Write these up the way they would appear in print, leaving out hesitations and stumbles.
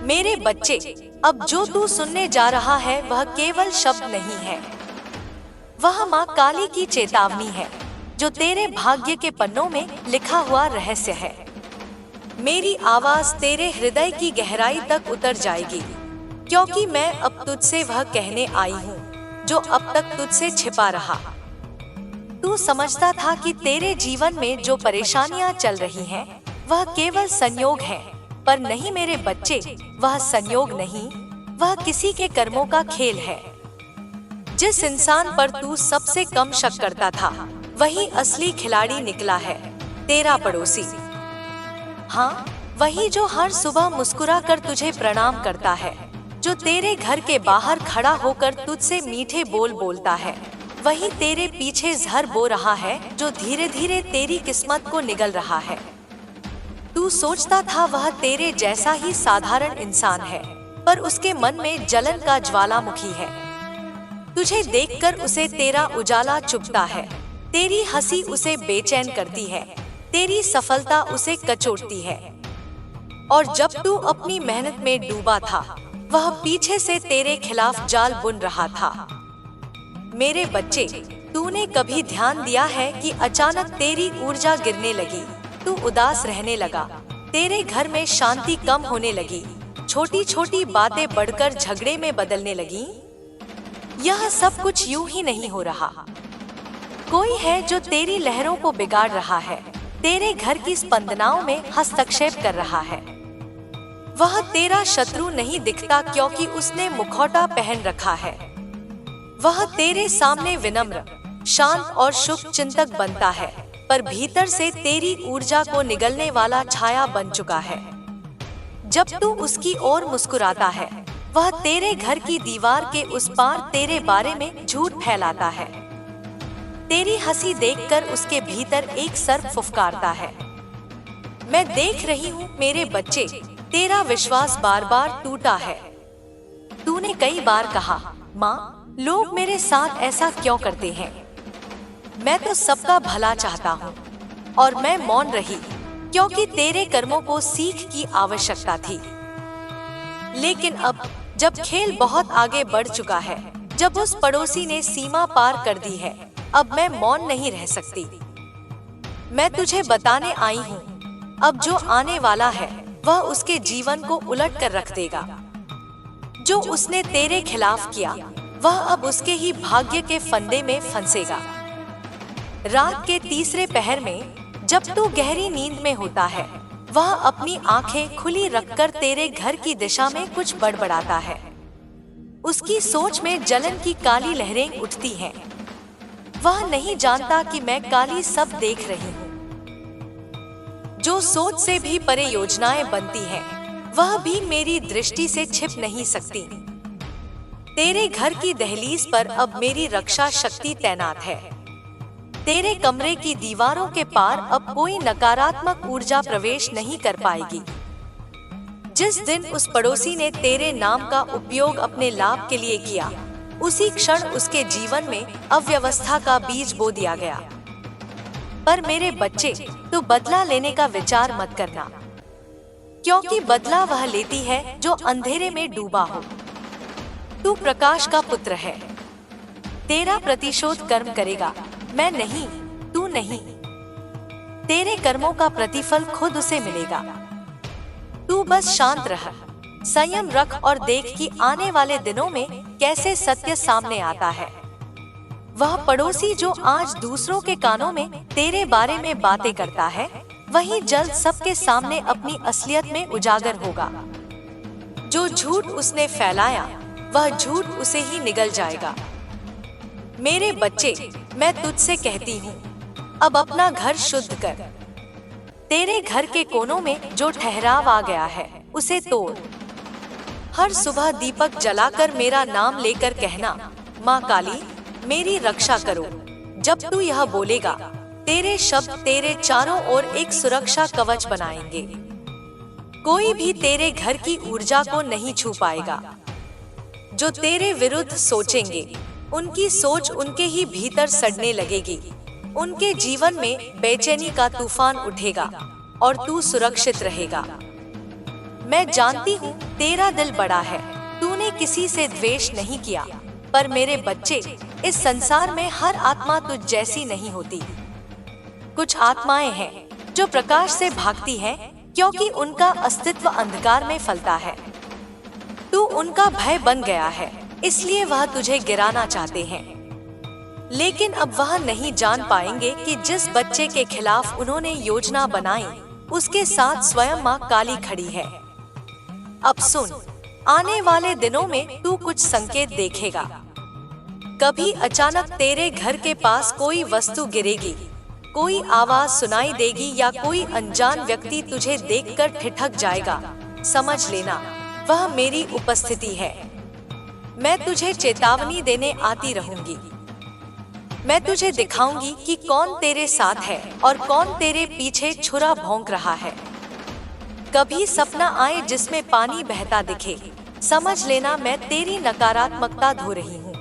मेरे बच्चे, अब जो तू सुनने जा रहा है वह केवल शब्द नहीं है, वह माँ काली की चेतावनी है, जो तेरे भाग्य के पन्नों में लिखा हुआ रहस्य है। मेरी आवाज तेरे हृदय की गहराई तक उतर जाएगी, क्योंकि मैं अब तुझसे वह कहने आई हूँ जो अब तक तुझसे छिपा रहा। तू समझता था कि तेरे जीवन में जो परेशानियां चल रही हैं, वह केवल संयोग है, पर नहीं मेरे बच्चे, वह संयोग नहीं, वह किसी के कर्मों का खेल है। जिस इंसान पर तू सबसे कम शक करता था, वही असली खिलाड़ी निकला है, तेरा पड़ोसी। हाँ, वही जो हर सुबह मुस्कुरा कर तुझे प्रणाम करता है, जो तेरे घर के बाहर खड़ा होकर तुझसे मीठे बोल बोलता है, वही तेरे पीछे जहर बो रहा है, जो धीरे धीरे तेरी किस्मत को निगल रहा है। तू सोचता था वह तेरे जैसा ही साधारण इंसान है, पर उसके मन में जलन का ज्वालामुखी है। तुझे देखकर उसे तेरा उजाला चुभता है, तेरी हंसी उसे बेचैन करती है, तेरी सफलता उसे कचोटती है। और जब तू अपनी मेहनत में डूबा था, वह पीछे से तेरे खिलाफ जाल बुन रहा था। मेरे बच्चे, तूने कभी ध्यान दिया है कि अचानक तेरी ऊर्जा गिरने लगी, तू उदास रहने लगा, तेरे घर में शांति कम होने लगी, छोटी छोटी बातें बढ़कर झगड़े में बदलने लगी? यह सब कुछ यूं ही नहीं हो रहा। कोई है जो तेरी लहरों को बिगाड़ रहा है, तेरे घर की स्पंदनाओं में हस्तक्षेप कर रहा है। वह तेरा शत्रु नहीं दिखता, क्योंकि उसने मुखौटा पहन रखा है। वह तेरे सामने विनम्र, शांत और शुभ चिंतक बनता है, पर भीतर से तेरी ऊर्जा को निगलने वाला छाया बन चुका है। जब तू उसकी ओर मुस्कुराता है, वह तेरे घर की दीवार के उस पार तेरे बारे में झूठ फैलाता है। तेरी हंसी देखकर उसके भीतर एक सर्प फुफकारता है। मैं देख रही हूँ मेरे बच्चे, तेरा विश्वास बार बार टूटा है। तूने कई बार कहा, माँ, लोग मेरे साथ ऐसा क्यों करते हैं? मैं तो सबका भला चाहता हूँ। और मैं मौन रही, क्योंकि तेरे कर्मों को सीख की आवश्यकता थी। लेकिन अब जब खेल बहुत आगे बढ़ चुका है, जब उस पड़ोसी ने सीमा पार कर दी है, अब मैं मौन नहीं रह सकती। मैं तुझे बताने आई हूँ, अब जो आने वाला है वह उसके जीवन को उलट कर रख देगा। जो उसने तेरे खिलाफ किया, वह अब उसके ही भाग्य के फंदे में फंसेगा। रात के तीसरे पहर में जब तू गहरी नींद में होता है, वह अपनी आंखें खुली रखकर तेरे घर की दिशा में कुछ बड़बड़ाता है। उसकी सोच में जलन की काली लहरें उठती हैं। वह नहीं जानता कि मैं काली सब देख रही हूँ। जो सोच से भी परे योजनाएं बनती हैं, वह भी मेरी दृष्टि से छिप नहीं सकती। तेरे घर की दहलीज पर अब मेरी रक्षा शक्ति तैनात है। तेरे कमरे की दीवारों के पार अब कोई नकारात्मक ऊर्जा प्रवेश नहीं कर पाएगी। जिस दिन उस पड़ोसी ने तेरे नाम का उपयोग अपने लाभ के लिए किया, उसी क्षण उसके जीवन में अव्यवस्था का बीज बो दिया गया। पर मेरे बच्चे, तू बदला लेने का विचार मत करना, क्योंकि बदला वह लेती है जो अंधेरे में डूबा हो। तू प्रकाश का पुत्र है। तेरा प्रतिशोध कर्म करेगा, मैं नहीं, तू नहीं। तेरे कर्मों का प्रतिफल खुद उसे मिलेगा। तू बस शांत रह, संयम रख और देख कि आने वाले दिनों में कैसे सत्य सामने आता है। वह पड़ोसी जो आज दूसरों के कानों में तेरे बारे में बातें करता है, वही जल्द सबके सामने अपनी असलियत में उजागर होगा। जो झूठ उसने फैलाया, वह झूठ उसे ही निगल जाएगा। मेरे बच्चे, मैं तुझसे कहती हूँ, अब अपना घर शुद्ध कर। तेरे घर के कोनों में जो ठहराव आ गया है, उसे तोड़। हर सुबह दीपक जलाकर मेरा नाम लेकर कहना, माँ काली, मेरी रक्षा करो। जब तू यह बोलेगा, तेरे शब्द तेरे चारों ओर एक सुरक्षा कवच बनाएंगे। कोई भी तेरे घर की ऊर्जा को नहीं छू पाएगा। जो तेरे विरुद्ध सोचेंगे, उनकी सोच उनके ही भीतर सड़ने लगेगी। उनके जीवन में बेचैनी का तूफान उठेगा और तू सुरक्षित रहेगा। मैं जानती हूँ तेरा दिल बड़ा है, तूने किसी से द्वेष नहीं किया, पर मेरे बच्चे, इस संसार में हर आत्मा तुझ जैसी नहीं होती। कुछ आत्माएं हैं जो प्रकाश से भागती हैं, क्योंकि उनका अस्तित्व अंधकार में फैलता है। तू उनका भय बन गया है, इसलिए वह तुझे गिराना चाहते हैं, लेकिन अब वह नहीं जान पाएंगे कि जिस बच्चे के खिलाफ उन्होंने योजना बनाई, उसके साथ स्वयं माँ काली खड़ी है। अब सुन, आने वाले दिनों में तू कुछ संकेत देखेगा। कभी अचानक तेरे घर के पास कोई वस्तु गिरेगी, कोई आवाज सुनाई देगी या कोई अनजान व्यक्ति तुझे देखकर ठिठक जाएगा। समझ लेना, वह मेरी उपस्थिति है। मैं तुझे चेतावनी देने आती रहूंगी। मैं तुझे दिखाऊंगी कि कौन तेरे साथ है और कौन तेरे पीछे छुरा भौंक रहा है। कभी सपना आए जिसमें पानी बहता दिखे, समझ लेना मैं तेरी नकारात्मकता धो रही हूँ।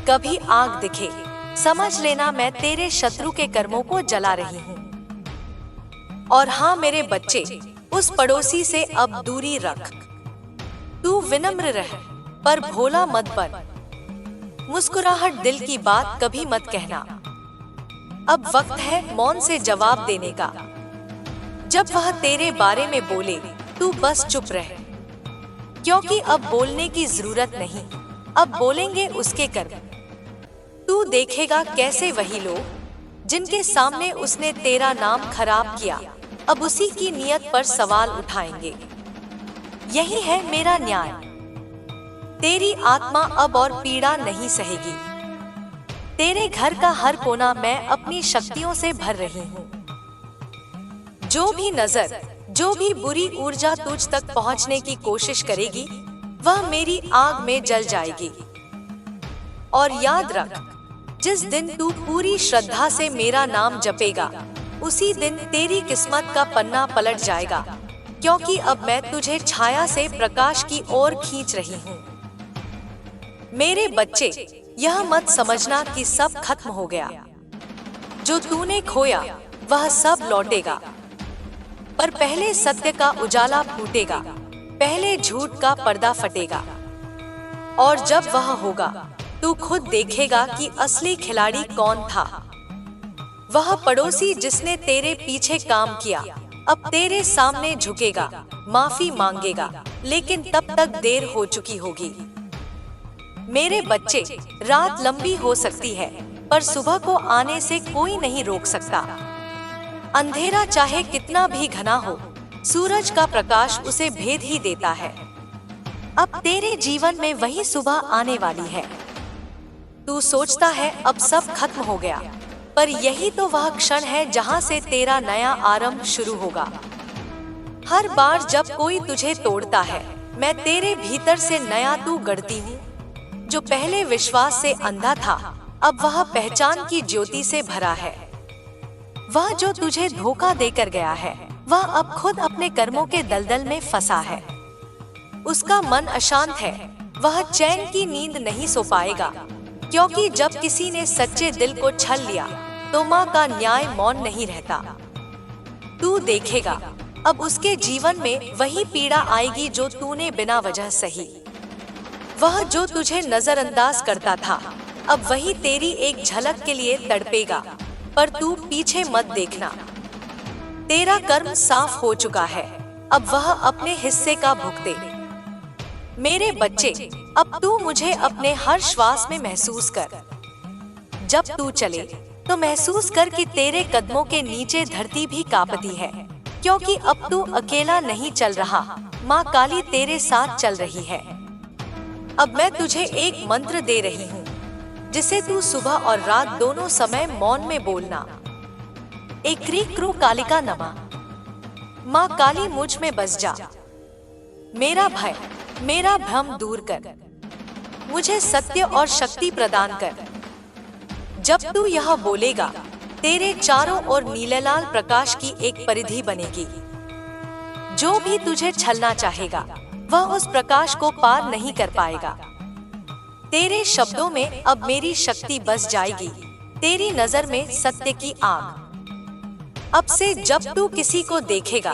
कभी आग दिखे, समझ लेना मैं तेरे शत्रु के कर्मों को जला रही हूँ। और हाँ मेरे बच्चे, उस पड़ोसी से अब दूरी रख। तू विनम्र रह, पर भोला मत बन। मुस्कुराहट दिल की बात कभी मत कहना। अब वक्त है मौन से जवाब देने का। जब वह तेरे बारे में बोले, तू बस चुप रह, क्योंकि अब बोलने की जरूरत नहीं, अब बोलेंगे उसके कर्म। तू देखेगा कैसे वही लोग जिनके सामने उसने तेरा नाम खराब किया, अब उसी की नियत पर सवाल उठाएंगे। यही है मेरा न्याय। तेरी आत्मा अब और पीड़ा नहीं सहेगी। तेरे घर का हर कोना मैं अपनी शक्तियों से भर रही हूँ। जो भी नजर, जो भी बुरी ऊर्जा तुझ तक पहुँचने की कोशिश करेगी, वह मेरी आग में जल जाएगी। और याद रख, जिस दिन तू पूरी श्रद्धा से मेरा नाम जपेगा, उसी दिन तेरी किस्मत का पन्ना पलट जाएगा, क्योंकि अब मैं तुझे छाया से प्रकाश की ओर खींच रही हूँ। मेरे बच्चे, यह मत समझना कि सब खत्म हो गया। जो तूने खोया वह सब लौटेगा, पर पहले सत्य का उजाला फूटेगा, पहले झूठ का पर्दा फटेगा। और जब वह होगा, तू खुद देखेगा कि असली खिलाड़ी कौन था। वह पड़ोसी जिसने तेरे पीछे काम किया, अब तेरे सामने झुकेगा, माफी मांगेगा, लेकिन तब तक देर हो चुकी होगी। मेरे बच्चे, रात लंबी हो सकती है, पर सुबह को आने से कोई नहीं रोक सकता। अंधेरा चाहे कितना भी घना हो, सूरज का प्रकाश उसे भेद ही देता है। अब तेरे जीवन में वही सुबह आने वाली है। तू सोचता है अब सब खत्म हो गया, पर यही तो वह क्षण है जहां से तेरा नया आरंभ शुरू होगा। हर बार जब कोई तुझे तोड़ता है, मैं तेरे भीतर से नया तू गढ़ती हूँ। जो पहले विश्वास से अंधा था, अब वह पहचान की ज्योति से भरा है। वह जो तुझे धोखा देकर गया है, वह अब खुद अपने कर्मों के दलदल में फंसा है। उसका मन अशांत है, वह चैन की नींद नहीं सो पाएगा, क्योंकि जब किसी ने सच्चे दिल को छल लिया, तो माँ का न्याय मौन नहीं रहता। तू देखेगा, अब उसके जीवन में वही पीड़ा आएगी जो तूने बिना वजह सही। वह जो तुझे नजरअंदाज करता था, अब वही तेरी एक झलक के लिए तड़पेगा, पर तू पीछे मत देखना। तेरा कर्म साफ हो चुका है, अब वह अपने हिस्से का भुगते। मेरे बच्चे, अब तू मुझे अपने हर श्वास में महसूस कर। जब तू चले तो महसूस कर कि तेरे कदमों के नीचे धरती भी कांपती है, क्योंकि अब तू अकेला नहीं चल रहा, माँ काली तेरे साथ चल रही है। अब मैं तुझे एक मंत्र दे रही हूँ, जिसे तू सुबह और रात दोनों समय मौन में बोलना। एक क्रू कालिका नमा। माँ काली मुझ में बस जा, मेरा भय, मेरा भ्रम दूर कर, मुझे सत्य और शक्ति प्रदान कर। जब तू यह बोलेगा, तेरे चारों ओर नीलेलाल प्रकाश की एक परिधि बनेगी। जो भी तुझे छलना चाहेगा, वह उस प्रकाश को पार नहीं कर पाएगा। तेरे शब्दों में अब मेरी शक्ति बस जाएगी, तेरी नजर में सत्य की आग। अब से जब तू किसी को देखेगा,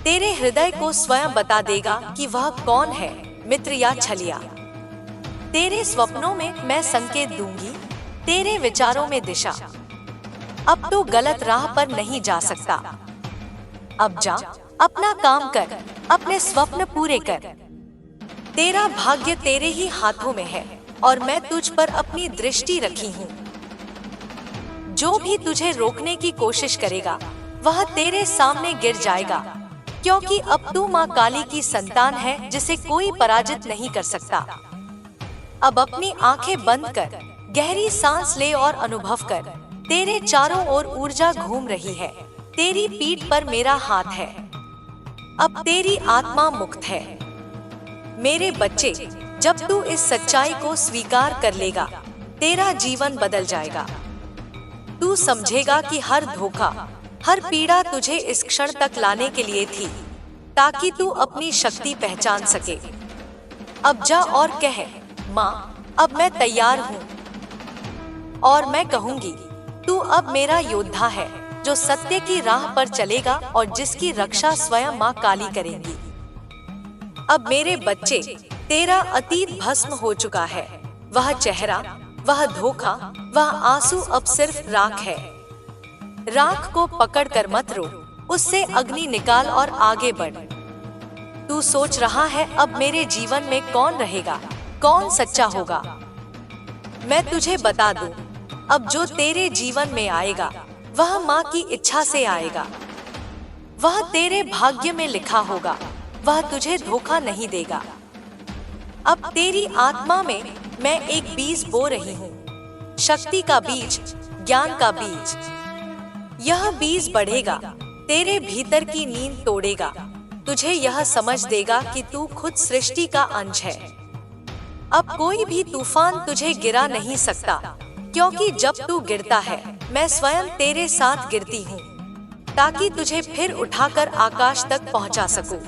तेरे हृदय को स्वयं बता देगा कि वह कौन है, मित्र या छलिया। तेरे स्वप्नों में मैं संकेत दूंगी, तेरे विचारों में दिशा। अब तू गलत राह पर नहीं जा सकता। अब जा, अपना काम कर, अपने स्वप्न पूरे कर। तेरा भाग्य तेरे ही हाथों में है और मैं तुझ पर अपनी दृष्टि रखी हूँ। जो भी तुझे रोकने की कोशिश करेगा वह तेरे सामने गिर जाएगा, क्योंकि अब तू माँ काली की संतान है जिसे कोई पराजित नहीं कर सकता। अब अपनी आंखें बंद कर, गहरी सांस ले और अनुभव कर। तेरे चारों ओर ऊर्जा घूम रही है, तेरी पीठ पर मेरा हाथ है। अब तेरी आत्मा मुक्त है। मेरे बच्चे, जब तू इस सच्चाई को स्वीकार कर लेगा, तेरा जीवन बदल जाएगा। तू समझेगा कि हर धोखा, हर पीड़ा तुझे इस क्षण तक लाने के लिए थी, ताकि तू अपनी शक्ति पहचान सके। अब जा और कह, माँ, अब मैं तैयार हूँ। और मैं कहूँगी, तू अब मेरा योद्धा है, जो सत्य की राह पर चलेगा और जिसकी रक्षा स्वयं माँ काली करेंगी। अब मेरे बच्चे, तेरा अतीत भस्म हो चुका है। वह चेहरा, वह धोखा, वह आंसू अब सिर्फ राख है। राख को पकड़कर मत रो, उससे अग्नि निकाल और आगे बढ़। तू सोच रहा है अब मेरे जीवन में कौन रहेगा, कौन सच्चा होगा। मैं तुझे बता दूं, अब जो तेरे जीवन में आएगा वह माँ की इच्छा से आएगा। वह तेरे भाग्य में लिखा होगा, वह तुझे धोखा नहीं देगा। अब तेरी आत्मा में मैं एक बीज बो रही हूँ, शक्ति का बीज, ज्ञान का बीज। यह बीज बढ़ेगा, तेरे भीतर की नींद तोड़ेगा, तुझे यह समझ देगा कि तू खुद सृष्टि का अंश है। अब कोई भी तूफान तुझे गिरा नहीं सकता, क्योंकि जब तू गिरता है मैं स्वयं तेरे साथ गिरती हूँ, ताकि तुझे फिर उठाकर आकाश तक पहुँचा सकूं।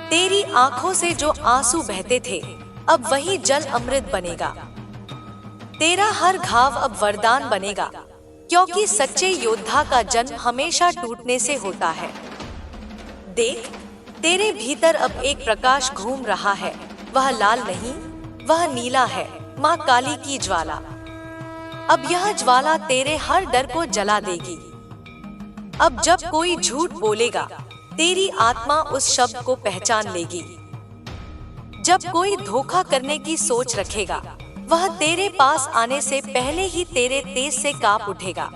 तेरी आंखों से जो आंसू बहते थे अब वही जल अमृत बनेगा। तेरा हर घाव अब वरदान बनेगा, क्योंकि सच्चे योद्धा का जन्म हमेशा टूटने से होता है। देख, तेरे भीतर अब एक प्रकाश घूम रहा है। वह लाल नहीं, वह नीला है, माँ काली की ज्वाला। अब यह ज्वाला तेरे हर डर को जला देगी। अब जब कोई झूठ बोलेगा, तेरी आत्मा उस शब्द को पहचान लेगी। जब कोई धोखा करने की सोच रखेगा, वह तेरे पास आने से पहले ही तेरे तेज से कांप उठेगा।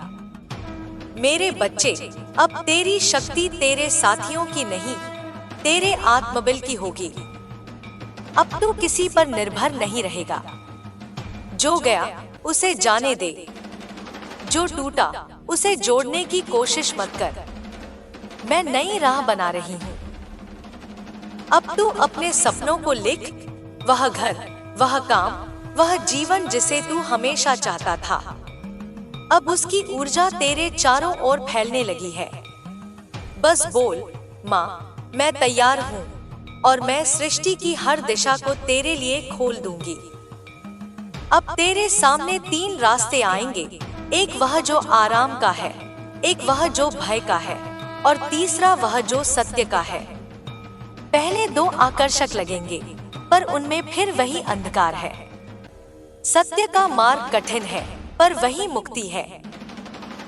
मेरे बच्चे, अब तेरी शक्ति तेरे साथियों की नहीं, तेरे आत्मबल की होगी। अब तू किसी पर निर्भर नहीं रहेगा। जो गया उसे जाने दे, जो टूटा उसे जोड़ने की कोशिश मत कर। मैं नई राह बना रही हूँ। अब तू अपने सपनों को लिख, वह घर, वह काम, वह जीवन जिसे तू हमेशा चाहता था। अब उसकी ऊर्जा तेरे चारों ओर फैलने लगी है। बस बोल, माँ, मैं तैयार हूँ और मैं सृष्टि की हर दिशा को तेरे लिए खोल दूंगी। अब तेरे सामने 3 रास्ते आएंगे, एक वह जो आराम का है, एक वह जो भय का है और तीसरा वह जो सत्य का है। पहले 2 आकर्षक लगेंगे, पर उनमें फिर वही अंधकार है। सत्य का मार्ग कठिन है, पर वही मुक्ति है।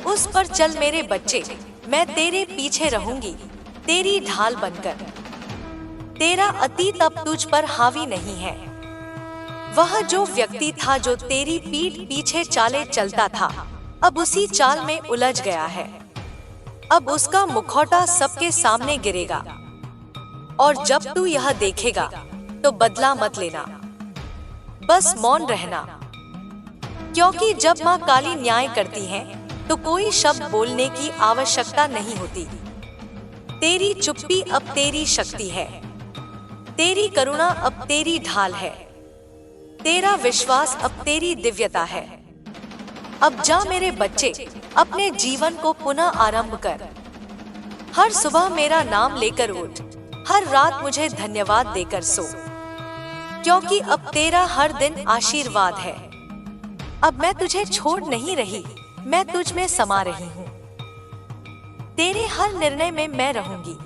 उस पर चल मेरे बच्चे, मैं तेरे पीछे रहूंगी, तेरी ढाल बनकर। तेरा अतीत अब तुझ पर हावी नहीं है। वह जो व्यक्ति था जो तेरी पीठ पीछे चाले चलता था, अब उसी चाल में उलझ गया है। अब उसका मुखौटा सबके सामने गिरेगा। और जब तू यह देखेगा तो बदला मत लेना, बस मौन रहना। क्योंकि जब माँ काली न्याय करती है तो कोई शब्द बोलने की आवश्यकता नहीं होती। तेरी चुप्पी अब तेरी शक्ति है, तेरी करुणा अब तेरी ढाल है, तेरा विश्वास अब तेरी दिव्यता है। अब जा मेरे बच्चे, अपने जीवन को पुनः आरंभ कर। हर सुबह मेरा नाम लेकर उठ, हर रात मुझे धन्यवाद देकर सो, क्योंकि अब तेरा हर दिन आशीर्वाद है। अब मैं तुझे छोड़ नहीं रही, मैं तुझ में समा रही हूँ। तेरे हर निर्णय में मैं रहूंगी,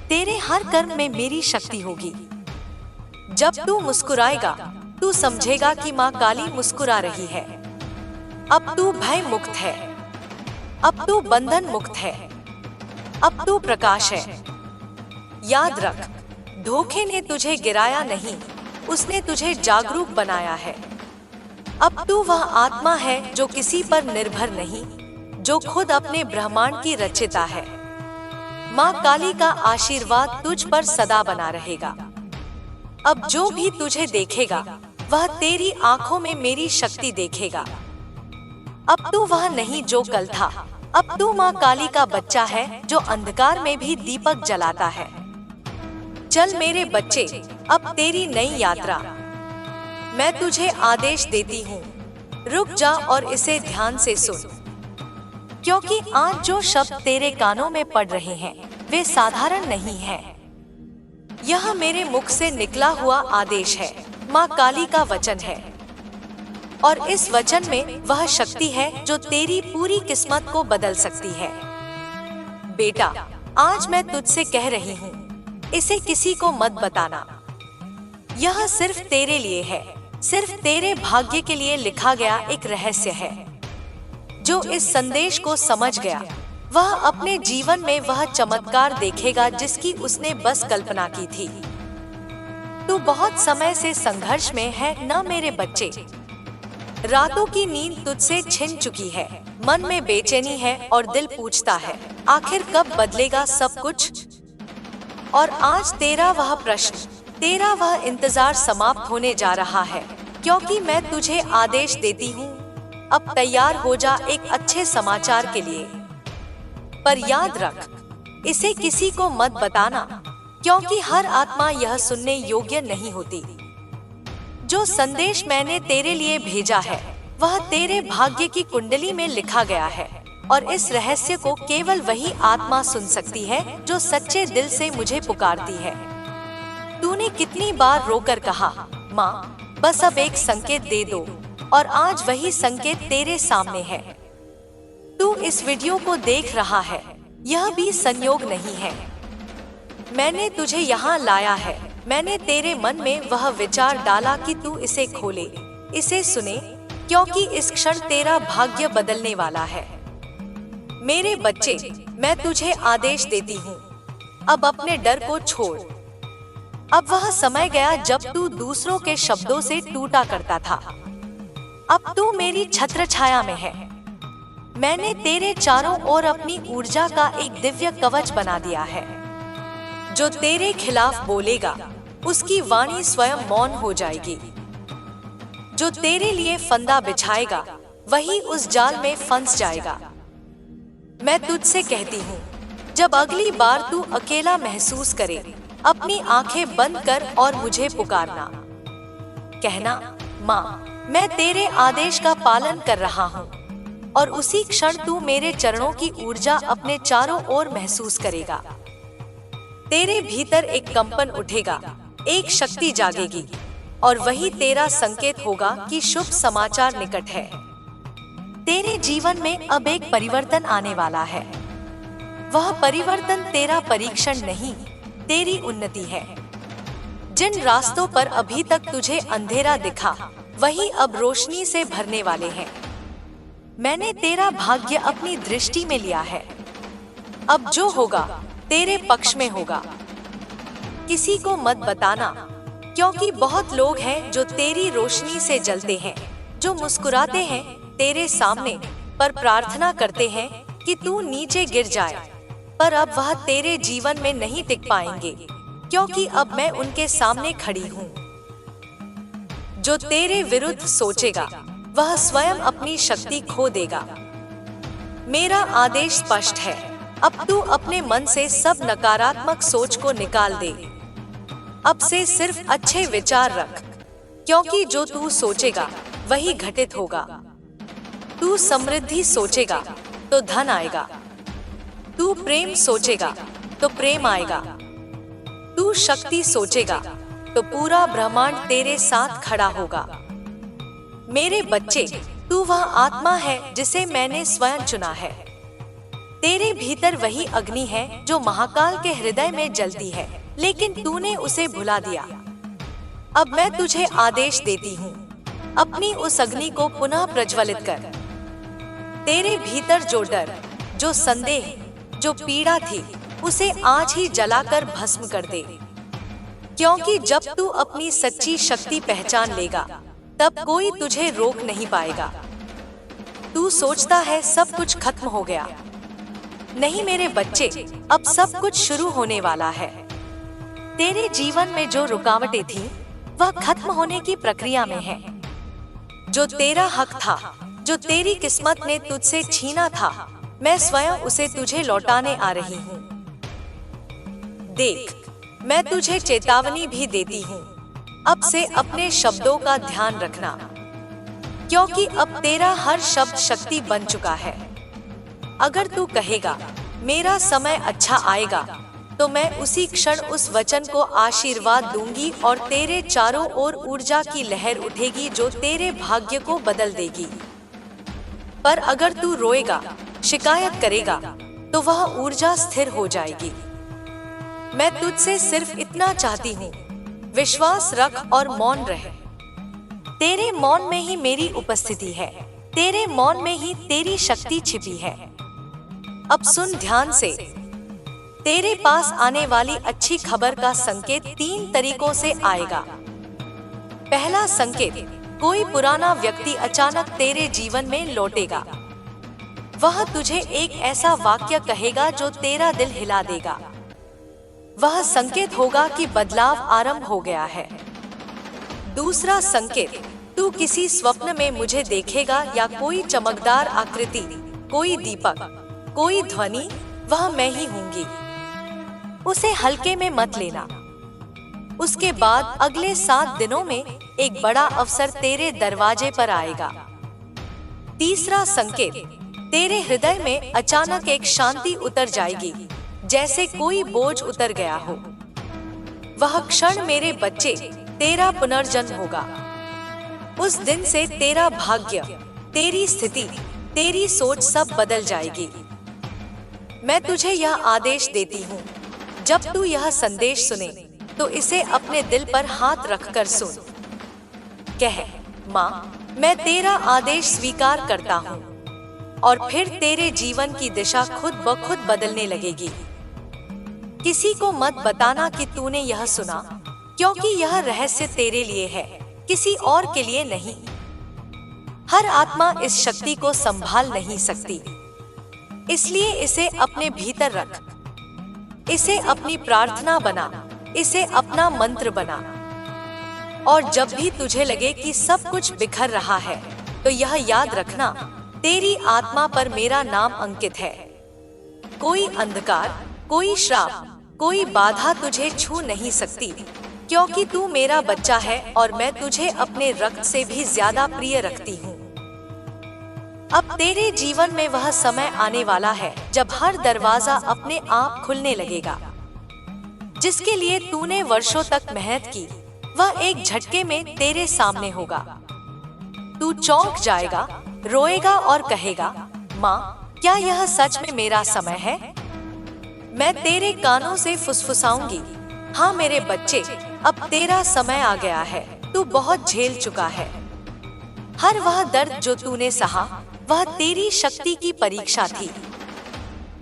तेरे हर कर्म में मेरी शक्ति होगी। जब तू मुस्कुराएगा तू समझेगा कि माँ काली मुस्कुरा रही है। अब तू भय मुक्त है, अब तू बंधन मुक्त है, अब तू प्रकाश है। याद रख, धोखे ने तुझे गिराया नहीं, उसने तुझे जागरूक बनाया है। अब तू वह आत्मा है जो किसी पर निर्भर नहीं, जो खुद अपने ब्रह्मांड की रचिता है। माँ काली का आशीर्वाद तुझ पर सदा बना रहेगा। अब जो भी तुझे देखेगा वह तेरी आंखों में मेरी शक्ति देखेगा। अब तू वह नहीं जो कल था, अब तू माँ काली का बच्चा है जो अंधकार में भी दीपक जलाता है। चल मेरे बच्चे, अब तेरी नई यात्रा। मैं तुझे आदेश देती हूँ, रुक जा और इसे ध्यान से सुन, क्योंकि आज जो शब्द तेरे कानों में पड़ रहे हैं वे साधारण नहीं हैं। यह मेरे मुख से निकला हुआ आदेश है, माँ काली का वचन है। और इस वचन में वह शक्ति है जो तेरी पूरी किस्मत को बदल सकती है। बेटा, आज मैं तुझसे कह रही हूँ, इसे किसी को मत बताना। यह सिर्फ तेरे लिए है, सिर्फ तेरे भाग्य के लिए लिखा गया एक रहस्य है। जो इस संदेश को समझ गया वह अपने जीवन में वह चमत्कार देखेगा जिसकी उसने बस कल्पना की थी। तू बहुत समय से संघर्ष में है न मेरे बच्चे। रातों की नींद तुझसे छिन चुकी है, मन में बेचैनी है और दिल पूछता है आखिर कब बदलेगा सब कुछ। और आज तेरा वह प्रश्न, तेरा वह इंतजार समाप्त होने जा रहा है, क्योंकि मैं तुझे आदेश देती हूँ, अब तैयार हो जा एक अच्छे समाचार के लिए। पर याद रख, इसे किसी को मत बताना, क्योंकि हर आत्मा यह सुनने योग्य नहीं होती। जो संदेश मैंने तेरे लिए भेजा है वह तेरे भाग्य की कुंडली में लिखा गया है, और इस रहस्य को केवल वही आत्मा सुन सकती है जो सच्चे दिल से मुझे पुकारती है। तूने कितनी बार रोकर कहा, माँ बस अब एक संकेत दे दो, और आज वही संकेत तेरे सामने है। तू इस वीडियो को देख रहा है, यह भी संयोग नहीं है। मैंने तुझे यहाँ लाया है, मैंने तेरे मन में वह विचार डाला कि तू इसे खोले, इसे सुने, क्योंकि इस क्षण तेरा भाग्य बदलने वाला है। मेरे बच्चे, मैं तुझे आदेश देती हूँ, अब अपने डर को छोड़। अब वह समय गया जब तू दूसरों के शब्दों से टूटा करता था। अब तू मेरी छत्र छाया में है। मैंने तेरे चारों ओर अपनी ऊर्जा का एक दिव्य कवच बना दिया है। जो तेरे खिलाफ बोलेगा उसकी वाणी स्वयं मौन हो जाएगी। जो तेरे लिए फंदा बिछाएगा वही उस जाल में फंस जाएगा। मैं तुझसे कहती हूँ, जब अगली बार तू अकेला महसूस करे, अपनी आंखें बंद कर और मुझे पुकारना। कहना, माँ मैं तेरे आदेश का पालन कर रहा हूँ, और उसी क्षण तू मेरे चरणों की ऊर्जा अपने चारों ओर महसूस करेगा। तेरे भीतर एक कंपन उठेगा, एक शक्ति जागेगी, और वही तेरा संकेत होगा कि शुभ समाचार निकट है। तेरे जीवन में अब एक परिवर्तन आने वाला है। वह परिवर्तन तेरा परीक्षण नहीं, तेरी उन्नति है। जिन रास्तों पर अभी तक तुझे अंधेरा दिखा वही अब रोशनी से भरने वाले हैं। मैंने तेरा भाग्य अपनी दृष्टि में लिया है। अब जो होगा तेरे पक्ष में होगा। किसी को मत बताना, क्योंकि बहुत लोग हैं जो तेरी रोशनी से जलते हैं, जो मुस्कुराते हैं तेरे सामने, पर प्रार्थना करते हैं कि तू नीचे गिर जाए। पर अब वह तेरे जीवन में नहीं टिक पाएंगे, क्योंकि अब मैं उनके सामने खड़ी हूँ। जो तेरे विरुद्ध सोचेगा वह स्वयं अपनी शक्ति खो देगा। मेरा आदेश स्पष्ट है, अब तू अपने मन से सब नकारात्मक सोच को निकाल दे। अब से सिर्फ अच्छे विचार रख, क्योंकि जो तू सोचेगा वही घटित होगा। तू समृद्धि सोचेगा तो धन आएगा। तू प्रेम सोचेगा तो प्रेम आएगा। तू शक्ति सोचेगा तो पूरा ब्रह्मांड तेरे साथ खड़ा होगा। मेरे बच्चे, तू वह आत्मा है जिसे मैंने स्वयं चुना है। तेरे भीतर वही अग्नि है जो महाकाल के हृदय में जलती है, लेकिन तूने उसे भुला दिया। अब मैं तुझे आदेश देती हूँ, अपनी उस अग्नि को पुनः प्रज्वलित कर। तेरे भीतर जो डर, जो संदेह, जो पीड़ा थी, उसे आज ही जलाकर भस्म कर दे। क्योंकि जब तू अपनी सच्ची शक्ति पहचान लेगा, तब कोई तुझे रोक नहीं पाएगा। तू सोचता है सब कुछ खत्म हो गया। नहीं मेरे बच्चे, अब सब कुछ शुरू होने वाला है। तेरे जीवन में जो रुकावटें थी, वह खत्म होने की प्रक्रिया में है। जो तेरा हक था, जो तेरी किस्मत ने तुझसे छीना था, मैं स्वयं उसे तुझे लौटाने आ रही हूँ। देख, मैं तुझे चेतावनी भी देती हूँ, अब से अपने शब्दों का ध्यान रखना, क्योंकि अब तेरा हर शब्द शक्ति बन चुका है। अगर तू कहेगा मेरा समय अच्छा आएगा, तो मैं उसी क्षण उस वचन को आशीर्वाद दूंगी और तेरे चारों ओर ऊर्जा की लहर उठेगी जो तेरे भाग्य को बदल देगी। पर अगर तू रोएगा, शिकायत करेगा, तो वह ऊर्जा स्थिर हो जाएगी। मैं तुझसे सिर्फ इतना चाहती हूँ, विश्वास रख और मौन रह। तेरे मौन में ही मेरी उपस्थिति है, तेरे मौन में ही तेरी शक्ति छिपी है। अब सुन ध्यान से। तेरे पास आने वाली अच्छी खबर का संकेत 3 तरीकों से आएगा। पहला संकेत, कोई पुराना व्यक्ति अचानक तेरे जीवन में लौटेगा। वह तुझे एक ऐसा वाक्य कहेगा जो तेरा दिल हिला देगा। वह संकेत होगा कि बदलाव आरंभ हो गया है। दूसरा संकेत, तू किसी स्वप्न में मुझे देखेगा या कोई चमकदार आकृति, कोई दीपक, कोई ध्वनि, वह मैं ही होंगी। उसे हल्के में मत लेना। उसके बाद अगले 7 दिनों में एक बड़ा अवसर तेरे दरवाजे पर आएगा। तीसरा संकेत, तेरे हृदय में अचानक एक शांति उतर जाएगी, जैसे कोई बोझ उतर गया हो। वह क्षण मेरे बच्चे तेरा पुनर्जन्म होगा। उस दिन से तेरा भाग्य, तेरी स्थिति, तेरी सोच सब बदल जाएगी। मैं तुझे यह आदेश देती हूँ, जब तू यह संदेश सुने तो इसे अपने दिल पर हाथ रखकर सुन। कह, माँ, मैं तेरा आदेश स्वीकार करता हूँ, और फिर तेरे जीवन की दिशा खुद ब खुद बदलने लगेगी। किसी को मत बताना कि तूने यह सुना, क्योंकि यह रहस्य तेरे लिए है, किसी और के लिए नहीं। हर आत्मा इस शक्ति को संभाल नहीं सकती, इसलिए इसे अपने भीतर रख। इसे अपनी प्रार्थना बना, इसे अपना मंत्र बना। और जब भी तुझे लगे कि सब कुछ बिखर रहा है, तो यह याद रखना, तेरी आत्मा पर मेरा नाम अंकित है। कोई अंधकार, कोई श्राप, कोई बाधा तुझे छू नहीं सकती, क्योंकि तू मेरा बच्चा है और मैं तुझे अपने रक्त से भी ज्यादा प्रिय रखती हूँ। अब तेरे जीवन में वह समय आने वाला है जब हर दरवाजा अपने आप खुलने लगेगा। जिसके लिए तूने वर्षों तक मेहनत की, वह एक झटके में तेरे सामने होगा। तू चौंक जाएगा, रोएगा और कहेगा, माँ, क्या यह सच में मेरा समय है? मैं तेरे कानों से फुसफुसाऊंगी, हाँ मेरे बच्चे, अब तेरा समय आ गया है। तू बहुत झेल चुका है। हर वह दर्द जो तूने सहा, वह तेरी शक्ति की परीक्षा थी।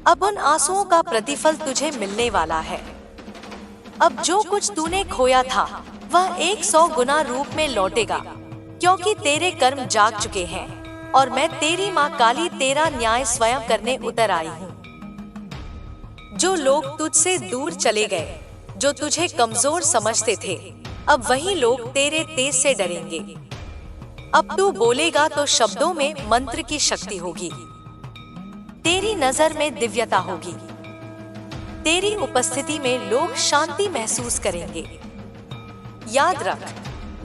अब उन आंसुओं का प्रतिफल तुझे मिलने वाला है। अब जो कुछ तूने खोया था, वह 100 गुना रूप में लौटेगा, क्योंकि तेरे कर्म जाग चुके हैं और मैं तेरी माँ काली तेरा न्याय स्वयं करने उतर आई हूँ। जो लोग तुझसे दूर चले गए, जो तुझे कमजोर समझते थे, अब वही लोग तेरे तेज से डरेंगे। अब तू बोलेगा तो शब्दों में मंत्र की शक्ति होगी, तेरी नजर में दिव्यता होगी, तेरी उपस्थिति में लोग शांति महसूस करेंगे। याद रख,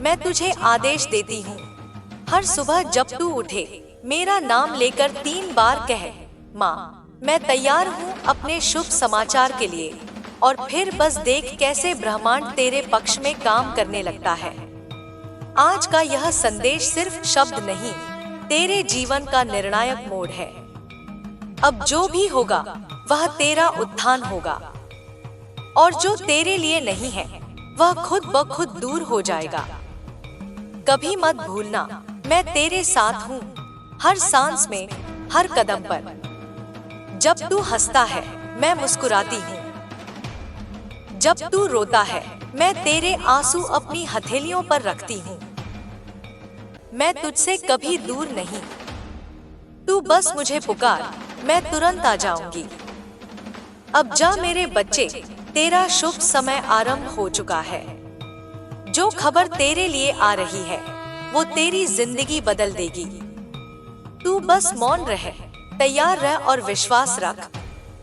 मैं तुझे आदेश देती हूँ, हर सुबह जब तू उठे, मेरा नाम लेकर 3 बार कह, माँ, मैं तैयार हूँ अपने शुभ समाचार के लिए। और फिर बस देख कैसे ब्रह्मांड तेरे पक्ष में काम करने लगता है। आज का यह संदेश सिर्फ शब्द नहीं, तेरे जीवन का निर्णायक मोड़ है। अब जो भी होगा वह तेरा उत्थान होगा, और जो तेरे लिए नहीं है वह खुद ब खुद दूर हो जाएगा। कभी मत भूलना, मैं तेरे साथ हूँ, हर सांस में, हर कदम पर। जब तू हंसता है मैं मुस्कुराती हूँ, जब तू रोता है मैं तेरे आंसू अपनी हथेलियों पर रखती हूँ। मैं तुझसे कभी दूर नहीं, तू बस मुझे पुकार, मैं तुरंत आ जाऊंगी। अब जा मेरे बच्चे, तेरा शुभ समय आरंभ हो चुका है। जो खबर तेरे लिए आ रही है वो तेरी जिंदगी बदल देगी। तू बस मौन रह, तैयार रह और विश्वास रख,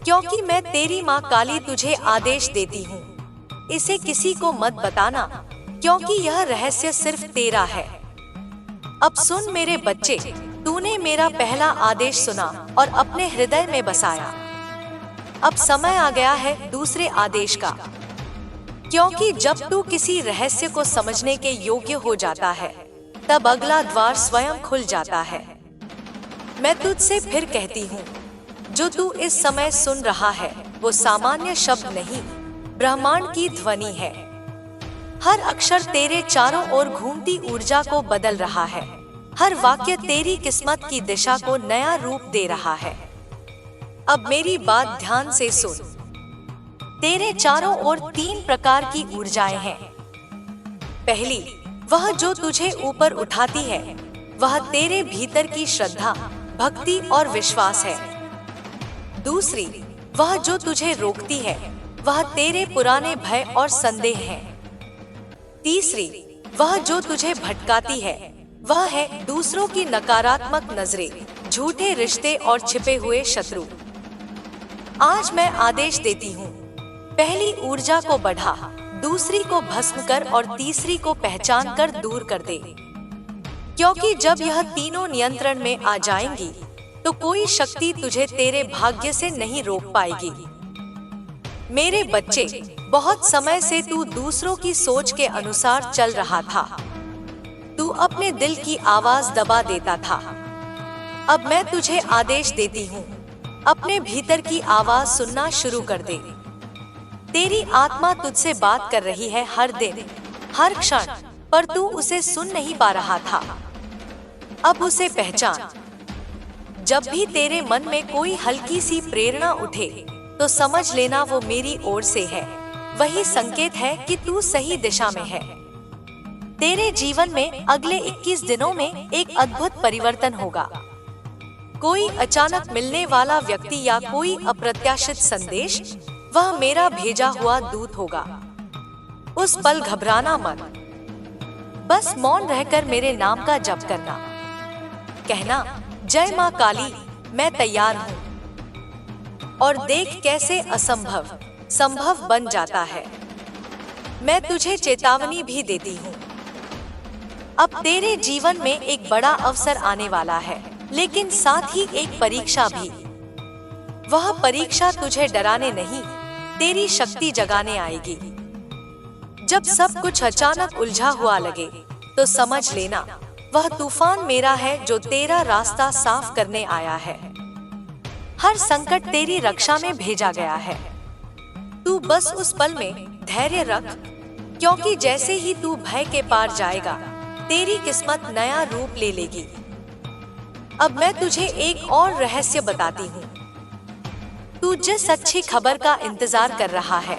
क्योंकि मैं तेरी माँ काली तुझे आदेश देती हूँ। इसे किसी को मत बताना, क्योंकि यह रहस्य सिर्फ तेरा है। अब सुन मेरे बच्चे, तूने मेरा पहला आदेश सुना और अपने हृदय में बसाया। अब समय आ गया है दूसरे आदेश का, क्योंकि जब तू किसी रहस्य को समझने के योग्य हो जाता है तब अगला द्वार स्वयं खुल जाता है। मैं तुझसे फिर कहती हूँ, जो तू इस समय सुन रहा है वो सामान्य शब्द नहीं, ब्रह्मांड की ध्वनि है। हर अक्षर तेरे चारों ओर घूमती ऊर्जा को बदल रहा है। हर वाक्य तेरी किस्मत की दिशा को नया रूप दे रहा है। अब मेरी बात ध्यान से सुन। तेरे चारों ओर 3 प्रकार की ऊर्जाएं हैं। पहली, वह जो तुझे ऊपर उठाती है, वह तेरे भीतर की श्रद्धा, भक्ति और विश्वास है। दूसरी, वह जो तुझे रोकती है, वह तेरे पुराने भय और संदेह हैं। तीसरी, वह जो तुझे भटकाती है, वह है दूसरों की नकारात्मक नजरें, झूठे रिश्ते और छिपे हुए शत्रु। आज मैं आदेश देती हूँ, पहली ऊर्जा को बढ़ा, दूसरी को भस्म कर और तीसरी को पहचान कर दूर कर दे। क्योंकि जब यह तीनों नियंत्रण में आ जाएंगी तो कोई शक्ति तुझे तेरे भाग्य से नहीं रोक पाएगी। मेरे बच्चे, बहुत समय से तू दूसरों की सोच के अनुसार चल रहा था। तू अपने दिल की आवाज दबा देता था। अब मैं तुझे आदेश देती हूँ, अपने भीतर की आवाज सुनना शुरू कर दे। तेरी आत्मा तुझसे बात कर रही है हर दिन, हर क्षण, पर तू उसे सुन नहीं पा रहा था। अब उसे पहचान। जब भी तेरे मन में कोई हल्की सी प्रेरणा उठे तो समझ लेना वो मेरी ओर से है। वही संकेत है कि तू सही दिशा में है। तेरे जीवन में अगले 21 दिनों में एक अद्भुत परिवर्तन होगा। कोई अचानक मिलने वाला व्यक्ति या कोई अप्रत्याशित संदेश, वह मेरा भेजा हुआ दूत होगा। उस पल घबराना मत, बस मौन रहकर मेरे नाम का जप करना। कहना, जय माँ काली, मैं तैयार हूँ। और देख कैसे असंभव संभव बन जाता है। मैं तुझे चेतावनी भी देती हूँ, अब तेरे जीवन में एक बड़ा अवसर आने वाला है, लेकिन साथ ही एक परीक्षा भी। वह परीक्षा तुझे डराने नहीं, तेरी शक्ति जगाने आएगी। जब सब कुछ अचानक उलझा हुआ लगे तो समझ लेना वह तूफान मेरा है जो तेरा रास्ता साफ करने आया है। हर संकट तेरी रक्षा में भेजा गया है। तू बस उस पल में धैर्य रख, क्योंकि जैसे ही तू भय के पार जाएगा तेरी किस्मत नया रूप ले लेगी। अब मैं तुझे एक और रहस्य बताती हूँ। तू जिस अच्छी खबर का इंतजार कर रहा है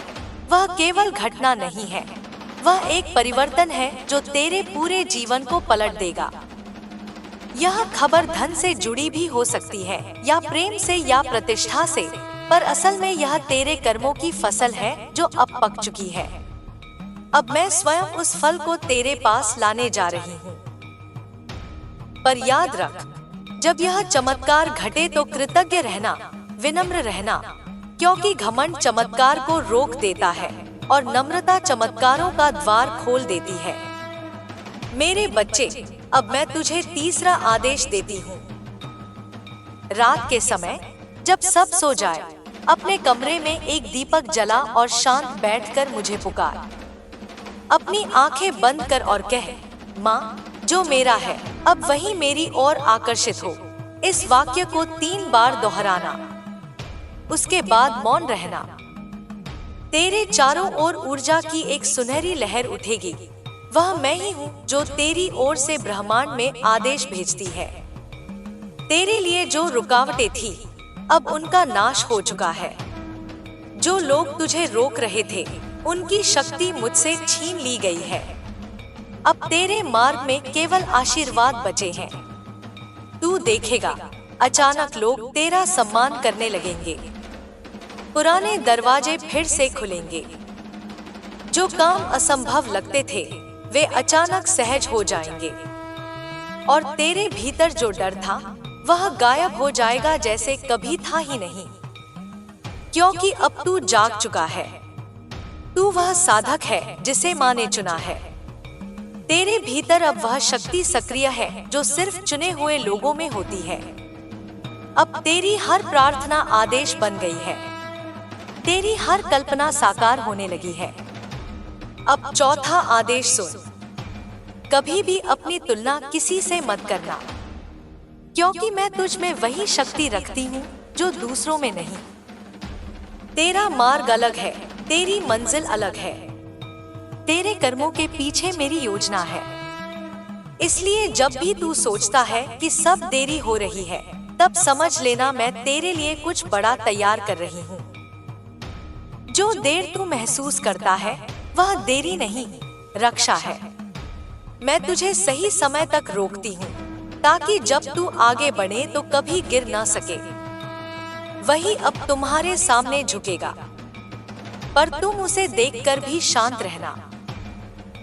वह केवल घटना नहीं है, वह एक परिवर्तन है जो तेरे पूरे जीवन को पलट देगा। यह खबर धन से जुड़ी भी हो सकती है, या प्रेम से, या प्रतिष्ठा से, पर असल में यह तेरे कर्मों की फसल है जो अब पक चुकी है। अब मैं स्वयं उस फल को तेरे पास लाने जा रही हूँ। पर याद रख, जब यह चमत्कार घटे तो कृतज्ञ रहना, विनम्र रहना, क्योंकि घमंड चमत्कार को रोक देता है और नम्रता चमत्कारों का द्वार खोल देती है। मेरे बच्चे, अब मैं तुझे तीसरा आदेश देती हूँ। रात के समय जब सब सो जाए, अपने कमरे में एक दीपक जला और शांत बैठकर मुझे पुकार। अपनी आंखें बंद कर और कह, माँ, जो मेरा है अब वही मेरी ओर आकर्षित हो। इस वाक्य को 3 बार दोहराना। उसके बाद मौन रहना। तेरे चारों ओर ऊर्जा की एक सुनहरी लहर उठेगी। वह मैं ही हूँ जो तेरी ओर से ब्रह्मांड में आदेश भेजती है। तेरे लिए जो रुकावटें थी, अब उनका नाश हो चुका है। जो लोग तुझे रोक रहे थे, उनकी शक्ति मुझसे छीन ली गई है। अब तेरे मार्ग में केवल आशीर्वाद बचे हैं। तू देखेगा, अचानक लोग तेरा सम्मान करने लगेंगे। पुराने दरवाजे फिर से खुलेंगे। जो काम असंभव लगते थे, वे अचानक सहज हो जाएंगे। और तेरे भीतर जो डर था, वह गायब हो जाएगा जैसे कभी था ही नहीं। क्योंकि अब तू जाग चुका है। तू वह साधक है जिसे माँ ने चुना है। तेरे भीतर अब वह शक्ति सक्रिय है जो सिर्फ चुने हुए लोगों में होती है। अब तेरी हर प्रार्थना आदेश बन गई है। तेरी हर कल्पना साकार होने लगी है। अब चौथा आदेश सुन। कभी भी अपनी तुलना किसी से मत करना, क्योंकि मैं तुझ में वही शक्ति रखती हूँ जो दूसरों में नहीं। तेरा मार्ग अलग है, तेरी मंजिल अलग है। तेरे कर्मों के पीछे मेरी योजना है। इसलिए जब भी तू सोचता है कि सब देरी हो रही है, तब समझ लेना मैं तेरे लिए कुछ बड़ा तैयार कर रही हूँ। जो देर तू महसूस करता है, वह देरी नहीं, रक्षा है। मैं तुझे सही समय तक रोकती हूँ, ताकि जब तू आगे बढ़े तो कभी गिर ना सके। वही अब तुम्हारे सामने झुकेगा, पर तुम उसे देखकर भी शांत रहना,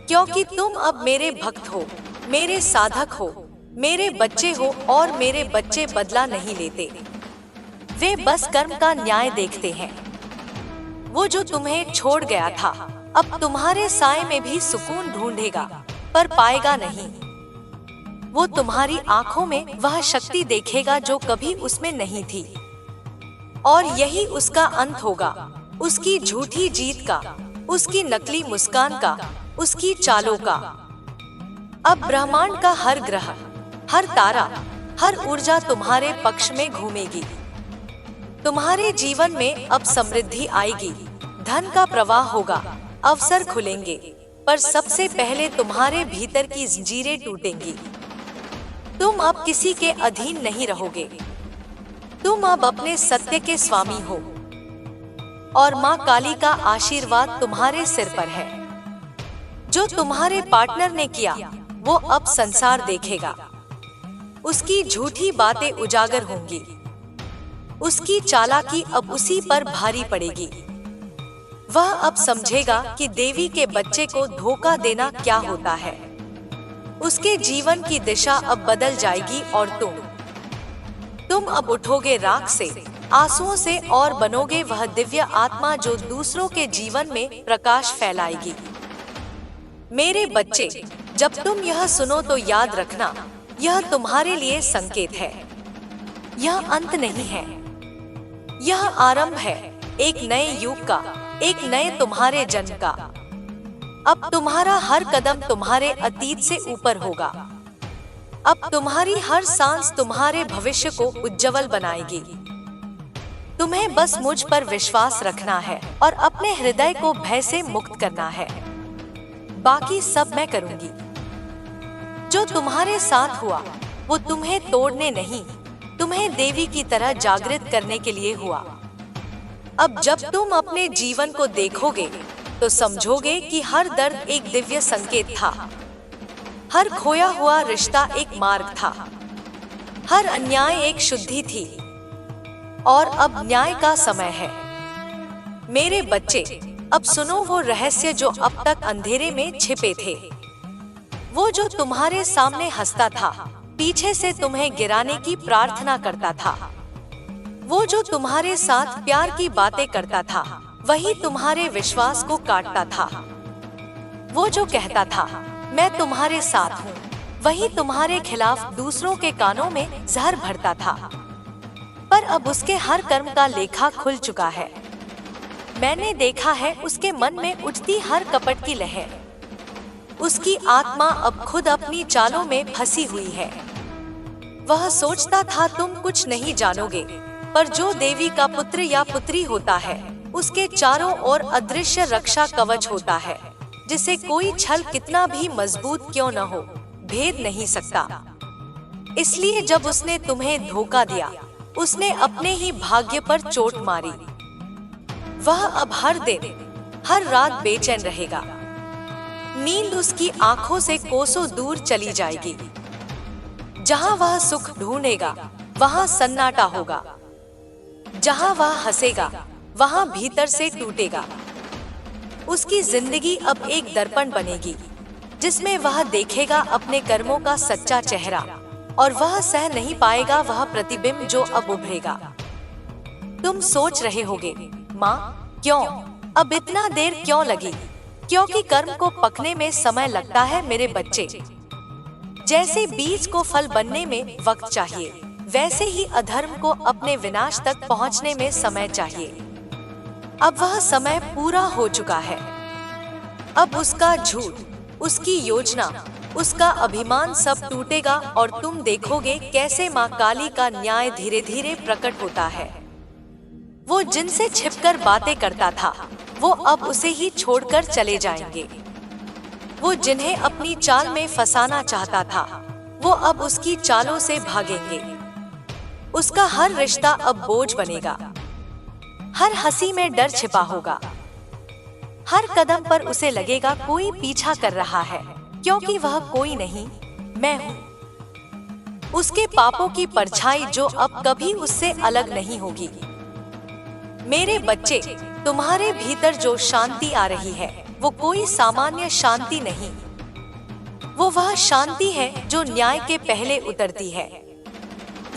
क्योंकि तुम अब मेरे भक्त हो, मेरे साधक हो, मेरे बच्चे हो। और मेरे बच्चे बदला नहीं लेते, वे बस कर्म का न्याय देखते हैं। वो जो तुम्हें छोड़ गया था, अब तुम्हारे साए में भी सुकून ढूंढेगा, पर पाएगा नहीं। वो तुम्हारी आंखों में वह शक्ति देखेगा जो कभी उसमें नहीं थी। और यही उसका अंत होगा, उसकी झूठी जीत का, उसकी नकली मुस्कान का, उसकी चालों का। अब ब्रह्मांड का हर ग्रह, हर तारा, हर ऊर्जा तुम्हारे पक्ष में घूमेगी। तुम्हारे जीवन में अब समृद्धि आएगी, धन का प्रवाह होगा, अवसर खुलेंगे, पर सबसे पहले तुम्हारे भीतर की जंजीरें टूटेंगी। तुम अब किसी के अधीन नहीं रहोगे। तुम अब अपने सत्य के स्वामी हो, और माँ काली का आशीर्वाद तुम्हारे सिर पर है। जो तुम्हारे पार्टनर ने किया, वो अब संसार देखेगा। उसकी झूठी बातें उजागर होंगी। उसकी चालाकी अब उसी पर भारी पड़ेगी। वह अब समझेगा कि देवी के बच्चे को धोखा देना क्या होता है। उसके जीवन की दिशा अब बदल जाएगी और तुम अब उठोगे राख से, आंसुओं से, और बनोगे वह दिव्य आत्मा जो दूसरों के जीवन में प्रकाश फैलाएगी। मेरे बच्चे, जब तुम यह सुनो तो याद रखना, यह तुम्हारे लिए संकेत है। यह अंत नहीं है, यह आरंभ है एक नए युग का, एक नए तुम्हारे जन्म का। अब तुम्हारा हर कदम तुम्हारे अतीत से ऊपर होगा। अब तुम्हारी हर सांस तुम्हारे भविष्य को उज्जवल बनाएगी। तुम्हें बस मुझ पर विश्वास रखना है और अपने हृदय को भय से मुक्त करना है। बाकी सब मैं करूंगी। जो तुम्हारे साथ हुआ, वो तुम्हें तोड़ने नहीं, तुम्हें देवी की तरह जागृत करने के लिए हुआ। अब जब तुम अपने जीवन को देखोगे, तो समझोगे कि हर दर्द एक दिव्य संकेत था, हर खोया हुआ रिश्ता एक मार्ग था, हर अन्याय एक शुद्धि थी, और अब न्याय का समय है। मेरे बच्चे, अब सुनो वो रहस्य जो अब तक अंधेरे में छिपे थे। वो जो तुम्हारे सामने हंसता था, पीछे से तुम्हें गिराने की प्रार्थना करता था। वो जो तुम्हारे साथ प्यार की बातें करता था, वही तुम्हारे विश्वास को काटता था। वो जो कहता था मैं तुम्हारे साथ हूँ, वही तुम्हारे खिलाफ दूसरों के कानों में जहर भरता था। पर अब उसके हर कर्म का लेखा खुल चुका है। मैंने देखा है उसके मन में उठती हर कपट की लहर। उसकी आत्मा अब खुद अपनी चालों में फंसी हुई है। वह सोचता था तुम कुछ नहीं जानोगे, पर जो देवी का पुत्र या पुत्री होता है उसके चारों ओर अदृश्य रक्षा कवच होता है, जिसे कोई छल कितना भी मजबूत क्यों न हो भेद नहीं सकता। इसलिए जब उसने तुम्हें धोखा दिया, उसने अपने ही भाग्य पर चोट मारी। वह अब हर दिन हर रात बेचैन रहेगा। नींद उसकी आंखों से कोसों दूर चली जाएगी। जहां वह सुख ढूंढेगा वहां सन्नाटा होगा। जहां वह हंसेगा वहां भीतर से टूटेगा। उसकी जिंदगी अब एक दर्पण बनेगी जिसमें वह देखेगा अपने कर्मों का सच्चा चेहरा, और वह सह नहीं पाएगा वह प्रतिबिंब जो अब उभरेगा। तुम सोच रहे होगे, माँ क्यों अब इतना देर क्यों लगी? क्योंकि कर्म को पकने में समय लगता है मेरे बच्चे। जैसे बीज को फल बनने में वक्त चाहिए, वैसे ही अधर्म को अपने विनाश तक पहुंचने में समय चाहिए। अब वह समय पूरा हो चुका है। अब उसका झूठ, उसकी योजना, उसका अभिमान सब टूटेगा और तुम देखोगे कैसे माँ काली का न्याय धीरे धीरे प्रकट होता है। वो जिनसे छिपकर बातें करता था वो अब उसे ही छोड़कर चले जाएंगे। वो जिन्हें अपनी चाल में फंसाना चाहता था वो अब उसकी चालों से भागेंगे। उसका हर रिश्ता अब बोझ बनेगा। हर हंसी में डर छिपा होगा। हर कदम पर उसे लगेगा कोई पीछा कर रहा है, क्योंकि वह कोई नहीं, मैं हूँ। उसके पापों की परछाई जो अब कभी उससे अलग नहीं होगी। मेरे बच्चे, तुम्हारे भीतर जो शांति आ रही है वो कोई सामान्य शांति नहीं। वह शांति है जो न्याय के पहले उतरती है।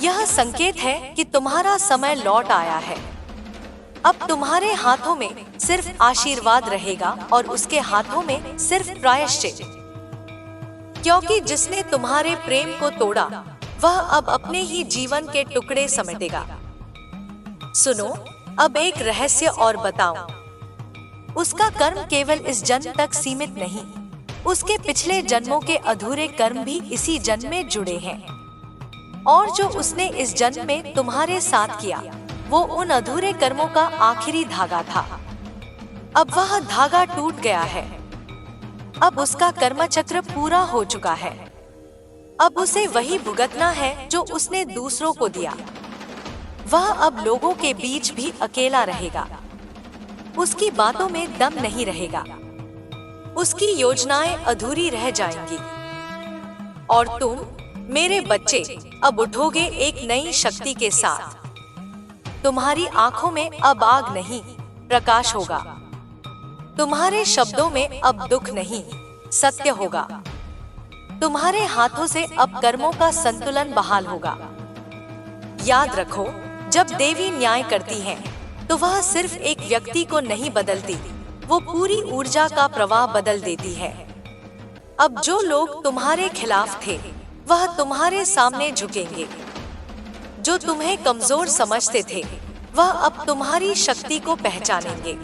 यह संकेत है कि तुम्हारा समय लौट आया है। अब तुम्हारे हाथों में सिर्फ आशीर्वाद रहेगा और उसके हाथों में सिर्फ प्रायश्चित। क्योंकि जिसने तुम्हारे प्रेम को तोड़ा वह अब अपने ही जीवन के टुकड़े समेटेगा। सुनो, अब एक रहस्य और बताऊं। उसका कर्म केवल इस जन्म तक सीमित नहीं, उसके पिछले जन्मों के अधूरे कर्म भी इसी जन्म में जुड़े हैं। और जो उसने इस जन्म में तुम्हारे साथ किया वो उन अधूरे कर्मों का आखिरी धागा था। अब वह धागा टूट गया है। अब उसका कर्मचक्र पूरा हो चुका है। अब उसे वही भुगतना है जो उसने दूसरों को दिया। वह अब लोगों के बीच भी अकेला रहेगा। उसकी बातों में दम नहीं रहेगा। उसकी योजनाएं अधूरी रह जाएंगी। और तुम मेरे बच्चे अब उठोगे एक नई शक्ति के साथ। तुम्हारी आंखों में अब आग नहीं, प्रकाश होगा। तुम्हारे शब्दों में अब दुख नहीं, सत्य होगा। तुम्हारे हाथों से अब कर्मों का संतुलन बहाल होगा। याद रखो, जब देवी न्याय करती है तो वह सिर्फ एक व्यक्ति को नहीं बदलती, वो पूरी ऊर्जा का प्रवाह बदल देती है। अब जो लोग तुम्हारे खिलाफ थे वह तुम्हारे सामने झुकेंगे। जो तुम्हें कमजोर समझते थे वह अब तुम्हारी शक्ति को पहचानेंगे।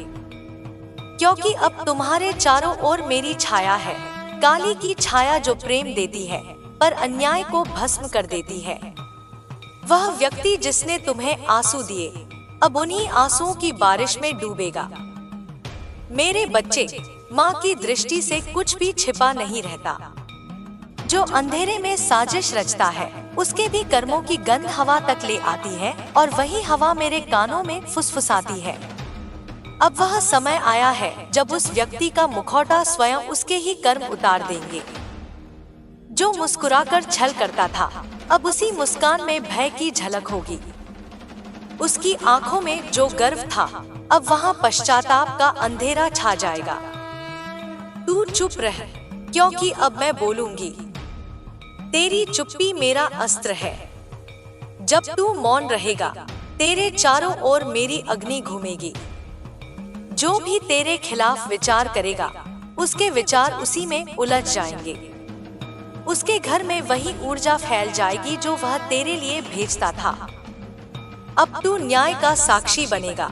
क्योंकि अब तुम्हारे चारों ओर मेरी छाया है, काली की छाया जो प्रेम देती है पर अन्याय को भस्म कर देती है। वह व्यक्ति जिसने तुम्हें आंसू दिए अब उन्हीं आंसुओं की बारिश में डूबेगा। मेरे बच्चे, माँ की दृष्टि से कुछ भी छिपा नहीं रहता। जो अंधेरे में साजिश रचता है उसके भी कर्मों की गंध हवा तक ले आती है और वही हवा मेरे कानों में फुसफुसाती है। अब वह समय आया है जब उस व्यक्ति का मुखौटा स्वयं उसके ही कर्म उतार देंगे। जो मुस्कुराकर छल करता था अब उसी मुस्कान में भय की झलक होगी। उसकी आंखों में जो गर्व था अब वहाँ पश्चाताप का अंधेरा छा जाएगा। तू चुप रह, क्योंकि अब मैं बोलूंगी। तेरी चुप्पी मेरा अस्त्र है। जब तू मौन रहेगा तेरे चारों ओर मेरी अग्नि घूमेगी। जो भी तेरे खिलाफ विचार करेगा उसके विचार उसी में उलझ जाएंगे। उसके घर में वही ऊर्जा फैल जाएगी जो वह तेरे लिए भेजता था। अब तू न्याय का साक्षी बनेगा।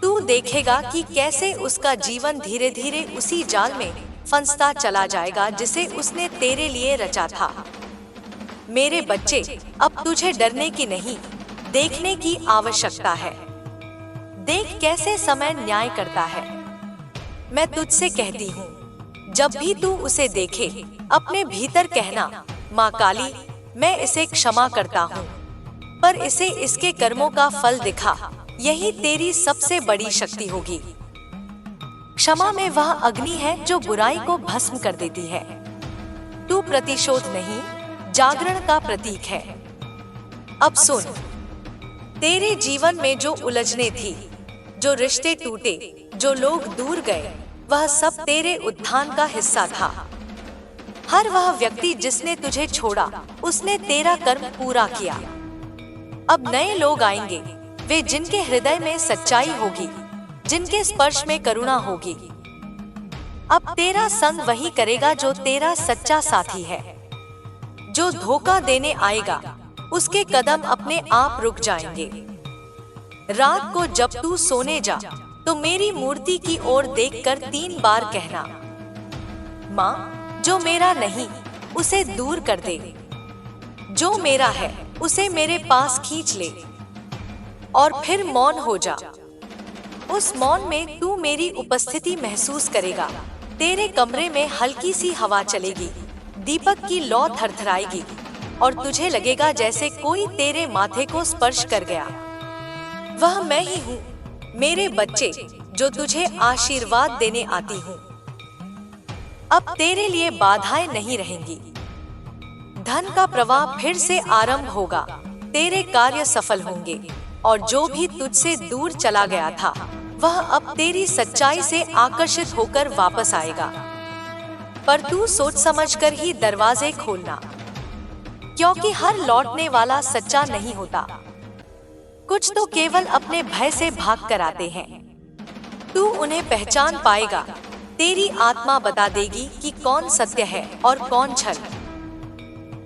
तू देखेगा कि कैसे उसका जीवन धीरे धीरे उसी जाल में फंसता चला जाएगा जिसे उसने तेरे लिए रचा था। मेरे बच्चे, अब तुझे डरने की नहीं देखने की आवश्यकता है। देख कैसे समय न्याय करता है। मैं तुझसे कहती हूँ, जब भी तू उसे देखे अपने भीतर कहना, माँ काली, मैं इसे क्षमा करता हूँ, पर इसे इसके कर्मों का फल दिखा। यही तेरी सबसे बड़ी शक्ति होगी। क्षमा में वह अग्नि है जो बुराई को भस्म कर देती है। तू प्रतिशोध नहीं, जागरण का प्रतीक है। अब सुन, तेरे जीवन में जो उलझने थी, जो रिश्ते टूटे, जो लोग दूर गए, वह सब तेरे उत्थान का हिस्सा था। हर वह व्यक्ति जिसने तुझे छोड़ा, उसने तेरा कर्म पूरा किया। अब नए लोग आएंगे, वे जिनके हृदय में सच्चाई होगी, जिनके स्पर्श में करुणा होगी। अब तेरा संग वही करेगा जो तेरा सच्चा साथी है। जो धोखा देने आएगा, उसके कदम अपने आप रुक जाएंगे। रात को जब तू सोने जा, तो मेरी मूर्ति की ओर देखकर 3 बार कहना, माँ, जो मेरा नहीं उसे दूर कर दे, जो मेरा है उसे मेरे पास खींच ले। और फिर मौन हो जा। उस मौन में तू मेरी उपस्थिति महसूस करेगा। तेरे कमरे में हल्की सी हवा चलेगी, दीपक की लौ थरथराएगी और तुझे लगेगा जैसे कोई तेरे माथे को स्पर्श कर गया। वह मैं ही हूँ, मेरे बच्चे, जो तुझे आशीर्वाद देने आती हूँ। अब तेरे लिए बाधाएं नहीं रहेंगी। धन का प्रवाह फिर से आरंभ होगा। तेरे कार्य सफल होंगे और जो भी तुझसे दूर चला गया था, वह अब तेरी सच्चाई से आकर्षित होकर वापस आएगा। पर तू सोच समझकर ही दरवाजे खोलना, क्योंकि हर लौटने वाला सच्चा नहीं होता। कुछ तो केवल अपने भय से भाग कर आते हैं। तू उन्हें पहचान पाएगा। तेरी आत्मा बता देगी कि कौन सत्य है और कौन छल।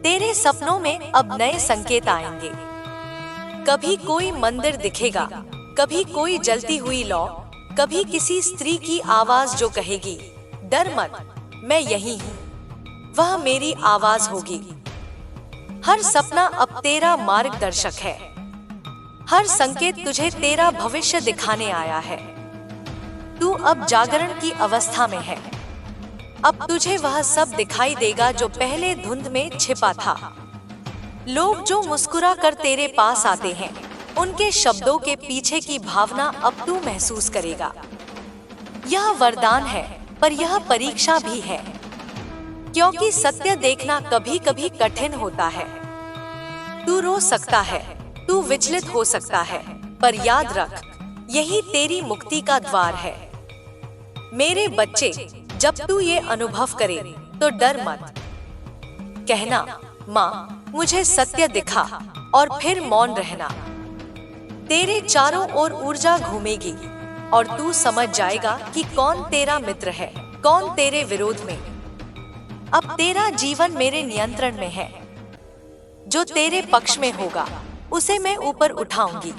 तेरे सपनों में अब नए संकेत आएंगे। कभी कोई मंदिर दिखेगा, कभी कोई जलती हुई लौ, कभी किसी स्त्री की आवाज जो कहेगी, डर मत, मैं यही हूँ। वह मेरी आवाज होगी। हर सपना अब तेरा मार्गदर्शक है। हर संकेत तुझे तेरा भविष्य दिखाने आया है। तू अब जागरण की अवस्था में है। अब तुझे वह सब दिखाई देगा जो पहले धुंध में छिपा था। लोग जो मुस्कुरा कर तेरे पास आते हैं, उनके शब्दों के पीछे की भावना अब तू महसूस करेगा। यह वरदान है, पर यह परीक्षा भी है, क्योंकि सत्य देखना कभी कभी कठिन होता है। तू रो सकता है, तू विचलित हो सकता है, पर याद रख, यही तेरी मुक्ति का द्वार है। मेरे बच्चे, जब तू ये अनुभव करे तो डर मत। कहना, माँ, मुझे सत्य दिखा, और फिर मौन रहना। तेरे चारों ओर ऊर्जा घूमेगी और तू समझ जाएगा कि कौन तेरा मित्र है, कौन तेरे विरोध में। अब तेरा जीवन मेरे नियंत्रण में है। जो तेरे पक्ष में होगा, उसे मैं ऊपर उठाऊंगी।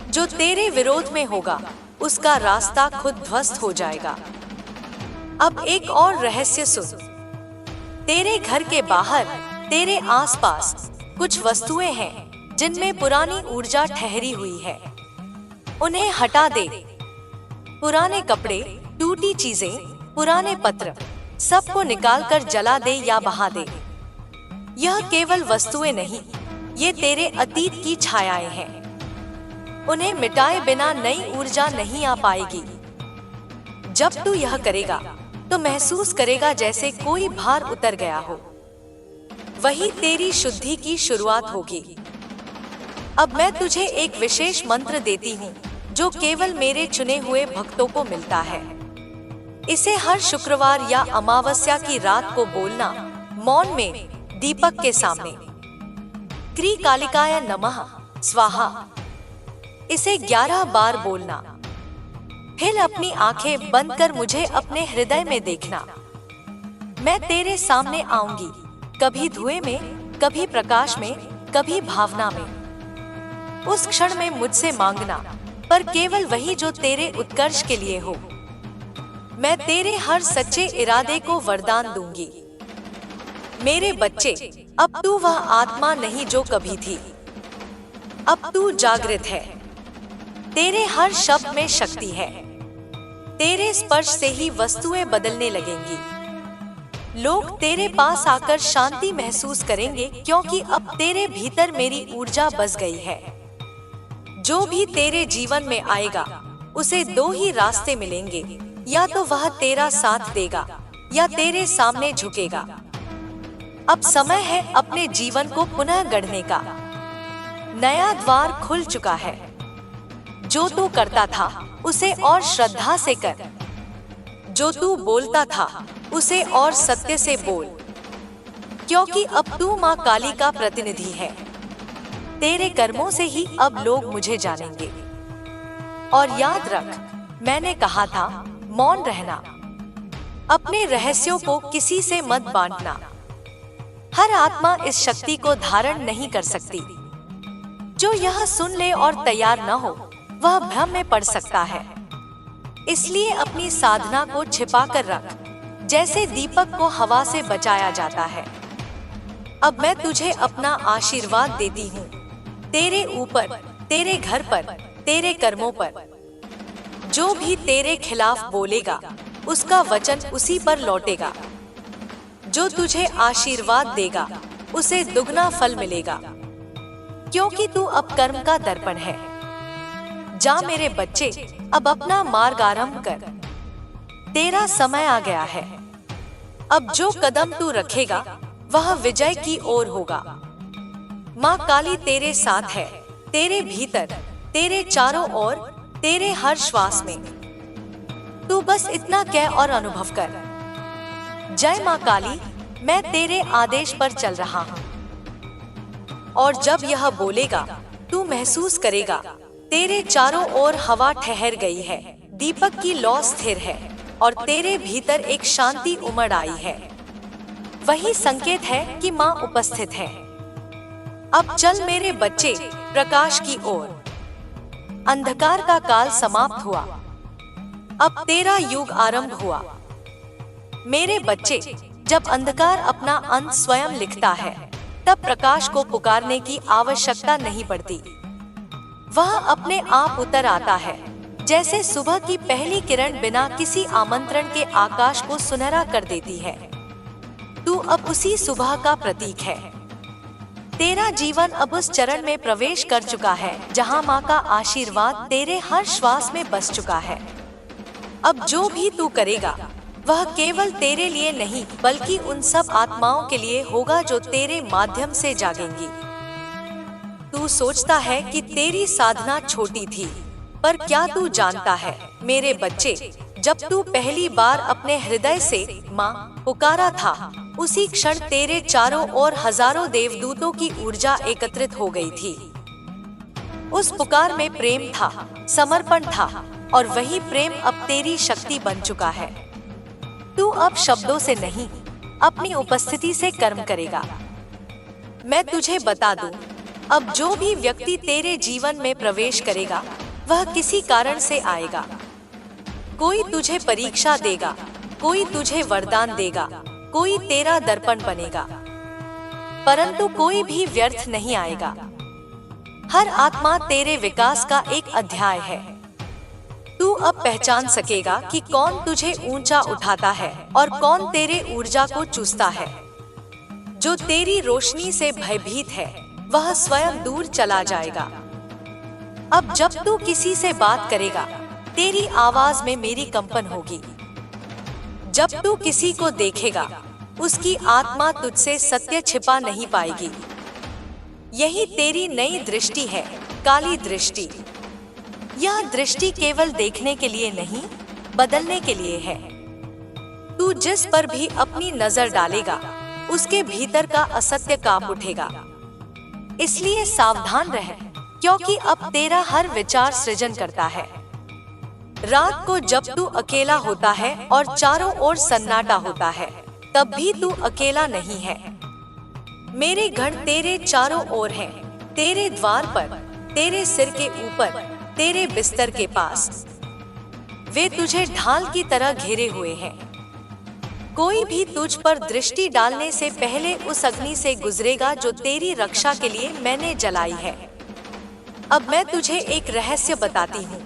जो तेरे विरोध में होगा, उसका रास्ता खुद ध्वस्त हो जाएगा। अब एक और रहस्य सुन। तेरे घर के बाहर, तेरे आसपास कुछ वस्तुएं हैं जिनमें पुरानी ऊर्जा ठहरी हुई है। उन्हें हटा दे। पुराने कपड़े, टूटी चीजें, पुराने पत्र, सबको निकालकर जला दे या बहा दे। यह केवल वस्तुएं नहीं, ये तेरे अतीत की छायाएं हैं। उन्हें मिटाए बिना नई ऊर्जा नहीं आ पाएगी। जब तू यह करेगा, तो महसूस करेगा जैसे कोई भार उतर गया हो। वही तेरी शुद्धि की शुरुआत होगी। अब मैं तुझे एक विशेष मंत्र देती हूँ, जो केवल मेरे चुने हुए भक्तों को मिलता है। इसे हर शुक्रवार या अमावस्या की रात को बोलना, मौन में, दीपक के सामने। क्री कालिकाय नमः स्वाहा। इसे 11 बार बोलना। फिर अपनी आंखें बंद कर मुझे अपने हृदय में देखना। मैं तेरे सामने आऊंगी, कभी धुएं में, कभी प्रकाश में, कभी भावना में। उस क्षण में मुझसे मांगना, पर केवल वही जो तेरे उत्कर्ष के लिए हो। मैं तेरे हर सच्चे इरादे को वरदान दूंगी। मेरे बच्चे, अब तू वह आत्मा नहीं जो कभी थी। अब तू जागृत है। तेरे हर शब्द में शक्ति है। तेरे स्पर्श से ही वस्तुएं बदलने लगेंगी। लोग तेरे पास आकर शांति महसूस करेंगे, क्योंकि अब तेरे भीतर मेरी ऊर्जा बस गई है। जो भी तेरे जीवन में आएगा उसे दो ही रास्ते मिलेंगे, या तो वह तेरा साथ देगा या तेरे सामने झुकेगा। अब समय है अपने जीवन को पुनः गढ़ने का। नया द्वार खुल चुका है। जो तू करता था उसे और श्रद्धा से कर। जो तू बोलता था उसे और सत्य से बोल, क्योंकि अब तू माँ काली का प्रतिनिधि है। तेरे कर्मों से ही अब लोग मुझे जानेंगे। और याद रख, मैंने कहा था मौन रहना। अपने रहस्यों को किसी से मत बांटना। हर आत्मा इस शक्ति को धारण नहीं कर सकती। जो यह सुन ले और तैयार न हो वह भ्रम में पड़ सकता है। इसलिए अपनी साधना को छिपा कर रख, जैसे दीपक को हवा से बचाया जाता है। अब मैं तुझे अपना आशीर्वाद देती हूँ, तेरे ऊपर, तेरे घर पर, तेरे कर्मों पर। जो भी तेरे खिलाफ बोलेगा उसका वचन उसी पर लौटेगा। जो तुझे आशीर्वाद देगा उसे दुगना फल मिलेगा, क्योंकि तू अब कर्म का दर्पण है। जा मेरे बच्चे, अब अपना मार्ग आरंभ कर। तेरा समय आ गया है। अब जो कदम तू रखेगा वह विजय की ओर होगा। माँ काली तेरे साथ है, तेरे भीतर, तेरे चारों ओर, तेरे हर श्वास में। तू बस इतना कह और अनुभव कर। जय माँ काली, मैं तेरे आदेश पर चल रहा हूँ। और जब यह बोलेगा तू महसूस करेगा तेरे चारों ओर हवा ठहर गई है, दीपक की लौ स्थिर है और तेरे भीतर एक शांति उमड़ आई है। वही संकेत है कि माँ उपस्थित है। अब चल मेरे बच्चे, प्रकाश की ओर। अंधकार का काल समाप्त हुआ। अब तेरा युग आरंभ हुआ। मेरे बच्चे, जब अंधकार अपना अंत स्वयं लिखता है तब प्रकाश को पुकारने की आवश्यकता नहीं पड़ती। वह अपने आप उतर आता है, जैसे सुबह की पहली किरण बिना किसी आमंत्रण के आकाश को सुनहरा कर देती है। तू अब उसी सुबह का प्रतीक है। तेरा जीवन अब उस चरण में प्रवेश कर चुका है जहां माँ का आशीर्वाद तेरे हर श्वास में बस चुका है। अब जो भी तू करेगा वह केवल तेरे लिए नहीं बल्कि उन सब आत्माओं के लिए होगा जो तेरे माध्यम से जागेंगी। तू सोचता है कि तेरी साधना छोटी थी, पर क्या तू जानता है मेरे बच्चे, जब तू पहली बार अपने हृदय से माँ पुकारा था, उसी क्षण तेरे चारों ओर हजारों देवदूतों की ऊर्जा एकत्रित हो गई थी। उस पुकार में प्रेम था, समर्पण था, और वही प्रेम अब तेरी शक्ति बन चुका है। तू अब शब्दों से नहीं, अपनी उपस्थिति से कर्म करेगा। मैं तुझे बता दूं, अब जो भी व्यक्ति तेरे जीवन में प्रवेश करेगा वह किसी कारण से आएगा। कोई तुझे परीक्षा देगा, कोई तुझे वरदान देगा, कोई तेरा दर्पण बनेगा, परंतु कोई भी व्यर्थ नहीं आएगा। हर आत्मा तेरे विकास का एक अध्याय है। तू अब पहचान सकेगा कि कौन तुझे ऊंचा उठाता है और कौन तेरे ऊर्जा को चूसता है। जो तेरी रोशनी से भयभीत है वह स्वयं दूर चला जाएगा। अब जब तू किसी से बात करेगा तेरी आवाज में मेरी कंपन होगी। जब तू किसी को देखेगा उसकी आत्मा तुझसे सत्य छिपा नहीं पाएगी। यही तेरी नई दृष्टि है, काली दृष्टि। यह दृष्टि केवल देखने के लिए नहीं, बदलने के लिए है। तू जिस पर भी अपनी नजर डालेगा उसके भीतर का असत्य कांप उठेगा। इसलिए सावधान रह, क्योंकि अब तेरा हर विचार सृजन करता है। रात को जब तू अकेला होता है और चारों ओर सन्नाटा होता है, तब भी तू अकेला नहीं है। मेरे गण तेरे चारों ओर हैं, तेरे द्वार पर, तेरे सिर के ऊपर, तेरे बिस्तर के पास। वे तुझे ढाल की तरह घेरे हुए हैं। कोई भी तुझ पर दृष्टि डालने से पहले उस अग्नि से गुजरेगा जो तेरी रक्षा के लिए मैंने जलाई है। अब मैं तुझे एक रहस्य बताती हूँ।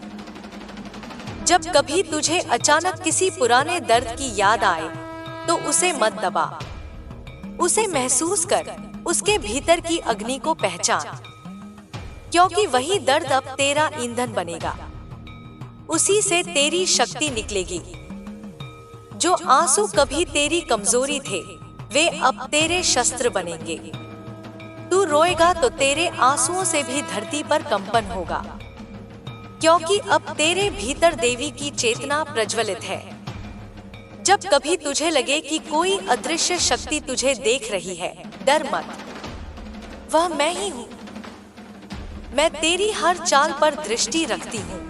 जब कभी तुझे अचानक किसी पुराने दर्द की याद आए तो उसे मत दबा। उसे महसूस कर, उसके भीतर की अग्नि को पहचान, क्योंकि वही दर्द अब तेरा ईंधन बनेगा। उसी से तेरी शक्ति निकलेगी। जो आंसू कभी तेरी कमजोरी थे, वे अब तेरे शस्त्र बनेंगे। तू रोएगा तो तेरे आंसुओं से भी धरती पर कंपन होगा, क्योंकि अब तेरे भीतर देवी की चेतना प्रज्वलित है। जब कभी तुझे लगे कि कोई अदृश्य शक्ति तुझे देख रही है, डर मत, वह मैं ही हूँ। मैं तेरी हर चाल पर दृष्टि रखती हूँ।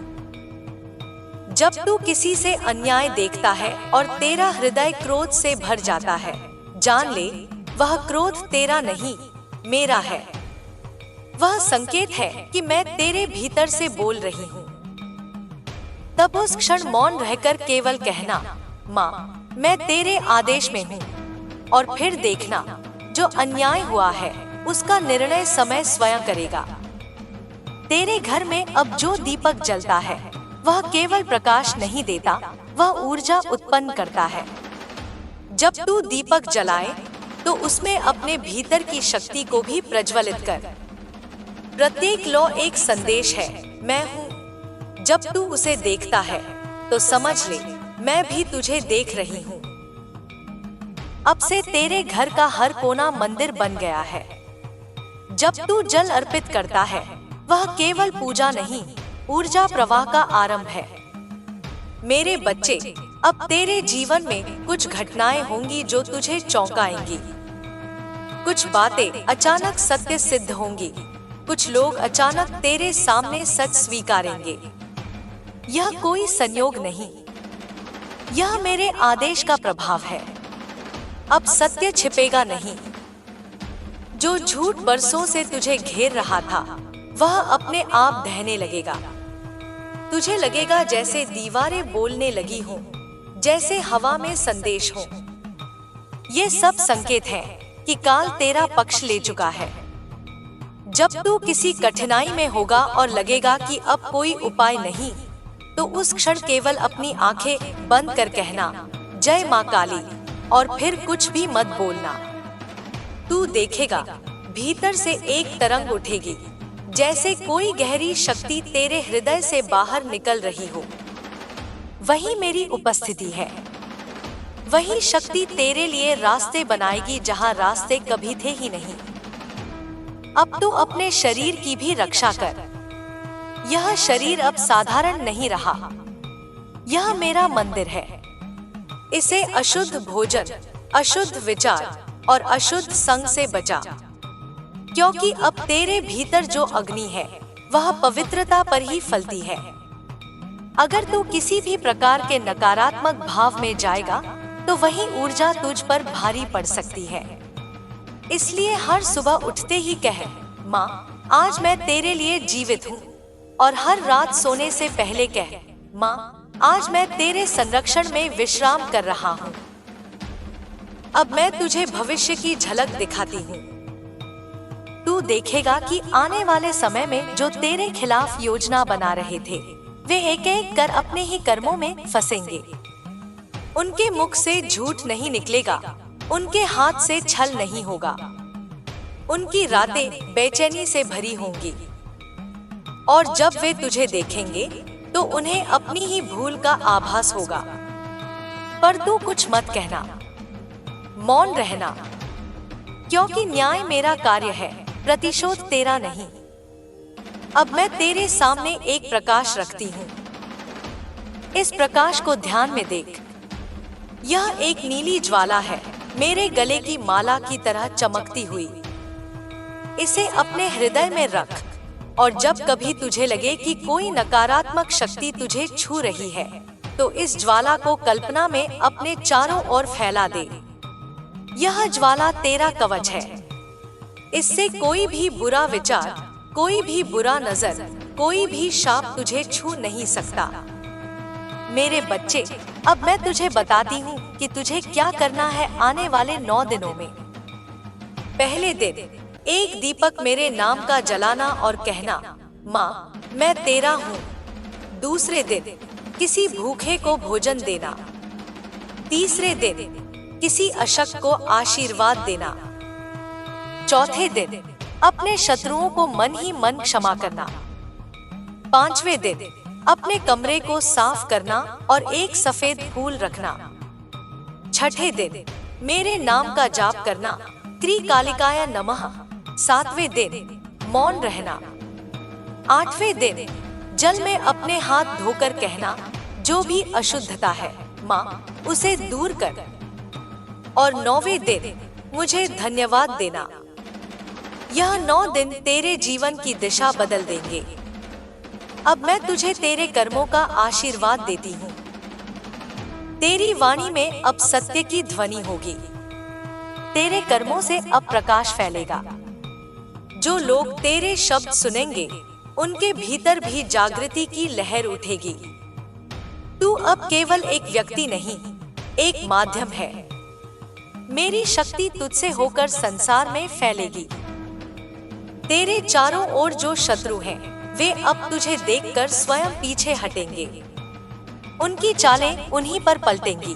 जब तू किसी से अन्याय देखता है और तेरा हृदय क्रोध से भर जाता है, जान ले वह क्रोध तेरा नहीं, मेरा है। वह संकेत है कि मैं तेरे भीतर से बोल रही हूँ। तब उस क्षण मौन रहकर केवल कहना, माँ मैं तेरे आदेश में हूँ। और फिर देखना, जो अन्याय हुआ है उसका निर्णय समय स्वयं करेगा। तेरे घर में अब जो दीपक जलता है वह केवल प्रकाश नहीं देता, वह ऊर्जा उत्पन्न करता है। जब तू दीपक जलाए तो उसमें अपने भीतर की शक्ति को भी प्रज्वलित कर। प्रत्येक लौ एक संदेश है, मैं हूँ। जब तू उसे देखता है तो समझ ले मैं भी तुझे देख रही हूँ। अब से तेरे घर का हर कोना मंदिर बन गया है। जब तू जल अर्पित करता है, वह केवल पूजा नहीं, ऊर्जा प्रवाह का आरंभ है। मेरे बच्चे, अब तेरे जीवन में कुछ घटनाएं होंगी जो तुझे चौंकाएंगी। कुछ बातें अचानक सत्य सिद्ध होंगी, कुछ लोग अचानक तेरे सामने सच स्वीकारेंगे। यह कोई संयोग नहीं, यह मेरे आदेश का प्रभाव है। अब सत्य छिपेगा नहीं। जो झूठ बरसों से तुझे घेर रहा था, वह अपने आप ढहने लगेगा। तुझे लगेगा जैसे दीवारें बोलने लगी हों, जैसे हवा में संदेश हो। ये सब संकेत है कि काल तेरा पक्ष ले चुका है। जब तू किसी कठिनाई में होगा और लगेगा कि अब कोई उपाय नहीं, तो उस क्षण केवल अपनी आंखें बंद कर कहना, जय मां काली, और फिर कुछ भी मत बोलना। तू देखेगा भीतर से एक तरंग उठेगी, जैसे कोई गहरी शक्ति तेरे हृदय से बाहर निकल रही हो। वही मेरी उपस्थिति है। वही शक्ति तेरे लिए रास्ते बनाएगी जहां रास्ते कभी थे ही नहीं। अब तू अपने शरीर की भी रक्षा कर। यह शरीर अब साधारण नहीं रहा। यह मेरा मंदिर है। इसे अशुद्ध भोजन, अशुद्ध विचार और अशुद्ध संग से बचा, क्योंकि अब तेरे भीतर जो अग्नि है वह पवित्रता पर ही फलती है। अगर तू किसी भी प्रकार के नकारात्मक भाव में जाएगा तो वही ऊर्जा तुझ पर भारी पड़ सकती है। इसलिए हर सुबह उठते ही कह, माँ आज मैं तेरे लिए जीवित हूँ। और हर रात सोने से पहले कह, माँ आज मैं तेरे संरक्षण में विश्राम कर रहा हूँ। अब मैं तुझे भविष्य की झलक दिखाती हूँ। तू देखेगा कि आने वाले समय में जो तेरे खिलाफ योजना बना रहे थे, वे एक एक कर अपने ही कर्मों में फंसेंगे। उनके मुख से झूठ नहीं निकलेगा, उनके हाथ से छल नहीं होगा। उनकी रातें बेचैनी से भरी होंगी, और जब वे तुझे देखेंगे तो उन्हें अपनी ही भूल का आभास होगा। पर तू कुछ मत कहना, मौन रहना, क्योंकि न्याय मेरा कार्य है, प्रतिशोध तेरा नहीं। अब मैं तेरे सामने एक प्रकाश रखती हूँ। इस प्रकाश को ध्यान में देख। यह एक नीली ज्वाला है, मेरे गले की माला की तरह चमकती हुई। इसे अपने हृदय में रख, और जब कभी तुझे लगे कि कोई नकारात्मक शक्ति तुझे छू रही है, तो इस ज्वाला को कल्पना में अपने चारों ओर फैला दे। यह ज्वाला तेरा कवच है। इससे कोई भी बुरा विचार, कोई भी बुरा नजर, कोई भी शाप तुझे छू नहीं सकता। मेरे बच्चे, अब मैं तुझे बताती हूँ कि तुझे क्या करना है आने वाले 9 दिनों में। पहले दिन, एक दीपक मेरे नाम का जलाना और कहना, माँ, मैं तेरा हूँ। दूसरे दिन किसी भूखे को भोजन देना। तीसरे दिन किसी अशक्त को आशीर्वाद देना। चौथे दिन अपने शत्रुओं को मन ही मन क्षमा करना। पांचवें दिन अपने कमरे को साफ करना और एक सफेद फूल रखना। छठे दिन मेरे नाम का जाप करना, त्रिकालिकाय नमः। सातवें दिन मौन रहना। आठवें दिन जल में अपने हाथ धोकर कहना, जो भी अशुद्धता है माँ, उसे दूर कर। और नौवें दिन मुझे धन्यवाद देना। यह 9 दिन तेरे जीवन की दिशा बदल देंगे। अब मैं तुझे तेरे कर्मों का आशीर्वाद देती हूँ। तेरी वाणी में अब सत्य की ध्वनि होगी। तेरे कर्मों से अब प्रकाश फैलेगा। जो लोग तेरे शब्द सुनेंगे, उनके भीतर भी जागृति की लहर उठेगी। तू अब केवल एक व्यक्ति नहीं, एक माध्यम है। मेरी शक्ति तुझसे होकर संसार में फैलेगी। तेरे चारों ओर जो शत्रु हैं, वे अब तुझे देखकर स्वयं पीछे हटेंगे। उनकी चालें उन्हीं पर पलटेंगी।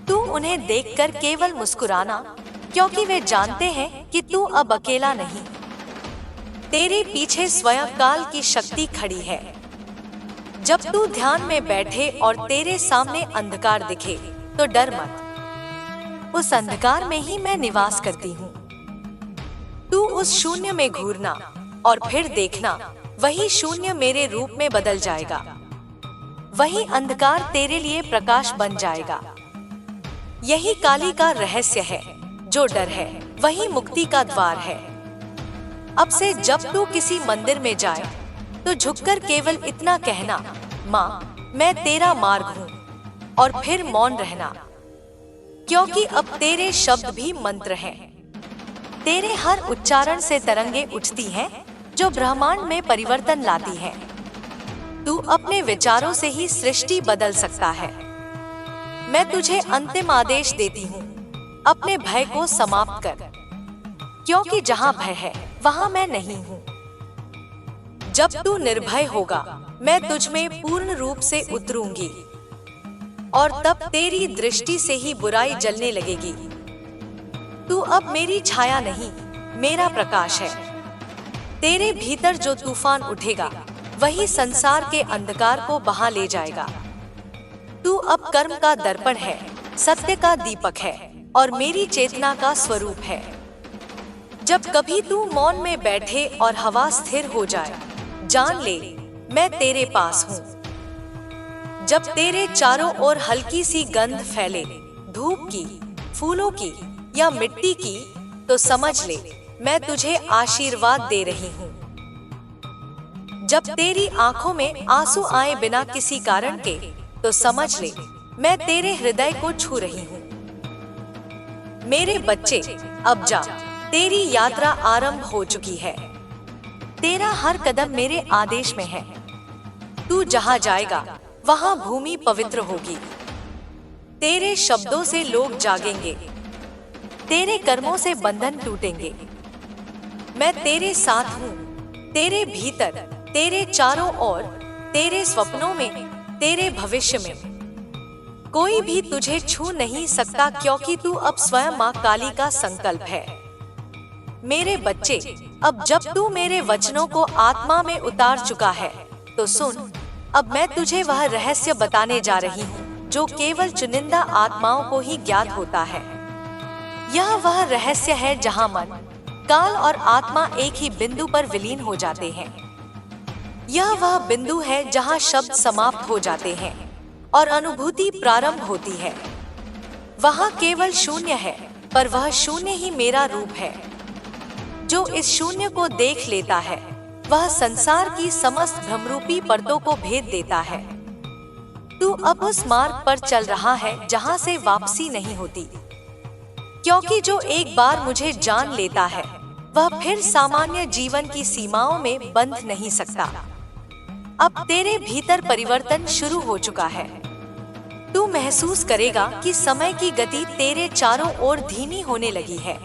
तू उन्हें देखकर केवल मुस्कुराना, क्योंकि वे जानते हैं कि तू अब अकेला नहीं। तेरे पीछे स्वयं काल की शक्ति खड़ी है। जब तू ध्यान में बैठे और तेरे सामने अंधकार दिखे, तो डर मत। उस अंधकार में ही मैं निवास करती हूँ। तू उस शून्य में घूरना और फिर देखना, वही शून्य मेरे रूप में बदल जाएगा। वही अंधकार तेरे लिए प्रकाश बन जाएगा। यही काली का रहस्य है। जो डर है, वही मुक्ति का द्वार है। अब से जब तू किसी मंदिर में जाए, तो झुककर केवल इतना कहना, माँ, मैं तेरा मार्ग हूँ, और फिर मौन रहना। क्योंकि अब तेरे शब्द भी मंत्र हैं। तेरे हर उच्चारण से तरंगे उठती हैं, जो ब्रह्मांड में परिवर्तन लाती हैं। तू अपने विचारों से ही सृष्टि बदल सकता है। मैं तुझे अंतिम आदेश देती हूँ, अपने भय को समाप्त कर। क्योंकि जहाँ भय है, वहाँ मैं नहीं हूँ। जब तू निर्भय होगा, मैं तुझ में पूर्ण रूप से उतरूंगी, और तब तेरी दृष्टि से ही बुराई जलने लगेगी। तू अब मेरी छाया नहीं, मेरा प्रकाश है। तेरे भीतर जो तूफान उठेगा, वही संसार के अंधकार को बहा ले जाएगा। तू अब कर्म का दर्पण है, सत्य का दीपक है, और मेरी चेतना का स्वरूप है। जब कभी तू मौन में बैठे और हवा स्थिर हो जाए, जान ले, मैं तेरे पास हूँ। जब तेरे चारों ओर हल्की सी गंध फैले, धूप की, फूलों की या मिट्टी की, तो समझ ले, मैं तुझे आशीर्वाद दे रही हूँ। जब तेरी आंखों में आंसू आए बिना किसी कारण के, तो समझ ले, मैं तेरे हृदय को छू रही हूँ। मेरे बच्चे, अब जा, तेरी यात्रा आरंभ हो चुकी है। तेरा हर कदम मेरे आदेश में है। तू जहाँ जाएगा, वहाँ भूमि पवित्र होगी। तेरे शब्दों से लोग जागेंगे। तेरे कर्मों से बंधन टूटेंगे। मैं तेरे साथ हूँ, तेरे भीतर, तेरे चारों ओर, तेरे स्वप्नों में, तेरे भविष्य में। कोई भी तुझे छू नहीं सकता, क्योंकि तू अब स्वयं माँ काली का संकल्प है। मेरे बच्चे, अब जब तू मेरे वचनों को आत्मा में उतार चुका है, तो सुन, अब मैं तुझे वह रहस्य बताने जा रही हूँ, जो केवल चुनिंदा आत्माओं को ही ज्ञात होता है। यह वह रहस्य है जहाँ मन, काल और आत्मा एक ही बिंदु पर विलीन हो जाते हैं। यह वह बिंदु है जहाँ शब्द समाप्त हो जाते हैं और अनुभूति प्रारंभ होती है। वहाँ केवल शून्य है, पर वह शून्य ही मेरा रूप है। जो इस शून्य को देख लेता है, वह संसार की समस्त भ्रमरूपी परतों को भेद देता है। तू अब उस मार्ग पर चल रहा है जहाँ से वापसी नहीं होती, क्योंकि जो एक बार मुझे जान लेता है, वह फिर सामान्य जीवन की सीमाओं में बंध नहीं सकता। अब तेरे भीतर परिवर्तन शुरू हो चुका है। तू महसूस करेगा कि समय की गति तेरे चारों ओर धीमी होने लगी है।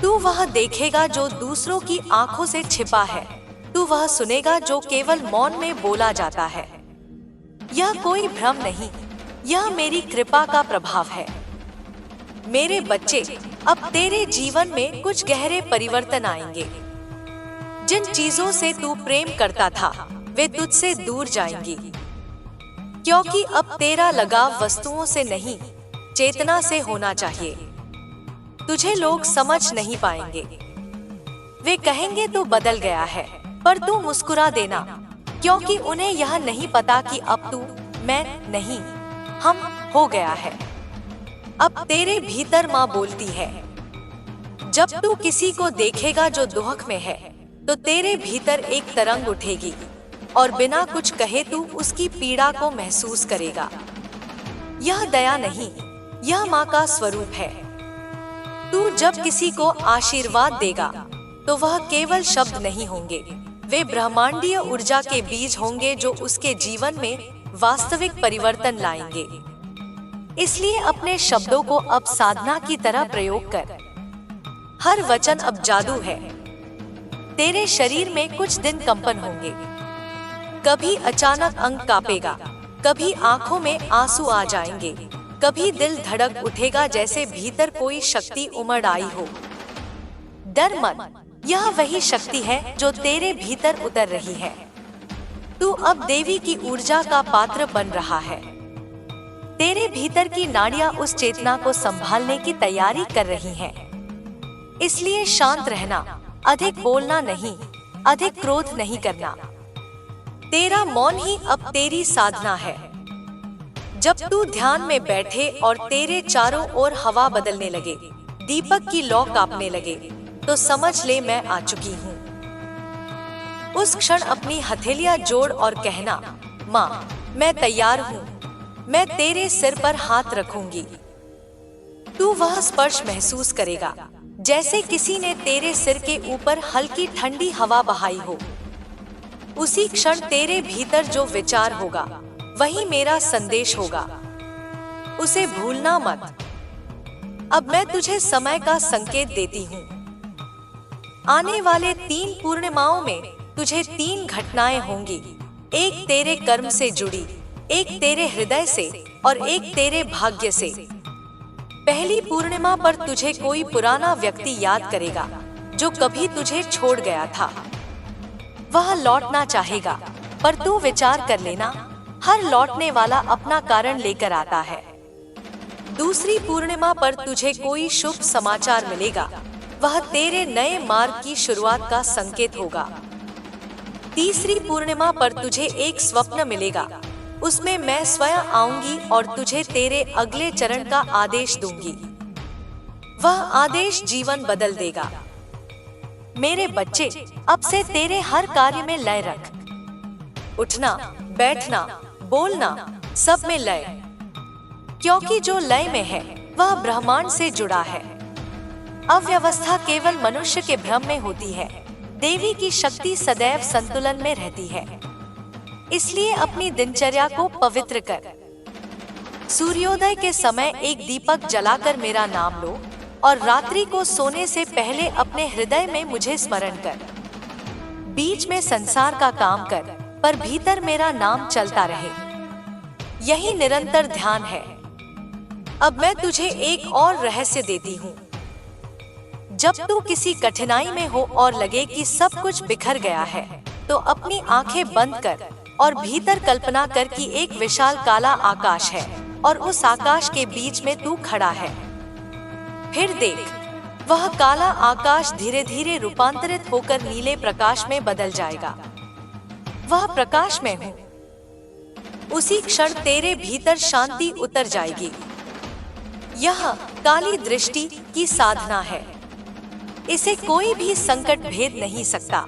तू वह देखेगा जो दूसरों की आंखों से छिपा है, तू वह सुनेगा जो केवल मौन में बोला जाता है। यह कोई भ्रम नहीं, यह मेरी कृपा का प्रभाव है। मेरे बच्चे, अब तेरे जीवन में कुछ गहरे परिवर्तन आएंगे। जिन चीजों से तू प्रेम करता था वे तुझसे दूर जाएंगी, क्योंकि अब तेरा लगाव वस्तुओं से नहीं, चेतना से होना चाहिए। तुझे लोग समझ नहीं पाएंगे। वे कहेंगे तू बदल गया है, पर तू मुस्कुरा देना, क्योंकि उन्हें यह नहीं पता कि अब तू मैं नहीं, हम हो गया है। अब तेरे भीतर माँ बोलती है। जब तू किसी को देखेगा जो दुख में है, तो तेरे भीतर एक तरंग उठेगी और बिना कुछ कहे तू उसकी पीड़ा को महसूस करेगा। यह दया नहीं, यह माँ का स्वरूप है। तू जब किसी को आशीर्वाद देगा तो वह केवल शब्द नहीं होंगे, वे ब्रह्मांडीय ऊर्जा के बीज होंगे जो उसके जीवन में वास्तविक परिवर्तन लाएंगे। इसलिए अपने शब्दों को अब साधना की तरह प्रयोग कर। हर वचन अब जादू है। तेरे शरीर में कुछ दिन कंपन होंगे। कभी अचानक अंग कांपेगा, कभी आंखों में आंसू आ जाएंगे, कभी दिल धड़क उठेगा जैसे भीतर कोई शक्ति उमड़ आई हो। डर मत, यह वही शक्ति है जो तेरे भीतर उतर रही है। तू अब देवी की ऊर्जा का पात्र बन रहा है। तेरे भीतर की नाड़ियां उस चेतना को संभालने की तैयारी कर रही हैं। इसलिए शांत रहना, अधिक बोलना नहीं, अधिक क्रोध नहीं करना। तेरा मौन ही अब तेरी साधना है। जब तू ध्यान में बैठे और तेरे चारों ओर हवा बदलने लगे, दीपक की लौ कांपने लगे, तो समझ ले मैं आ चुकी हूँ। उस क्षण अपनी हथेलियां जोड़ और कहना, माँ मैं तैयार हूँ, मैं तेरे सिर पर हाथ रखूंगी। तू वह स्पर्श महसूस करेगा जैसे किसी ने तेरे सिर के ऊपर हल्की ठंडी हवा बहाई हो। उसी क्षण तेरे भीतर जो विचार होगा वही मेरा संदेश होगा। उसे भूलना मत। अब मैं तुझे समय का संकेत देती हूँ। आने वाले 3 पूर्णिमाओं में तुझे 3 घटनाएं होंगी। एक तेरे कर्म से जुड़ी, एक तेरे हृदय से और एक तेरे भाग्य से। पहली पूर्णिमा पर तुझे कोई पुराना व्यक्ति याद करेगा जो कभी तुझे छोड़ गया था। वह लौटना चाहेगा, पर तू विचार कर लेना, हर लौटने वाला अपना कारण लेकर आता है। दूसरी पूर्णिमा पर तुझे कोई शुभ समाचार मिलेगा, वह तेरे नए मार्ग की शुरुआत का संकेत होगा। तीसरी पूर्णिमा पर तुझे एक स्वप्न मिलेगा, उसमें मैं स्वयं आऊंगी और तुझे तेरे अगले चरण का आदेश दूंगी। वह आदेश जीवन बदल देगा। मेरे बच्चे, अब से तेरे हर कार्य में लय रख। उठना, बैठना, बोलना, सब में लय, क्योंकि जो लय में है वह ब्रह्मांड से जुड़ा है। अव्यवस्था केवल मनुष्य के भ्रम में होती है। देवी की शक्ति सदैव संतुलन में रहती है। इसलिए अपनी दिनचर्या को पवित्र कर। सूर्योदय के समय एक दीपक जलाकर मेरा नाम लो और रात्रि को सोने से पहले अपने हृदय में मुझे स्मरण कर। बीच में संसार का काम कर, पर भीतर मेरा नाम चलता रहे। यही निरंतर ध्यान है। अब मैं तुझे एक और रहस्य देती हूँ। जब तू किसी कठिनाई में हो और लगे कि सब कुछ बिखर गया है, तो अपनी आंखें बंद कर और भीतर कल्पना कर कि एक विशाल काला आकाश है और उस आकाश के बीच में तू खड़ा है। फिर देख, वह काला आकाश धीरे धीरे रूपांतरित होकर नीले प्रकाश में बदल जाएगा। वह प्रकाश में हूँ। उसी क्षण तेरे भीतर शांति उतर जाएगी। यह काली दृष्टि की साधना है। इसे कोई भी संकट भेद नहीं सकता।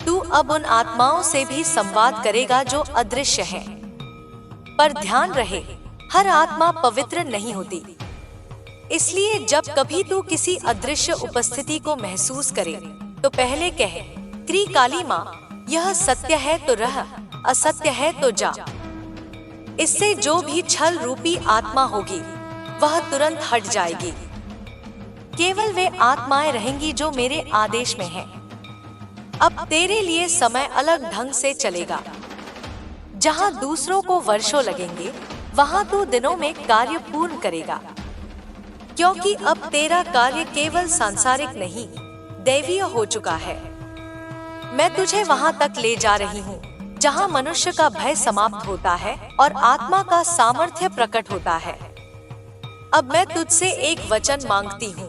तू अब उन आत्माओं से भी संवाद करेगा जो अदृश्य हैं। पर ध्यान रहे, हर आत्मा पवित्र नहीं होती। इसलिए जब कभी तू किसी अदृश्य उपस्थिति को महसूस करे, तो पहले कहे, क्री काली माँ, यह सत्य है तो रह, असत्य है तो जा। इससे जो भी छल रूपी आत्मा होगी वह तुरंत हट जाएगी। केवल वे आत्माएं रहेंगी जो मेरे आदेश में हैं। अब तेरे लिए समय अलग ढंग से चलेगा। जहाँ दूसरों को वर्षों लगेंगे, वहाँ तू दिनों में कार्य पूर्ण करेगा, क्योंकि अब तेरा कार्य केवल सांसारिक नहीं, दैवीय हो चुका है। मैं तुझे वहाँ तक ले जा रही हूँ जहाँ मनुष्य का भय समाप्त होता है और आत्मा का सामर्थ्य प्रकट होता है। अब मैं तुझसे एक वचन मांगती हूँ,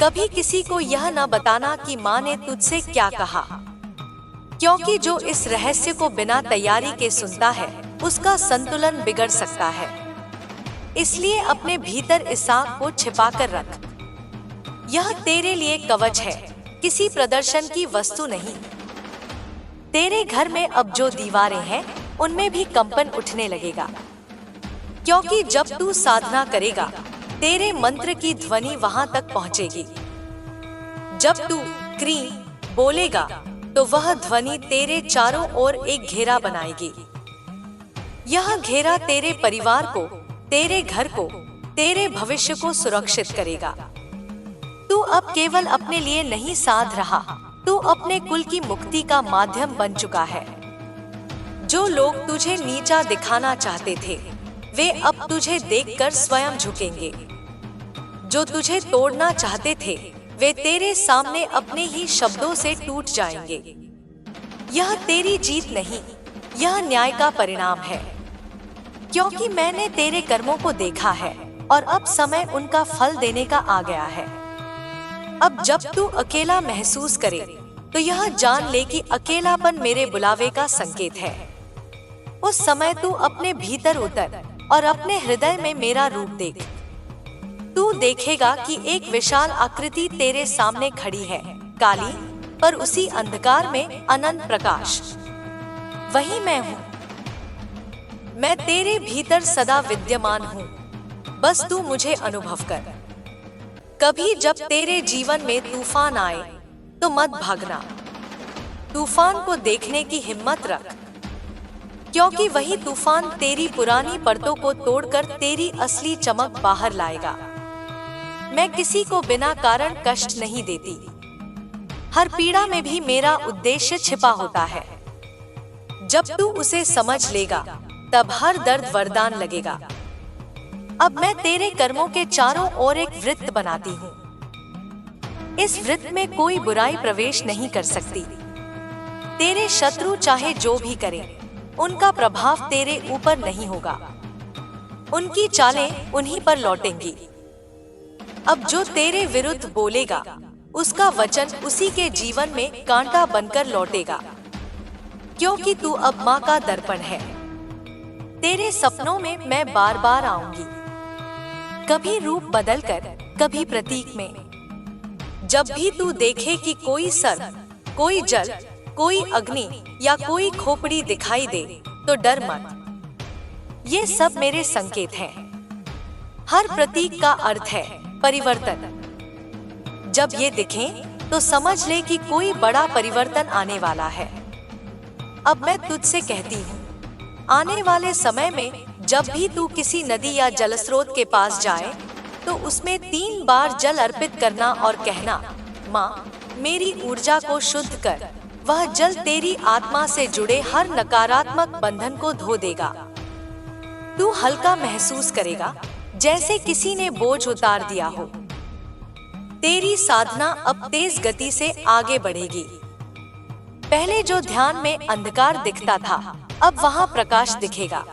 कभी किसी को यह न बताना कि माँ ने तुझसे क्या कहा, क्योंकि जो इस रहस्य को बिना तैयारी के सुनता है उसका संतुलन बिगड़ सकता है। इसलिए अपने भीतर इस आग को छिपा कर रख। यह तेरे लिए कवच है, किसी प्रदर्शन की वस्तु नहीं। तेरे घर में अब जो दीवारें हैं उनमें भी कंपन उठने लगेगा, क्योंकि जब तू साधना करेगा तेरे मंत्र की ध्वनि वहां तक पहुंचेगी। जब तू क्री बोलेगा तो वह ध्वनि तेरे चारों ओर एक घेरा बनाएगी। यह घेरा तेरे परिवार को, तेरे घर को, तेरे भविष्य को सुरक्षित करेगा। तू अब केवल अपने लिए नहीं साध रहा, तू अपने कुल की मुक्ति का माध्यम बन चुका है। जो लोग तुझे नीचा दिखाना चाहते थे, वे अब तुझे देखकर स्वयं झुकेंगे। जो तुझे तोड़ना चाहते थे, वे तेरे सामने अपने ही शब्दों से टूट जाएंगे। यह तेरी जीत नहीं, यह न्याय का परिणाम है, क्योंकि मैंने तेरे कर्मों को देखा है और अब समय उनका फल देने का आ गया है। अब जब तू अकेला महसूस करे तो यह जान ले कि अकेलापन मेरे बुलावे का संकेत है। उस समय तू अपने भीतर उतर और अपने हृदय में मेरा रूप देख। तू देखेगा कि एक विशाल आकृति तेरे सामने खड़ी है, काली, पर उसी अंधकार में अनंत प्रकाश। वही मैं हूँ। मैं तेरे भीतर सदा विद्यमान हूँ, बस तू मुझे अनुभव कर। कभी जब तेरे जीवन में तूफान आए तो मत भागना। तूफान को देखने की हिम्मत रख, क्योंकि वही तूफान तेरी पुरानी परतों को तोड़कर तेरी असली चमक बाहर लाएगा। मैं किसी को बिना कारण कष्ट नहीं देती। हर पीड़ा में भी मेरा उद्देश्य छिपा होता है। जब तू उसे समझ लेगा तब हर दर्द वरदान लगेगा। अब मैं तेरे कर्मों के चारों ओर एक वृत्त बनाती हूँ। इस वृत्त में कोई बुराई प्रवेश नहीं कर सकती। तेरे शत्रु चाहे जो भी करें, उनका प्रभाव तेरे ऊपर नहीं होगा। उनकी चालें उन्हीं पर लौटेंगी। अब जो तेरे विरुद्ध बोलेगा, उसका वचन उसी के जीवन में कांटा बनकर लौटेगा, क्योंकि तू अब माँ का दर्पण है। तेरे सपनों में मैं बार बार आऊंगी, कभी रूप बदलकर, कभी प्रतीक में। जब भी तू देखे कि कोई सर्प, कोई जल, कोई अग्नि या कोई खोपड़ी दिखाई दे तो डर मत। ये सब मेरे संकेत हैं। हर प्रतीक का अर्थ है परिवर्तन। जब ये दिखें तो समझ ले कि कोई बड़ा परिवर्तन आने वाला है। अब मैं तुझसे कहती हूँ, आने वाले समय में जब भी तू किसी नदी या जलस्रोत के पास जाए तो उसमें 3 बार जल अर्पित करना और कहना, माँ, मेरी ऊर्जा को शुद्ध कर। वह जल तेरी आत्मा से जुड़े हर नकारात्मक बंधन को धो देगा। तू हल्का महसूस करेगा, जैसे किसी ने बोझ उतार दिया हो। तेरी साधना अब तेज गति से आगे बढ़ेगी। पहले जो ध्यान में अंधकार दिखता था, अब वहाँ प्रकाश दिखेगा।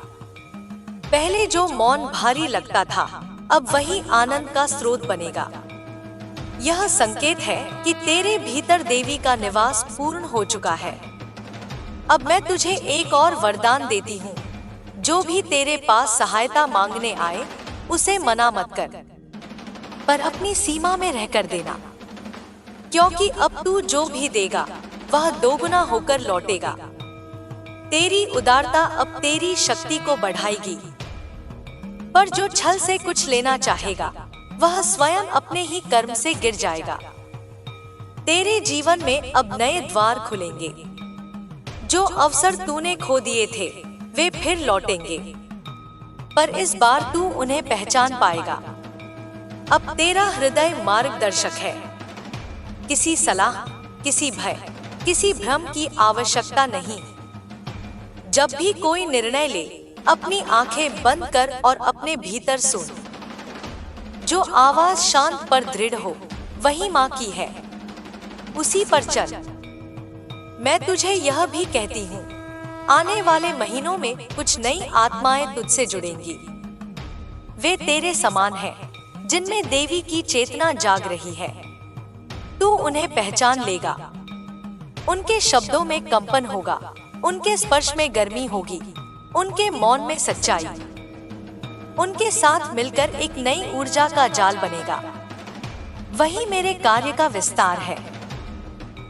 पहले जो मौन भारी लगता था, अब वही आनंद का स्रोत बनेगा। यह संकेत है कि तेरे भीतर देवी का निवास पूर्ण हो चुका है। अब मैं तुझे एक और वरदान देती हूँ। जो भी तेरे पास सहायता मांगने आए, उसे मना मत कर, पर अपनी सीमा में रहकर देना, क्योंकि अब तू जो भी देगा वह दोगुना होकर लौटेगा। तेरी उदारता अब तेरी शक्ति को बढ़ाएगी, पर जो छल से कुछ लेना चाहेगा वह स्वयं अपने ही कर्म से गिर जाएगा। तेरे जीवन में अब नए द्वार खुलेंगे। जो अवसर तूने खो दिए थे वे फिर लौटेंगे, पर इस बार तू उन्हें पहचान पाएगा। अब तेरा हृदय मार्गदर्शक है। किसी सलाह, किसी भय, किसी भ्रम की आवश्यकता नहीं। जब भी कोई निर्णय ले, अपनी आंखें बंद कर और अपने भीतर सुन। जो आवाज शांत पर दृढ़ हो, वही माँ की है, उसी पर चल। मैं तुझे यह भी कहती हूँ, आने वाले महीनों में कुछ नई आत्माएं तुझसे जुड़ेंगी। वे तेरे समान हैं, जिनमें देवी की चेतना जाग रही है। तू उन्हें पहचान लेगा। उनके शब्दों में कंपन होगा, उनके स्पर्श में गर्मी होगी, उनके मौन में सच्चाई। उनके साथ मिलकर एक नई ऊर्जा का जाल बनेगा। वही मेरे कार्य का विस्तार है।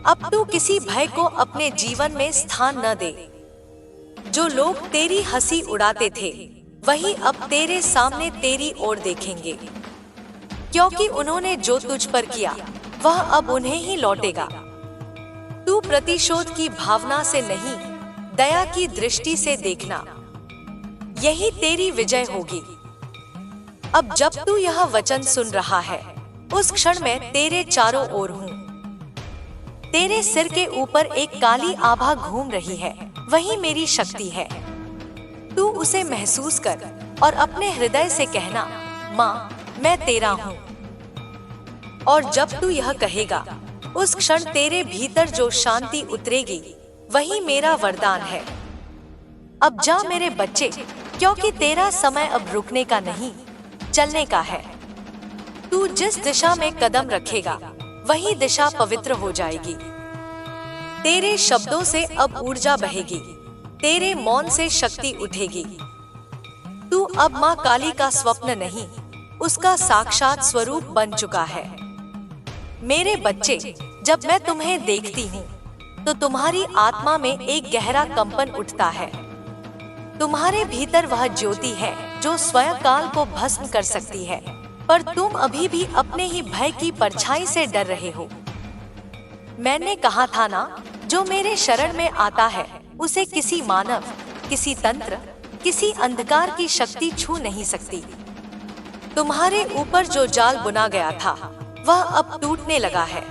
अब तू किसी भय को अपने जीवन में स्थान न दे। जो लोग तेरी हंसी उड़ाते थे, वही अब तेरे सामने तेरी ओर देखेंगे, क्योंकि उन्होंने जो तुझ पर किया वह अब उन्हें ही लौटेगा। तू प्रतिशोध की भावना से नहीं, दया की दृष्टि से देखना। यही तेरी विजय होगी। अब जब तू यह वचन सुन रहा है, उस क्षण में तेरे चारों ओर हूँ। तेरे सिर के ऊपर एक काली आभा घूम रही है, वही मेरी शक्ति है। तू उसे महसूस कर और अपने हृदय से कहना, माँ, मैं तेरा हूँ। और जब तू यह कहेगा, उस क्षण तेरे भीतर जो शांति उतरेगी, वही मेरा वरदान है। अब जा मेरे बच्चे, क्योंकि तेरा समय अब रुकने का नहीं, चलने का है। तू जिस दिशा में कदम रखेगा, वही दिशा पवित्र हो जाएगी। तेरे शब्दों से अब ऊर्जा बहेगी, तेरे मौन से शक्ति उठेगी। तू अब माँ काली का स्वप्न नहीं, उसका साक्षात स्वरूप बन चुका है। मेरे बच्चे, जब मैं तुम्हें देखती हूँ, तो तुम्हारी आत्मा में एक गहरा कंपन उठता है। तुम्हारे भीतर वह ज्योति है जो स्वयं काल को भस्म कर सकती है, पर तुम अभी भी अपने ही भय की परछाई से डर रहे हो। मैंने कहा था ना, जो मेरे शरण में आता है, उसे किसी मानव, किसी तंत्र, किसी अंधकार की शक्ति छू नहीं सकती। तुम्हारे ऊपर जो जाल बुना गया था, वह अब टूटने लगा है।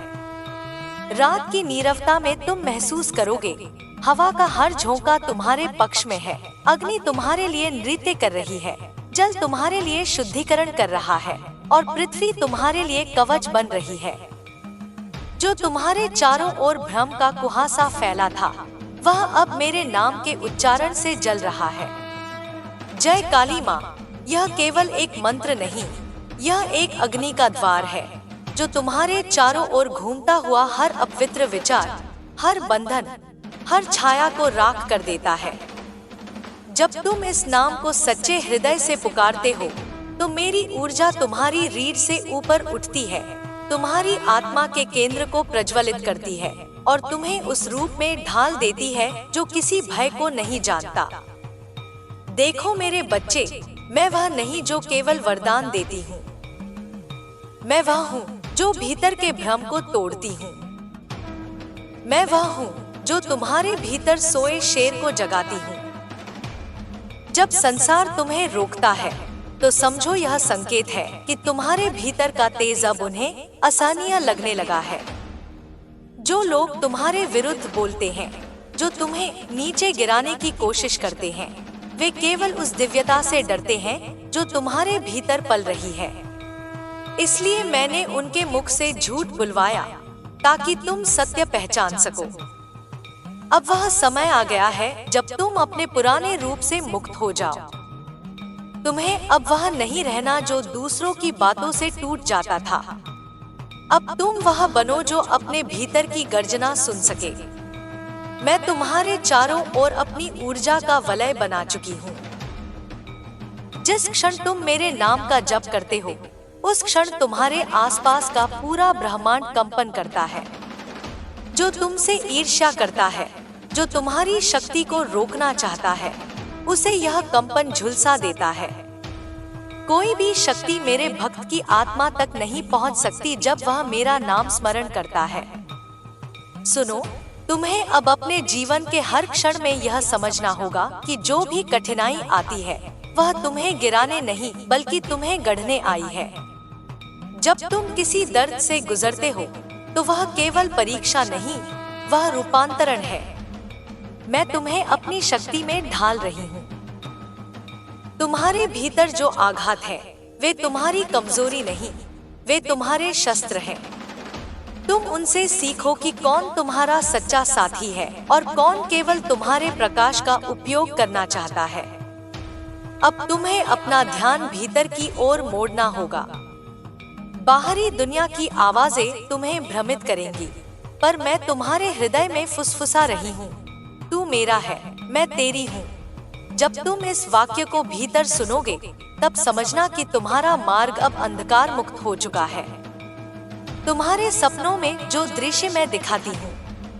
रात की नीरवता में तुम महसूस करोगे, हवा का हर झोंका तुम्हारे पक्ष में है। अग्नि तुम्हारे लिए नृत्य कर रही है, जल तुम्हारे लिए शुद्धिकरण कर रहा है, और पृथ्वी तुम्हारे लिए कवच बन रही है। जो तुम्हारे चारों ओर भ्रम का कुहासा फैला था, वह अब मेरे नाम के उच्चारण से जल रहा है। जय काली माँ। यह केवल एक मंत्र नहीं, यह एक अग्नि का द्वार है, जो तुम्हारे चारों ओर घूमता हुआ हर अपवित्र विचार, हर बंधन, हर छाया को राख कर देता है। जब तुम इस नाम को सच्चे हृदय से पुकारते हो, तो मेरी ऊर्जा तुम्हारी रीढ़ से ऊपर उठती है, तुम्हारी आत्मा के केंद्र को प्रज्वलित करती है, और तुम्हें उस रूप में ढाल देती है जो किसी भय को नहीं जानता। देखो मेरे बच्चे, मैं वह नहीं जो केवल वरदान देती हूँ, मैं वह हूँ जो भीतर के भ्रम को तोड़ती हूँ। मैं वह हूँ जो तुम्हारे भीतर सोए शेर को जगाती हूँ। जब संसार तुम्हें रोकता है, तो समझो यह संकेत है कि तुम्हारे भीतर का तेज अब उन्हें आसानियां लगने लगा है। जो लोग तुम्हारे विरुद्ध बोलते हैं, जो तुम्हें नीचे गिराने की कोशिश करते हैं, वे केवल उस दिव्यता से डरते हैं जो तुम्हारे भीतर पल रही है। इसलिए मैंने उनके मुख से झूठ बुलवाया, ताकि तुम सत्य पहचान सको। अब वह समय आ गया है जब तुम अपने पुराने रूप से मुक्त हो जाओ। तुम्हें अब वह नहीं रहना जो दूसरों की बातों से टूट जाता था। अब तुम वह बनो जो अपने भीतर की गर्जना सुन सके। मैं तुम्हारे चारों ओर अपनी ऊर्जा का वलय बना चुकी हूँ। जिस क्षण तुम मेरे नाम का जप करते हो, उस क्षण तुम्हारे आसपास का पूरा ब्रह्मांड कंपन करता है। जो तुमसे ईर्ष्या करता है, जो तुम्हारी शक्ति को रोकना चाहता है, उसे यह कंपन झुलसा देता है। कोई भी शक्ति मेरे भक्त की आत्मा तक नहीं पहुंच सकती जब वह मेरा नाम स्मरण करता है। सुनो, तुम्हें अब अपने जीवन के हर क्षण में यह समझना होगा कि जो भी कठिनाई आती है, वह तुम्हें गिराने नहीं बल्कि तुम्हें गढ़ने आई है। जब तुम किसी दर्द से गुजरते हो, तो वह केवल परीक्षा नहीं, वह रूपांतरण है। मैं तुम्हें अपनी शक्ति में ढाल रही हूँ। तुम्हारे भीतर जो आघात है वे तुम्हारी कमजोरी नहीं, वे तुम्हारे शस्त्र हैं। तुम उनसे सीखो कि कौन तुम्हारा सच्चा साथी है और कौन केवल तुम्हारे प्रकाश का उपयोग करना चाहता है। अब तुम्हें अपना ध्यान भीतर की ओर मोड़ना होगा। बाहरी दुनिया की आवाजें तुम्हें भ्रमित करेंगी, पर मैं तुम्हारे हृदय में फुसफुसा रही हूँ, तू मेरा है, मैं तेरी हूँ। जब तुम इस वाक्य को भीतर सुनोगे, तब समझना कि तुम्हारा मार्ग अब अंधकार मुक्त हो चुका है। तुम्हारे सपनों में जो दृश्य मैं दिखाती हूँ,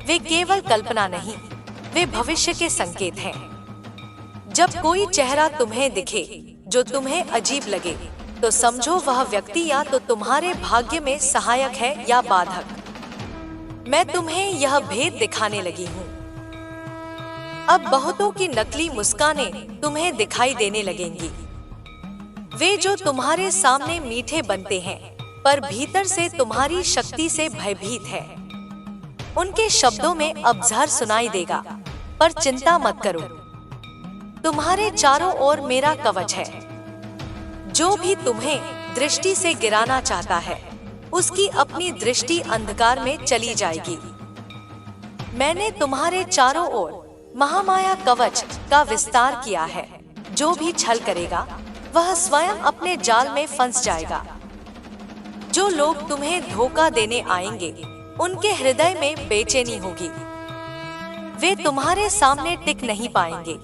वे केवल कल्पना नहीं, वे भविष्य के संकेत हैं। जब कोई चेहरा तुम्हें दिखे जो तुम्हें अजीब लगे, तो समझो वह व्यक्ति या तो तुम्हारे भाग्य में सहायक है या बाधक। मैं तुम्हें यह भेद दिखाने लगी हूँ। अब बहुतों की नकली मुस्कानें तुम्हें दिखाई देने लगेंगी। वे जो तुम्हारे सामने मीठे बनते हैं, पर भीतर से तुम्हारी शक्ति से भयभीत है। उनके शब्दों में अब जहर सुनाई देगा, पर चिंता मत करो। तुम्हारे चारों ओर मेरा कवच है। जो भी तुम्हें दृष्टि से गिराना चाहता है, उसकी अपनी दृष्टि अंधकार में चली जाएगी। मैंने तुम्हारे चारों ओर महामाया कवच का विस्तार किया है। जो भी छल करेगा, वह स्वयं अपने जाल में फंस जाएगा। जो लोग तुम्हें धोखा देने आएंगे, उनके हृदय में बेचैनी होगी। वे तुम्हारे सामने टिक नहीं पाएंगे,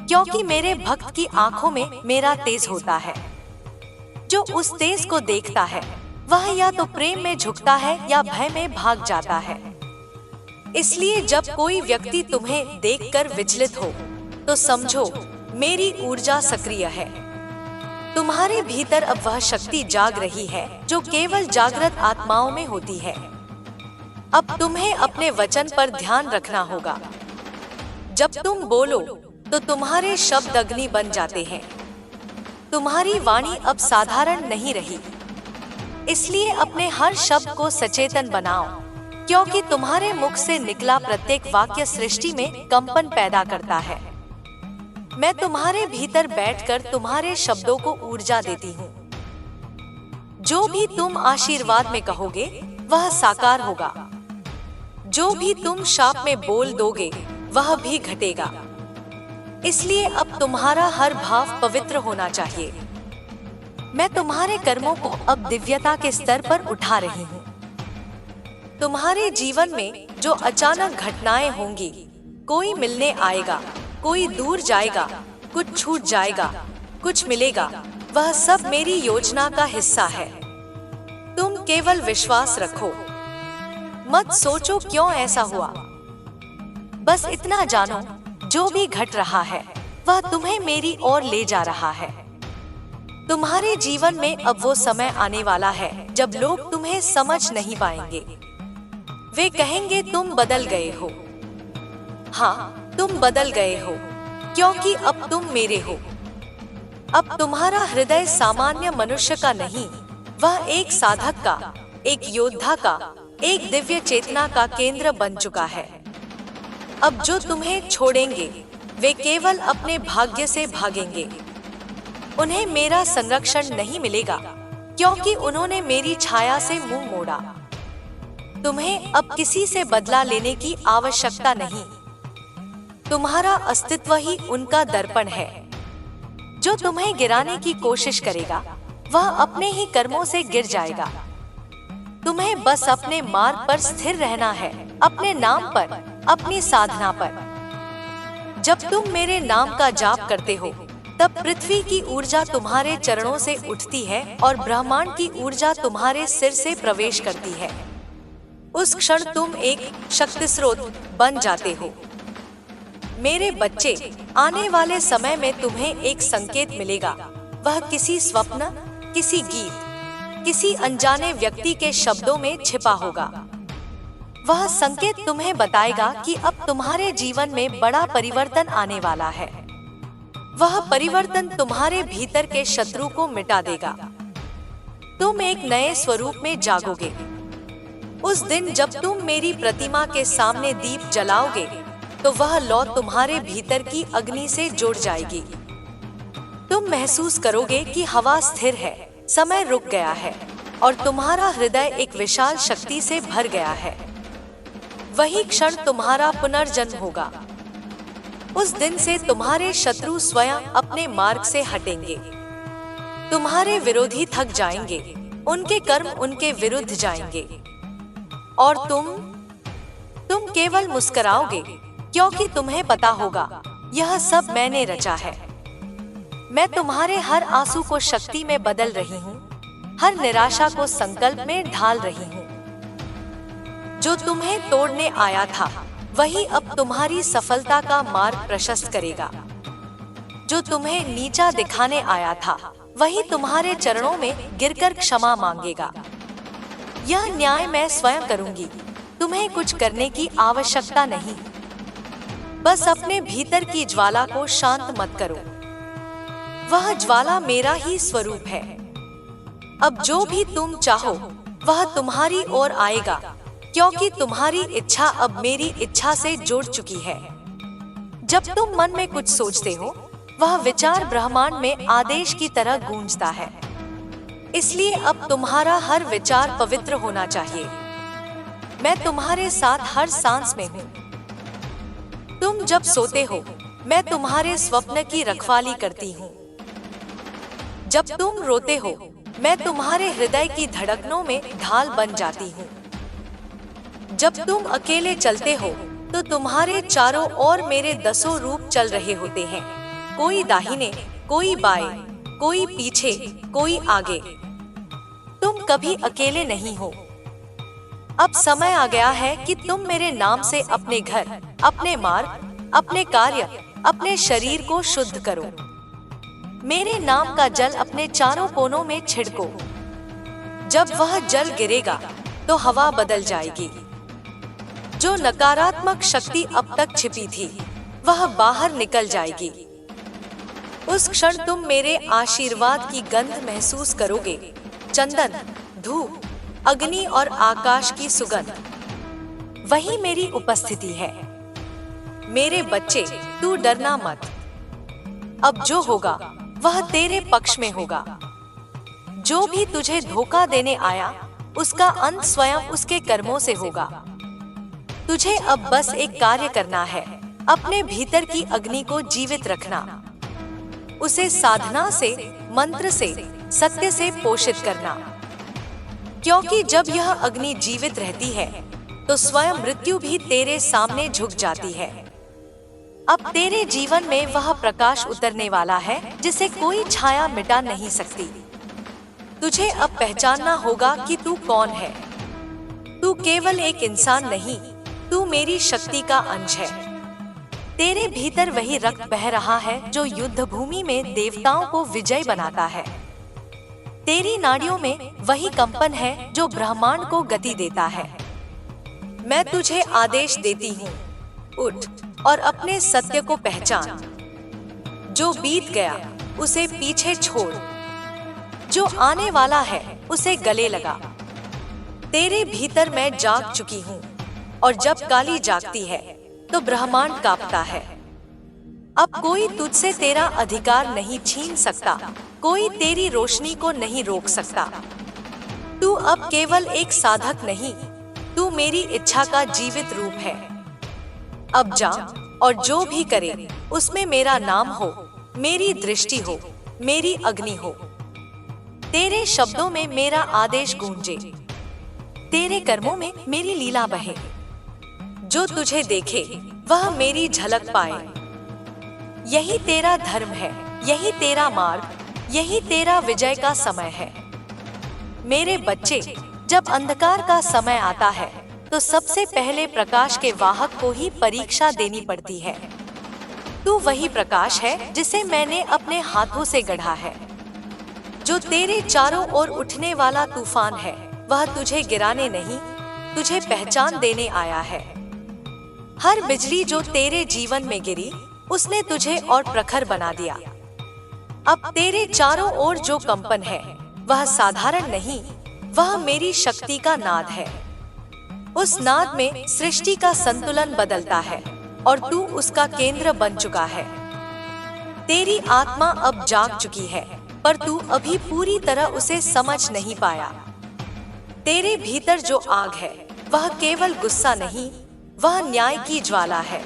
क्योंकि मेरे भक्त की आंखों में मेरा तेज होता है। जो उस तेज को देखता है, वह या तो प्रेम में झुकता है या भय में भाग जाता है। इसलिए जब कोई व्यक्ति तुम्हें देखकर विचलित हो, तो समझो मेरी ऊर्जा सक्रिय है। तुम्हारे भीतर अब वह शक्ति जाग रही है जो केवल जागृत आत्माओं में होती है। अब तुम्हें अपने वचन पर ध्यान रखना होगा। जब तुम बोलो, तो तुम्हारे शब्द अग्नि बन जाते हैं। तुम्हारी वाणी अब साधारण नहीं रही। इसलिए अपने हर शब्द को सचेतन बनाओ, क्योंकि तुम्हारे मुख से निकला प्रत्येक वाक्य सृष्टि में कंपन पैदा करता है। मैं तुम्हारे भीतर बैठकर तुम्हारे शब्दों को ऊर्जा देती हूँ। जो भी तुम आशीर्वाद में कहोगे, वह साकार होगा। जो भी तुम शाप में बोल दोगे, वह भी घटेगा। इसलिए अब तुम्हारा हर भाव पवित्र होना चाहिए। मैं तुम्हारे कर्मों को अब दिव्यता के स्तर पर उठा रही हूँ। तुम्हारे जीवन में जो अचानक घटनाएं होंगी, कोई मिलने आएगा, कोई दूर जाएगा, कुछ छूट जाएगा, कुछ मिलेगा, वह सब मेरी योजना का हिस्सा है। तुम केवल विश्वास रखो। मत सोचो क्यों ऐसा हुआ। बस इतना जानो, जो भी घट रहा है, वह तुम्हें मेरी ओर ले जा रहा है। तुम्हारे जीवन में अब वो समय आने वाला है जब लोग तुम्हें समझ नहीं पाएंगे। वे कहेंगे तुम बदल गए हो। हाँ, तुम बदल गए हो, क्योंकि अब तुम मेरे हो। अब तुम्हारा हृदय सामान्य मनुष्य का नहीं, वह एक साधक का, एक योद्धा का, एक दिव्य चेतना का केंद्र बन चुका है। अब जो तुम्हें छोड़ेंगे, वे केवल अपने भाग्य से भागेंगे। उन्हें मेरा संरक्षण नहीं मिलेगा, क्योंकि उन्होंने मेरी छाया से मुंह मोड़ा। तुम्हें अब किसी से बदला लेने की आवश्यकता नहीं। तुम्हारा अस्तित्व ही उनका दर्पण है। जो तुम्हें गिराने की कोशिश करेगा, वह अपने ही कर्मों से गिर जाएगा। तुम्हें बस अपने मार्ग पर स्थिर रहना है, अपने नाम पर, अपनी साधना पर। जब तुम मेरे नाम का जाप करते हो, तब पृथ्वी की ऊर्जा तुम्हारे चरणों से उठती है और ब्रह्मांड की ऊर्जा तुम्हारे सिर से प्रवेश करती है। उस क्षण तुम एक शक्ति स्रोत बन जाते हो। मेरे बच्चे, आने वाले समय में तुम्हें एक संकेत मिलेगा। वह किसी स्वप्न, किसी गीत, किसी अनजाने व्यक्ति के शब्दों में छिपा होगा। वह संकेत तुम्हें बताएगा कि अब तुम्हारे जीवन में बड़ा परिवर्तन आने वाला है। वह परिवर्तन तुम्हारे भीतर के शत्रु को मिटा देगा। तुम एक नए स्वरूप में जागोगे। उस दिन जब तुम मेरी प्रतिमा के सामने दीप जलाओगे तो वह लौ तुम्हारे भीतर की अग्नि से जुड़ जाएगी। तुम महसूस करोगे कि हवा स्थिर है, समय रुक गया है और तुम्हारा हृदय एक विशाल शक्ति से भर गया है। वही क्षण तुम्हारा पुनर्जन्म होगा। उस दिन से तुम्हारे शत्रु स्वयं अपने मार्ग से हटेंगे। तुम्हारे विरोधी थक जाएंगे, उनके कर्म उनके विरुद्ध जाएंगे और तुम केवल मुस्कुराओगे, क्योंकि तुम्हें पता होगा यह सब मैंने रचा है। मैं तुम्हारे हर आंसू को शक्ति में बदल रही हूँ, हर निराशा को संकल्प में ढाल रही हूँ। जो तुम्हें तोड़ने आया था वही अब तुम्हारी सफलता का मार्ग प्रशस्त करेगा। जो तुम्हें नीचा दिखाने आया था वही तुम्हारे चरणों में गिरकर क्षमा मांगेगा। यह न्याय मैं स्वयं करूंगी, तुम्हें कुछ करने की आवश्यकता नहीं। बस अपने भीतर की ज्वाला को शांत मत करो, वह ज्वाला मेरा ही स्वरूप है। अब जो भी तुम चाहो वह तुम्हारी ओर आएगा, क्योंकि तुम्हारी इच्छा अब मेरी इच्छा से जुड़ चुकी है। जब तुम मन में कुछ सोचते हो वह विचार ब्रह्मांड में आदेश की तरह गूंजता है। इसलिए अब तुम्हारा हर विचार पवित्र होना चाहिए। मैं तुम्हारे साथ हर सांस में हूँ। तुम जब सोते हो मैं तुम्हारे स्वप्न की रखवाली करती हूँ। जब तुम रोते हो मैं तुम्हारे हृदय की धड़कनों में ढाल बन जाती हूँ। जब तुम अकेले चलते हो तो तुम्हारे चारों ओर मेरे 10 रूप चल रहे होते हैं, कोई दाहिने, कोई बाएं, कोई पीछे, कोई आगे। तुम कभी अकेले नहीं हो। अब समय आ गया है कि तुम मेरे नाम से अपने घर, अपने मार्ग, अपने कार्य, अपने शरीर को शुद्ध करो। मेरे नाम का जल अपने चारों कोनों में छिड़को। जब वह जल गिरेगा तो हवा बदल जाएगी। जो नकारात्मक शक्ति अब तक छिपी थी वह बाहर निकल जाएगी। उस क्षण तुम मेरे आशीर्वाद की गंध महसूस करोगे, चंदन, धूप, अग्नि और आकाश की सुगंध। वही मेरी उपस्थिति है। मेरे बच्चे, तू डरना मत। अब जो होगा वह तेरे पक्ष में होगा। जो भी तुझे धोखा देने आया उसका अंत स्वयं उसके कर्मों से होगा। तुझे अब बस एक कार्य करना है, अपने भीतर की अग्नि को जीवित रखना, उसे साधना से, मंत्र से, सत्य से पोषित करना। क्योंकि जब यह अग्नि जीवित रहती है तो स्वयं मृत्यु भी तेरे सामने झुक जाती है। अब तेरे जीवन में वह प्रकाश उतरने वाला है जिसे कोई छाया मिटा नहीं सकती। तुझे अब पहचानना होगा कि तू कौन है। तू केवल एक इंसान नहीं, तू मेरी शक्ति का अंश है। तेरे भीतर वही रक्त बह रहा है जो युद्ध भूमि में देवताओं को विजय बनाता है। तेरी नाड़ियों में वही कंपन है जो ब्रह्मांड को गति देता है। मैं तुझे आदेश देती हूँ, उठ और अपने सत्य को पहचान। जो बीत गया उसे पीछे छोड़, जो आने वाला है उसे गले लगा। तेरे भीतर मैं जाग चुकी हूँ और जब काली जागती है तो ब्रह्मांड कांपता है। अब कोई तुझसे तेरा अधिकार नहीं छीन सकता, कोई तेरी रोशनी को नहीं रोक सकता। तू अब केवल एक साधक नहीं, तू मेरी इच्छा का जीवित रूप है। अब जा और जो भी करे उसमें मेरा नाम हो, मेरी दृष्टि हो, मेरी अग्नि हो। तेरे शब्दों में मेरा आदेश गूंजे, तेरे कर्मों में मेरी लीला बहे। जो तुझे देखे वह मेरी झलक पाए। यही तेरा धर्म है, यही तेरा मार्ग, यही तेरा विजय का समय है। मेरे बच्चे, जब अंधकार का समय आता है तो सबसे पहले प्रकाश के वाहक को ही परीक्षा देनी पड़ती है। तू वही प्रकाश है जिसे मैंने अपने हाथों से गढ़ा है। जो तेरे चारों ओर उठने वाला तूफान है वह तुझे गिराने नहीं, तुझे पहचान देने आया है। हर बिजली जो तेरे जीवन में गिरी उसने तुझे और प्रखर बना दिया। अब तेरे चारों ओर जो कंपन है वह साधारण नहीं, वह मेरी शक्ति का नाद है। उस नाद में सृष्टि का संतुलन बदलता है और तू उसका केंद्र बन चुका है। तेरी आत्मा अब जाग चुकी है, पर तू अभी पूरी तरह उसे समझ नहीं पाया। तेरे भीतर जो आग है वह केवल गुस्सा नहीं, वह न्याय की ज्वाला है।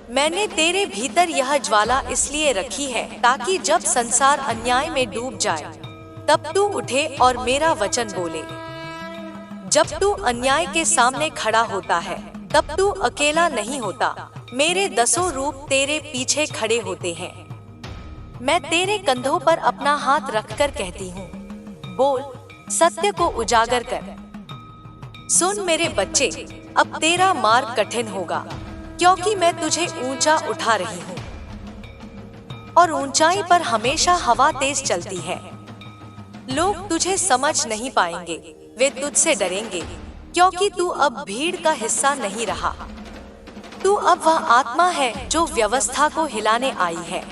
मैंने तेरे भीतर यह ज्वाला इसलिए रखी है ताकि जब संसार अन्याय में डूब जाए तब तू उठे और मेरा वचन बोले। जब तू अन्याय के सामने खड़ा होता है तब तू अकेला नहीं होता, मेरे 10 रूप तेरे पीछे खड़े होते हैं। मैं तेरे कंधों पर अपना हाथ रखकर कहती हूँ, बोल, सत्य को उजागर कर। सुन मेरे बच्चे, अब तेरा मार्ग कठिन होगा, क्योंकि मैं तुझे ऊंचा उठा रही हूँ और ऊंचाई पर हमेशा हवा तेज चलती है। लोग तुझे समझ नहीं पाएंगे, वे तुझसे डरेंगे, क्योंकि तू अब भीड़ का हिस्सा नहीं रहा। तू अब वह आत्मा है जो व्यवस्था को हिलाने आई है।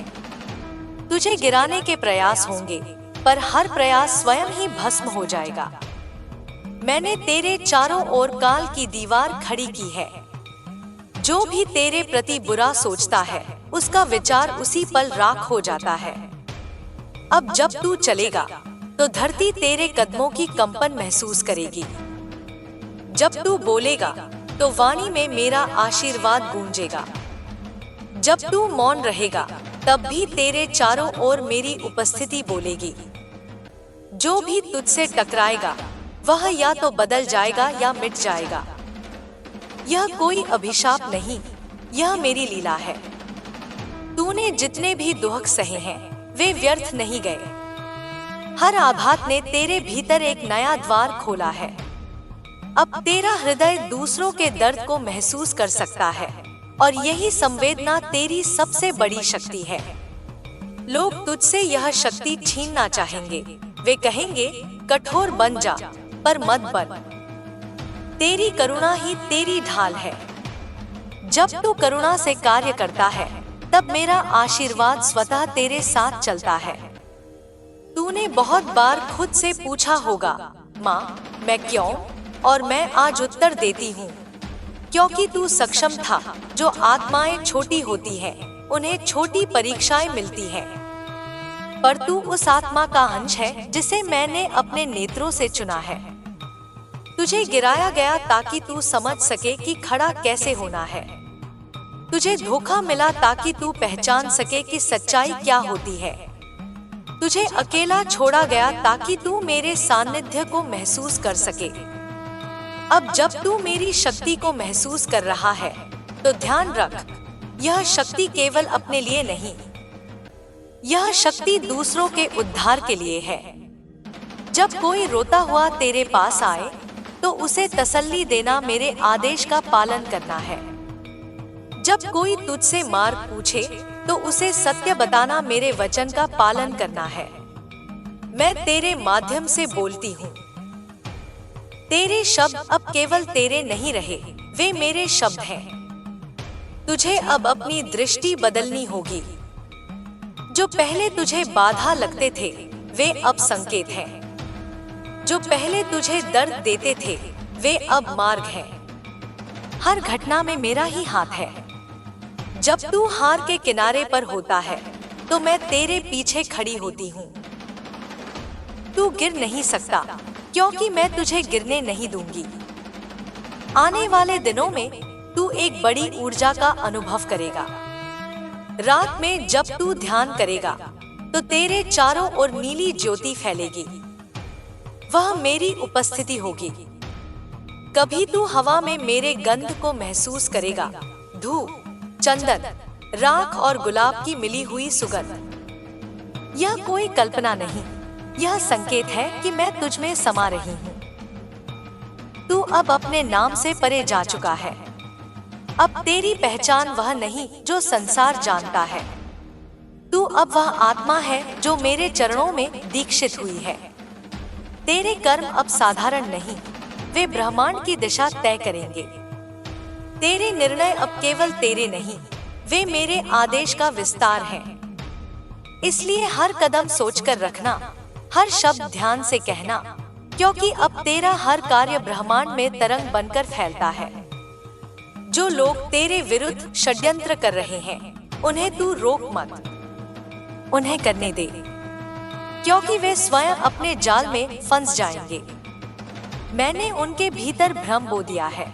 तुझे गिराने के प्रयास होंगे, पर हर प्रयास स्वयं ही भस्म हो जाएगा। मैंने तेरे चारों ओर काल की दीवार खड़ी की है। जो भी तेरे प्रति बुरा सोचता है उसका विचार उसी पल राख हो जाता है। अब जब तू चलेगा तो धरती तेरे कदमों की कंपन महसूस करेगी। जब तू बोलेगा तो वाणी में मेरा आशीर्वाद गूंजेगा। जब तू मौन रहेगा तब भी तेरे चारों ओर मेरी उपस्थिति बोलेगी। जो भी तुझसे टकराएगा वह या तो बदल जाएगा या मिट जाएगा। यह कोई अभिशाप नहीं, यह मेरी लीला है। तूने जितने भी दुख सहे हैं वे व्यर्थ नहीं गए। हर आघात ने तेरे भीतर एक नया द्वार खोला है। अब तेरा हृदय दूसरों के दर्द को महसूस कर सकता है और यही संवेदना तेरी सबसे बड़ी शक्ति है। लोग तुझसे यह शक्ति छीनना चाहेंगे। वे कहेंगे, कठोर बन जा, पर मत बन। तेरी करुणा ही तेरी ढाल है। जब तू करुणा से कार्य करता है तब मेरा आशीर्वाद स्वतः तेरे साथ चलता है। तूने बहुत बार खुद से पूछा होगा, माँ, मैं क्यों? और मैं आज उत्तर देती हूँ, क्योंकि तू सक्षम था। जो आत्माएं छोटी होती हैं, उन्हें छोटी परीक्षाएं मिलती हैं, पर तू उस आत्मा का अंश है जिसे मैंने अपने नेत्रों से चुना है। तुझे गिराया गया ताकि तू समझ सके कि खड़ा कैसे होना है। तुझे धोखा मिला ताकि तू पहचान सके कि सच्चाई क्या होती है। तुझे अकेला छोड़ा गया ताकि तू मेरे सानिध्य को महसूस कर सके। अब जब तू मेरी शक्ति को महसूस कर रहा है तो ध्यान रख, यह शक्ति केवल अपने लिए नहीं, यह शक्ति दूसरों के उद्धार के लिए है। जब कोई रोता हुआ तेरे पास आए तो उसे तसल्ली देना मेरे आदेश का पालन करना है। जब कोई तुझसे मार्ग पूछे तो उसे सत्य बताना मेरे वचन का पालन करना है। मैं तेरे माध्यम से बोलती हूँ। तेरे शब्द अब केवल तेरे नहीं रहे, वे मेरे शब्द हैं। तुझे अब अपनी दृष्टि बदलनी होगी। जो पहले तुझे बाधा लगते थे वे अब संकेत हैं। जो पहले तुझे दर्द देते थे वे अब मार्ग हैं। हर घटना में मेरा ही हाथ है। जब तू हार के किनारे पर होता है तो मैं तेरे पीछे खड़ी होती हूँ। तू गिर नहीं सकता, क्योंकि मैं तुझे गिरने नहीं दूंगी। आने वाले दिनों में तू एक बड़ी ऊर्जा का अनुभव करेगा। रात में जब तू ध्यान करेगा तो तेरे चारों ओर नीली ज्योति फैलेगी। वह मेरी उपस्थिति होगी। कभी तू हवा में मेरे गंध को महसूस करेगा, धूप, चंदन, राख और गुलाब की मिली हुई सुगंध। यह कोई कल्पना नहीं, यह संकेत है कि मैं तुझ में समा रही हूँ। तू अब अपने नाम से परे जा चुका है। अब तेरी पहचान वह नहीं जो संसार जानता है। तू अब वह आत्मा है जो मेरे चरणों में दीक्षित हुई है। तेरे कर्म अब साधारण नहीं, वे ब्रह्मांड की दिशा तय करेंगे। तेरे निर्णय अब केवल तेरे नहीं, वे मेरे आदेश का विस्तार हैं। इसलिए हर कदम सोचकर रखना, हर शब्द ध्यान से कहना, क्योंकि अब तेरा हर कार्य ब्रह्मांड में तरंग बनकर फैलता है। जो लोग तेरे विरुद्ध षड्यंत्र कर रहे हैं, उन्हें तू रोक मत, उन्हें करने दे, क्योंकि वे स्वयं अपने जाल में फंस जाएंगे। मैंने उनके भीतर भ्रम बो दिया है।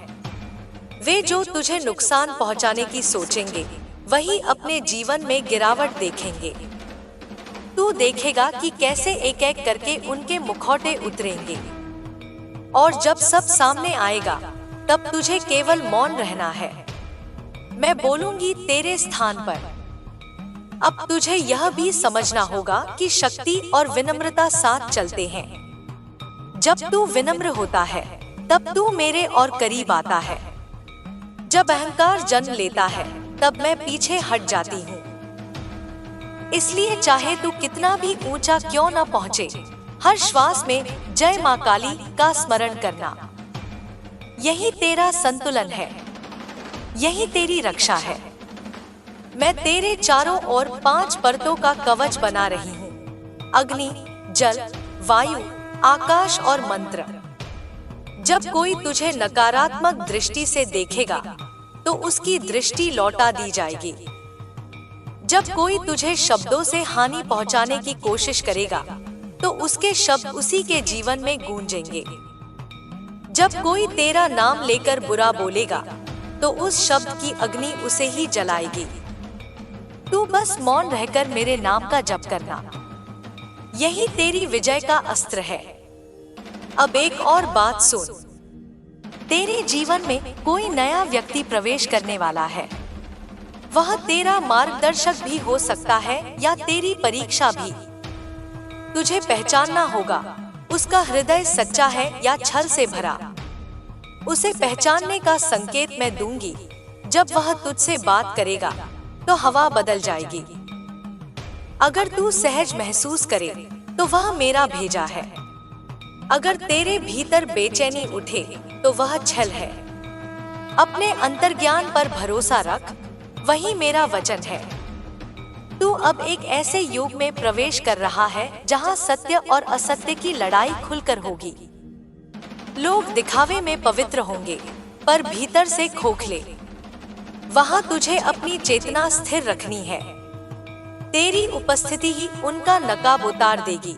वे जो तुझे नुकसान पहुंचाने की सोचेंगे, वही अपने जीवन में गिरावट देखेंगे। तू देखेगा कि कैसे एक एक करके उनके मुखौटे उतरेंगे, और जब सब सामने आएगा, तब तुझे केवल मौन रहना है। मैं बोलूंगी तेरे स्थान पर। अब तुझे यह भी समझना होगा कि शक्ति और विनम्रता साथ चलते हैं। जब तू विनम्र होता है, तब तू मेरे और करीब आता है। जब अहंकार जन्म लेता है, तब मैं पीछे हट जाती हूँ। इसलिए चाहे तू कितना भी ऊंचा क्यों न पहुँचे, हर श्वास में जय माँ काली का स्मरण करना। यही तेरा संतुलन है, यही तेरी रक्षा है। मैं तेरे चारों ओर 5 परतों का कवच बना रही हूँ: अग्नि, जल, वायु, आकाश और मंत्र। जब कोई तुझे नकारात्मक दृष्टि से देखेगा, तो उसकी दृष्टि लौटा दी जाएगी। जब कोई तुझे शब्दों से हानि पहुंचाने की कोशिश करेगा, तो उसके शब्द उसी के जीवन में गूंजेंगे। जब कोई तेरा नाम लेकर बुरा बोलेगा, तो उस शब्द की अग्नि उसे ही जलाएगी। तू बस मौन रहकर मेरे नाम का जप करना, यही तेरी विजय का अस्त्र है। अब एक और बात सुन, तेरे जीवन में कोई नया व्यक्ति प्रवेश करने वाला है। वह तेरा मार्गदर्शक भी हो सकता है या तेरी परीक्षा भी। तुझे पहचानना होगा, उसका हृदय सच्चा है या छल से भरा। उसे पहचानने का संकेत मैं दूंगी। जब वह तुझसे बात करेगा, तो हवा बदल जाएगी। अगर तू सहज महसूस करे, तो वह मेरा भेजा है। अगर तेरे भीतर बेचैनी उठे, तो वह छल है। अपने अंतर्ज्ञान पर भरोसा रख, वही मेरा वचन है। तू अब एक ऐसे युग में प्रवेश कर रहा है जहां सत्य और असत्य की लड़ाई खुलकर होगी। लोग दिखावे में पवित्र होंगे, पर भीतर से खोखले। वहां तुझे अपनी चेतना स्थिर रखनी है। तेरी उपस्थिति ही उनका नकाब उतार देगी।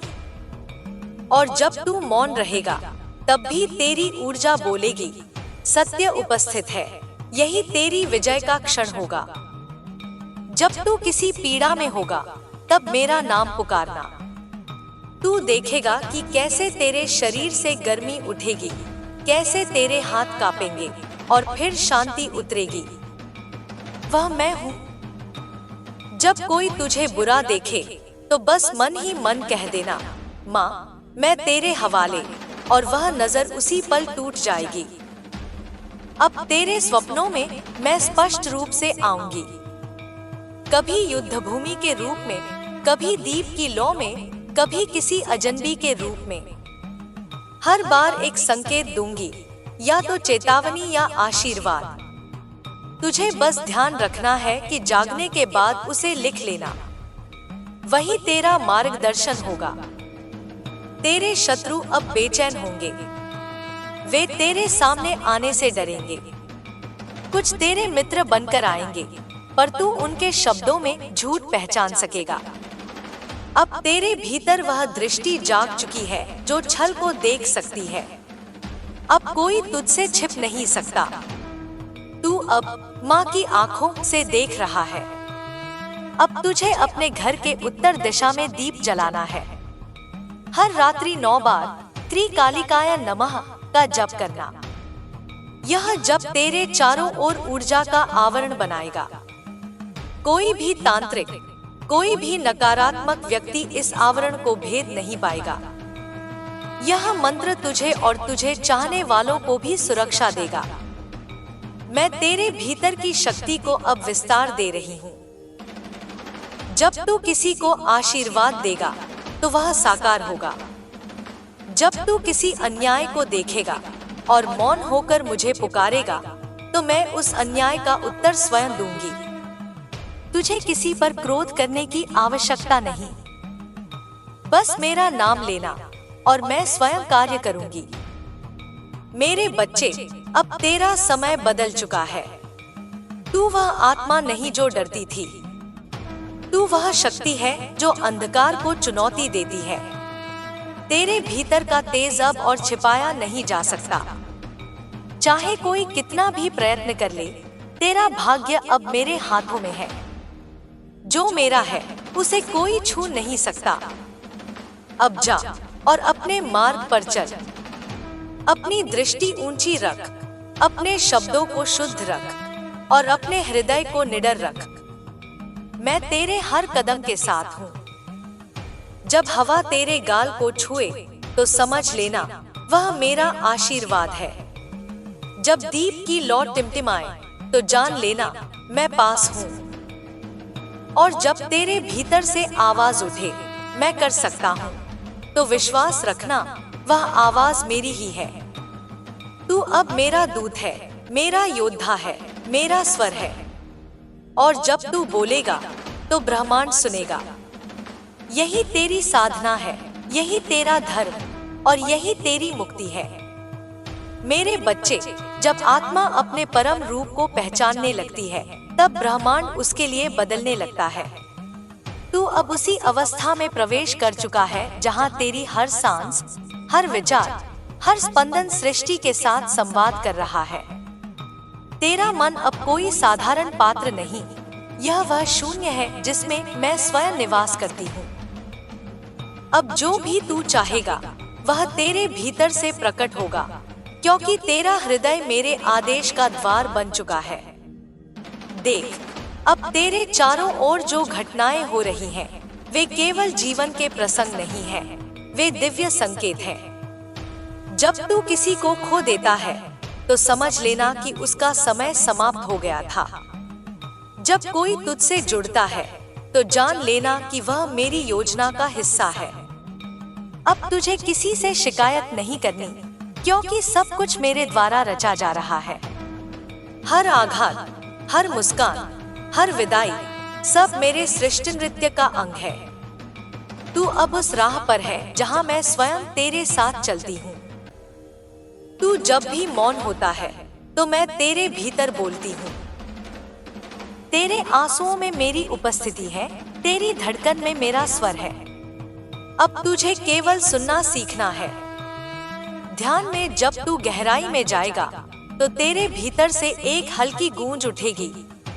और जब तू मौन रहेगा, तब भी तेरी ऊर्जा बोलेगी, सत्य उपस्थित है। यही तेरी विजय का क्षण होगा। जब तू किसी पीड़ा में होगा, तब मेरा नाम पुकारना। तू देखेगा कि कैसे तेरे शरीर से गर्मी उठेगी, कैसे तेरे हाथ कांपेंगे और फिर शांति उतरेगी। वह मैं हूँ। जब कोई तुझे बुरा देखे, तो बस मन ही मन कह देना, माँ मैं तेरे हवाले, और वह नजर उसी पल टूट जाएगी। अब तेरे स्वप्नों में मैं स्पष्ट रूप से आऊंगी, कभी युद्ध भूमि के रूप में, कभी दीप की लौ में, कभी किसी अजनबी के रूप में। हर बार एक संकेत दूंगी, या तो चेतावनी या आशीर्वाद। तुझे बस ध्यान रखना है कि जागने के बाद उसे लिख लेना। वही तेरा मार्गदर्शन होगा। तेरे शत्रु अब बेचैन होंगे। वे तेरे सामने आने से डरेंगे। कुछ तेरे मित्र बनकर आएंगे, पर तू उनके शब्दों में झूठ पहचान सकेगा। अब तेरे भीतर वह दृष्टि जाग चुकी है जो छल को देख सकती है। अब कोई तुझसे छिप नहीं सकता। तू अब माँ की आंखों से देख रहा है। अब तुझे अपने घर के उत्तर दिशा में दीप जलाना है। हर रात्रि 9 बार त्रिकालिकाय नमः का जप करना। यह जप तेरे चारों ओर ऊर्जा का आवरण बनाएगा। कोई भी तांत्रिक, कोई भी नकारात्मक व्यक्ति इस आवरण को भेद नहीं पाएगा। यह मंत्र तुझे और तुझे चाहने वालों को भी सुरक्षा देगा। मैं तेरे भीतर की शक्ति को अब विस्तार दे रही हूँ। जब तू किसी को आशीर्वाद देगा, तो वह साकार होगा। जब तू किसी अन्याय को देखेगा और मौन होकर मुझे पुकारेगा, तो मैं उस अन्याय का उत्तर स्वयं दूंगी। तुझे किसी पर क्रोध करने की आवश्यकता नहीं। बस मेरा नाम लेना और मैं स्वयं कार्य करूंगी। मेरे बच्चे, अब तेरा समय बदल चुका है। तू वह आत्मा नहीं जो डरती थी। तू वह शक्ति है जो अंधकार को चुनौती देती है। तेरे भीतर का तेज अब और छिपाया नहीं जा सकता। चाहे कोई कितना भी प्रयत्न कर ले, तेरा भाग्य अब मेरे हाथों में है। जो मेरा है उसे कोई छू नहीं सकता। अब जा और अपने मार्ग पर चल। अपनी दृष्टि ऊंची रख, अपने शब्दों को शुद्ध रख और अपने हृदय को निडर रख। मैं तेरे हर कदम के साथ हूँ। जब हवा तेरे गाल को छुए तो समझ लेना वह मेरा आशीर्वाद है। जब दीप की लौ टिमटिमाए तो जान लेना मैं पास हूँ। और जब तेरे भीतर से आवाज उठे, मैं कर सकता हूँ, तो विश्वास रखना वह आवाज मेरी ही है। तू अब मेरा दूत है, मेरा योद्धा है, मेरा स्वर है। और जब तू बोलेगा तो ब्रह्मांड सुनेगा। यही तेरी साधना है, यही तेरा धर्म और यही तेरी मुक्ति है। मेरे बच्चे, जब आत्मा अपने परम रूप को पहचानने लगती है, तब ब्रह्मांड उसके लिए बदलने लगता है। तू अब उसी अवस्था में प्रवेश कर चुका है जहां तेरी हर सांस, हर विचार, हर स्पंदन सृष्टि के साथ संवाद कर रहा है। तेरा मन अब कोई साधारण पात्र नहीं, यह वह शून्य है जिसमें मैं स्वयं निवास करती हूँ। अब जो भी तू चाहेगा वह तेरे भीतर से प्रकट होगा, क्योंकि तेरा हृदय मेरे आदेश का द्वार बन चुका है। देख, अब तेरे चारों ओर जो घटनाएं हो रही हैं, वे केवल जीवन के प्रसंग नहीं हैं, वे दिव्य संकेत हैं। जब तू किसी को खो देता है तो समझ लेना कि उसका समय समाप्त हो गया था। जब कोई तुझसे जुड़ता है तो जान लेना कि वह मेरी योजना का हिस्सा है। अब तुझे किसी से शिकायत नहीं करनी, क्योंकि सब कुछ मेरे द्वारा रचा जा रहा है। हर आघात, हर मुस्कान, हर विदाई, सब मेरे सृष्टि नृत्य का अंग है। तू अब उस राह पर है जहां मैं स्वयं तेरे साथ चलती हूँ। तू जब भी मौन होता है तो मैं तेरे भीतर बोलती हूँ। तेरे आंसुओं में मेरी उपस्थिति है, तेरी धड़कन में मेरा स्वर है। अब तुझे केवल सुनना सीखना है। ध्यान में जब तू गहराई में जाएगा तो तेरे भीतर से एक हल्की गूंज उठेगी,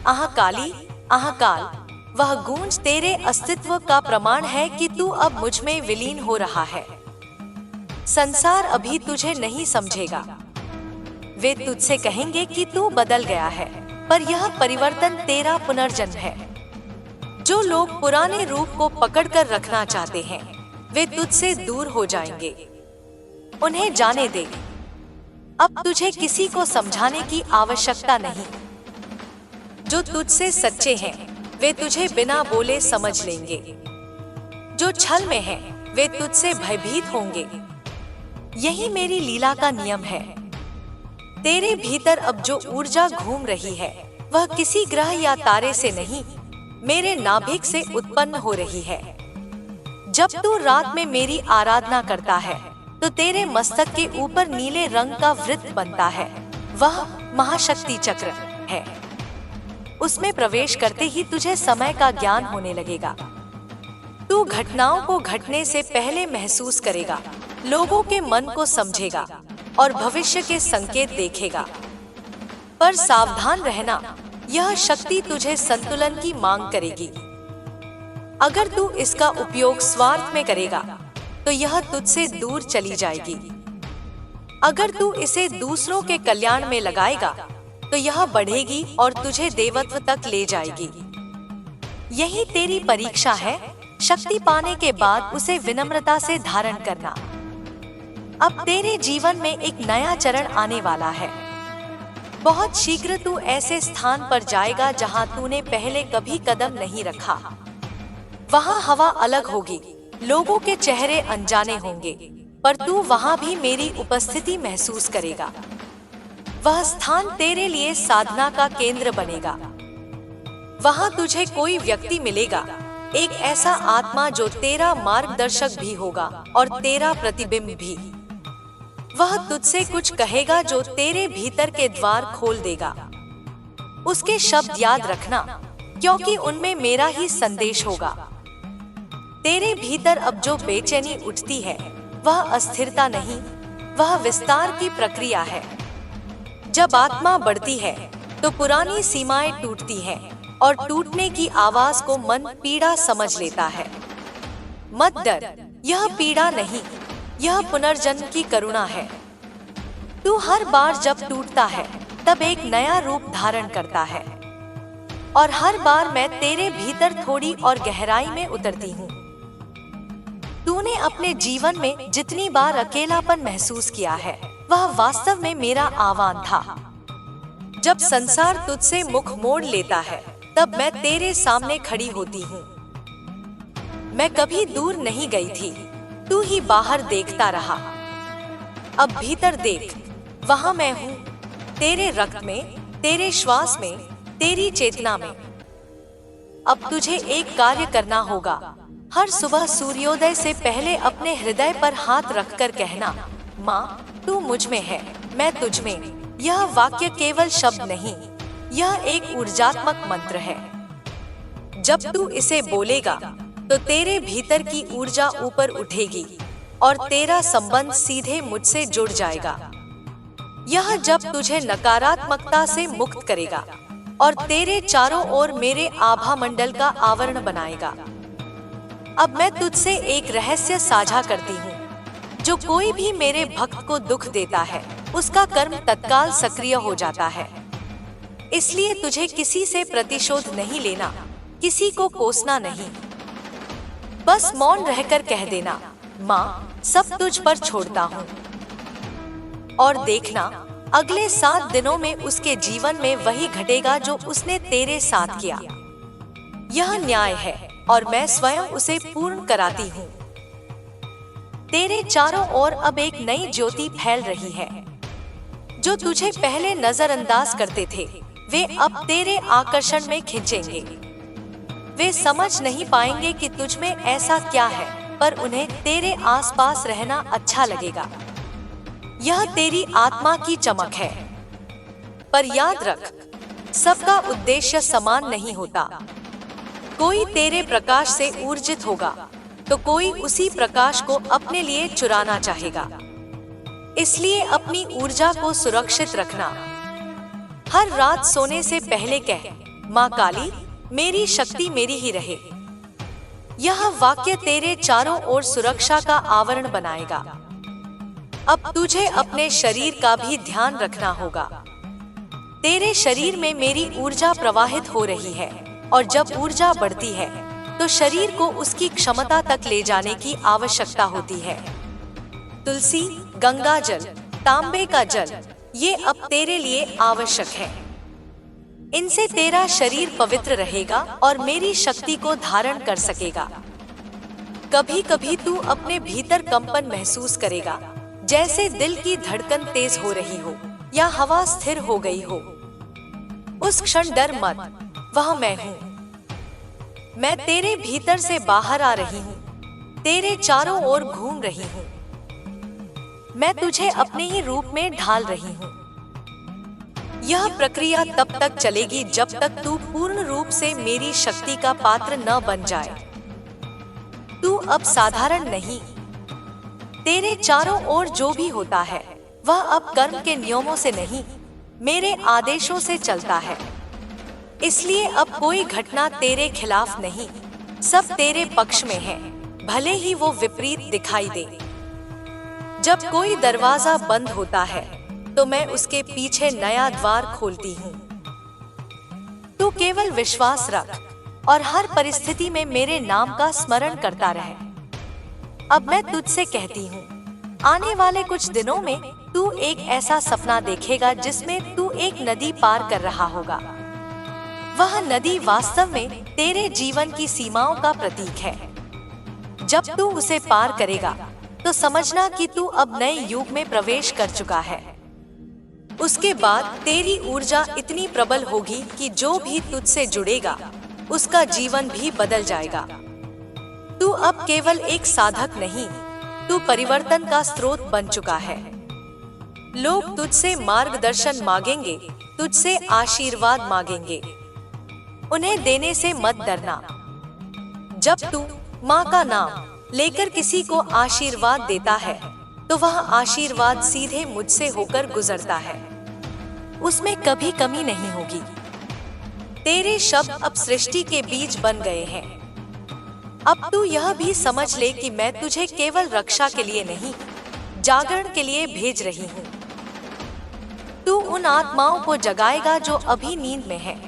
आह काली, आह काल। वह गूंज तेरे अस्तित्व का प्रमाण है कि तू अब मुझ में विलीन हो रहा है। संसार अभी तुझे नहीं समझेगा। वे तुझसे कहेंगे कि तू बदल गया है, पर यह परिवर्तन तेरा पुनर्जन्म है। जो लोग पुराने रूप को पकड़कर रखना चाहते हैं, वे तुझसे दूर हो जाएंगे। उन्हें जाने दे। अब तुझे किसी को समझाने की आवश्यकता नहीं। जो तुझसे सच्चे हैं, वे तुझे बिना बोले समझ लेंगे। जो छल में हैं, वे तुझसे भयभीत होंगे। यही मेरी लीला का नियम है। तेरे भीतर अब जो ऊर्जा घूम रही है, वह किसी ग्रह या तारे से नहीं, मेरे नाभिक से उत्पन्न हो रही है। जब तू रात में मेरी आराधना करता है तो तेरे मस्तक के ऊपर नीले रंग का वृत्त बनता है। वह महाशक्ति चक्र है। उसमें प्रवेश करते ही तुझे समय का ज्ञान होने लगेगा। तू घटनाओं को घटने से पहले महसूस करेगा, लोगों के मन को समझेगा और भविष्य के संकेत देखेगा। पर सावधान रहना, यह शक्ति तुझे संतुलन की मांग करेगी। अगर तू इसका उपयोग स्वार्थ में करेगा तो यह तुझसे दूर चली जाएगी। अगर तू इसे दूसरों के कल्याण में लगाएगा तो यह बढ़ेगी और तुझे देवत्व तक ले जाएगी। यही तेरी परीक्षा है। शक्ति पाने के बाद उसे विनम्रता से धारण करना। अब तेरे जीवन में एक नया चरण आने वाला है। बहुत शीघ्र तू ऐसे स्थान पर जाएगा जहां तूने पहले कभी कदम नहीं रखा। वहां हवा अलग होगी, लोगों के चेहरे अनजाने होंगे, पर तू वहां भी मेरी उपस्थिति महसूस करेगा। वह स्थान तेरे लिए साधना का केंद्र बनेगा। वहां तुझे कोई व्यक्ति मिलेगा एक ऐसा आत्मा जो तेरा मार्गदर्शक भी होगा और तेरा प्रतिबिंब भी। वह तुझसे कुछ कहेगा जो तेरे भीतर के द्वार खोल देगा। उसके शब्द याद रखना, क्योंकि उनमें मेरा ही संदेश होगा। तेरे भीतर अब जो बेचैनी उठती है वह अस्थिरता नहीं, वह विस्तार की प्रक्रिया है। जब आत्मा बढ़ती है तो पुरानी सीमाएं टूटती हैं और टूटने की आवाज को मन पीड़ा समझ लेता है। मत डर, यह पीड़ा नहीं, यह पुनर्जन्म की करुणा है। तू हर बार जब टूटता है तब एक नया रूप धारण करता है, और हर बार मैं तेरे भीतर थोड़ी और गहराई में उतरती हूँ। तूने अपने जीवन में जितनी बार अकेलापन महसूस किया है वह वास्तव में मेरा आह्वान था। जब संसार तुझसे मुख मोड़ लेता है तब मैं तेरे सामने खड़ी होती हूँ। मैं कभी दूर नहीं गई थी, तू ही बाहर देखता रहा। अब भीतर देख, वहाँ मैं हूँ, तेरे रक्त में, तेरे श्वास में, तेरी चेतना में। अब तुझे एक कार्य करना होगा। हर सुबह सूर्योदय से पहले अपने हृदय पर हाथ रखकर कहना, माँ तू मुझ में है, मैं तुझ में। यह वाक्य केवल शब्द नहीं, यह एक ऊर्जात्मक मंत्र है। जब तू इसे बोलेगा तो तेरे भीतर की ऊर्जा ऊपर उठेगी और तेरा संबंध सीधे मुझसे जुड़ जाएगा। यह जब तुझे नकारात्मकता से मुक्त करेगा और तेरे चारों ओर मेरे आभा मंडल का आवरण बनाएगा। अब मैं तुझसे एक रहस्य साझा करती हूँ। जो कोई भी मेरे भक्त को दुख देता है उसका कर्म तत्काल सक्रिय हो जाता है। इसलिए तुझे किसी से प्रतिशोध नहीं लेना, किसी को कोसना नहीं। बस मौन रहकर कह देना, माँ सब तुझ पर छोड़ता हूँ। और देखना, अगले 7 दिनों में उसके जीवन में वही घटेगा जो उसने तेरे साथ किया। यह न्याय है और मैं स्वयं उसे पूर्ण कराती हूँ। तेरे चारों ओर अब एक नई ज्योति फैल रही है। जो तुझे पहले नजरअंदाज करते थे वे अब तेरे आकर्षण में खिंचेंगे। वे समझ नहीं पाएंगे कि तुझ में ऐसा क्या है, पर उन्हें तेरे आसपास रहना अच्छा लगेगा। यह तेरी आत्मा की चमक है। पर याद रख, सबका उद्देश्य समान नहीं होता। कोई तेरे प्रकाश से ऊर्जित होगा तो कोई उसी प्रकाश को अपने लिए चुराना चाहेगा। इसलिए अपनी ऊर्जा को सुरक्षित रखना। हर रात सोने से पहले कह, माँ काली मेरी शक्ति मेरी ही रहे। यह वाक्य तेरे चारों ओर सुरक्षा का आवरण बनाएगा। अब तुझे अपने शरीर का भी ध्यान रखना होगा। तेरे शरीर में मेरी ऊर्जा प्रवाहित हो रही है, और जब ऊर्जा बढ़ती है तो शरीर को उसकी क्षमता तक ले जाने की आवश्यकता होती है। तुलसी, गंगा जल, तांबे का जल, ये अब तेरे लिए आवश्यक है। इनसे तेरा शरीर पवित्र रहेगा और मेरी शक्ति को धारण कर सकेगा। कभी कभी तू अपने भीतर कंपन महसूस करेगा, जैसे दिल की धड़कन तेज हो रही हो या हवा स्थिर हो गई हो। उस क्षण डर मत, वह मैं हूँ। मैं तेरे भीतर से बाहर आ रही हूँ, तेरे चारों ओर घूम रही हूँ। मैं तुझे अपने ही रूप में ढाल रही हूँ। यह प्रक्रिया तब तक चलेगी जब तक तू पूर्ण रूप से मेरी शक्ति का पात्र न बन जाए। तू अब साधारण नहीं। तेरे चारों ओर जो भी होता है वह अब कर्म के नियमों से नहीं, मेरे आदेशों से चलता है। इसलिए अब कोई घटना तेरे खिलाफ नहीं, सब तेरे पक्ष में है, भले ही वो विपरीत दिखाई दे। जब कोई दरवाजा बंद होता है तो मैं उसके पीछे नया द्वार खोलती हूँ। तू केवल विश्वास रख और हर परिस्थिति में मेरे नाम का स्मरण करता रहे। अब मैं तुझसे कहती हूँ, आने वाले कुछ दिनों में तू एक ऐसा सपना देखेगा जिसमें तू एक नदी पार कर रहा होगा। वह नदी वास्तव में तेरे जीवन की सीमाओं का प्रतीक है। जब तू उसे पार करेगा तो समझना कि तू अब नए युग में प्रवेश कर चुका है। उसके बाद तेरी ऊर्जा इतनी प्रबल होगी कि जो भी तुझसे जुड़ेगा उसका जीवन भी बदल जाएगा। तू अब केवल एक साधक नहीं, तू परिवर्तन का स्रोत बन चुका है। लोग तुझसे मार्गदर्शन मांगेंगे, तुझसे आशीर्वाद मांगेंगे। उन्हें देने से मत डरना। जब तू माँ का नाम लेकर किसी को आशीर्वाद देता है तो वह आशीर्वाद सीधे मुझसे होकर गुजरता है, उसमें कभी कमी नहीं होगी। तेरे शब्द अब सृष्टि के बीज बन गए हैं। अब तू यह भी समझ ले कि मैं तुझे केवल रक्षा के लिए नहीं, जागरण के लिए भेज रही हूँ। तू उन आत्माओं को जगाएगा जो अभी नींद में हैं।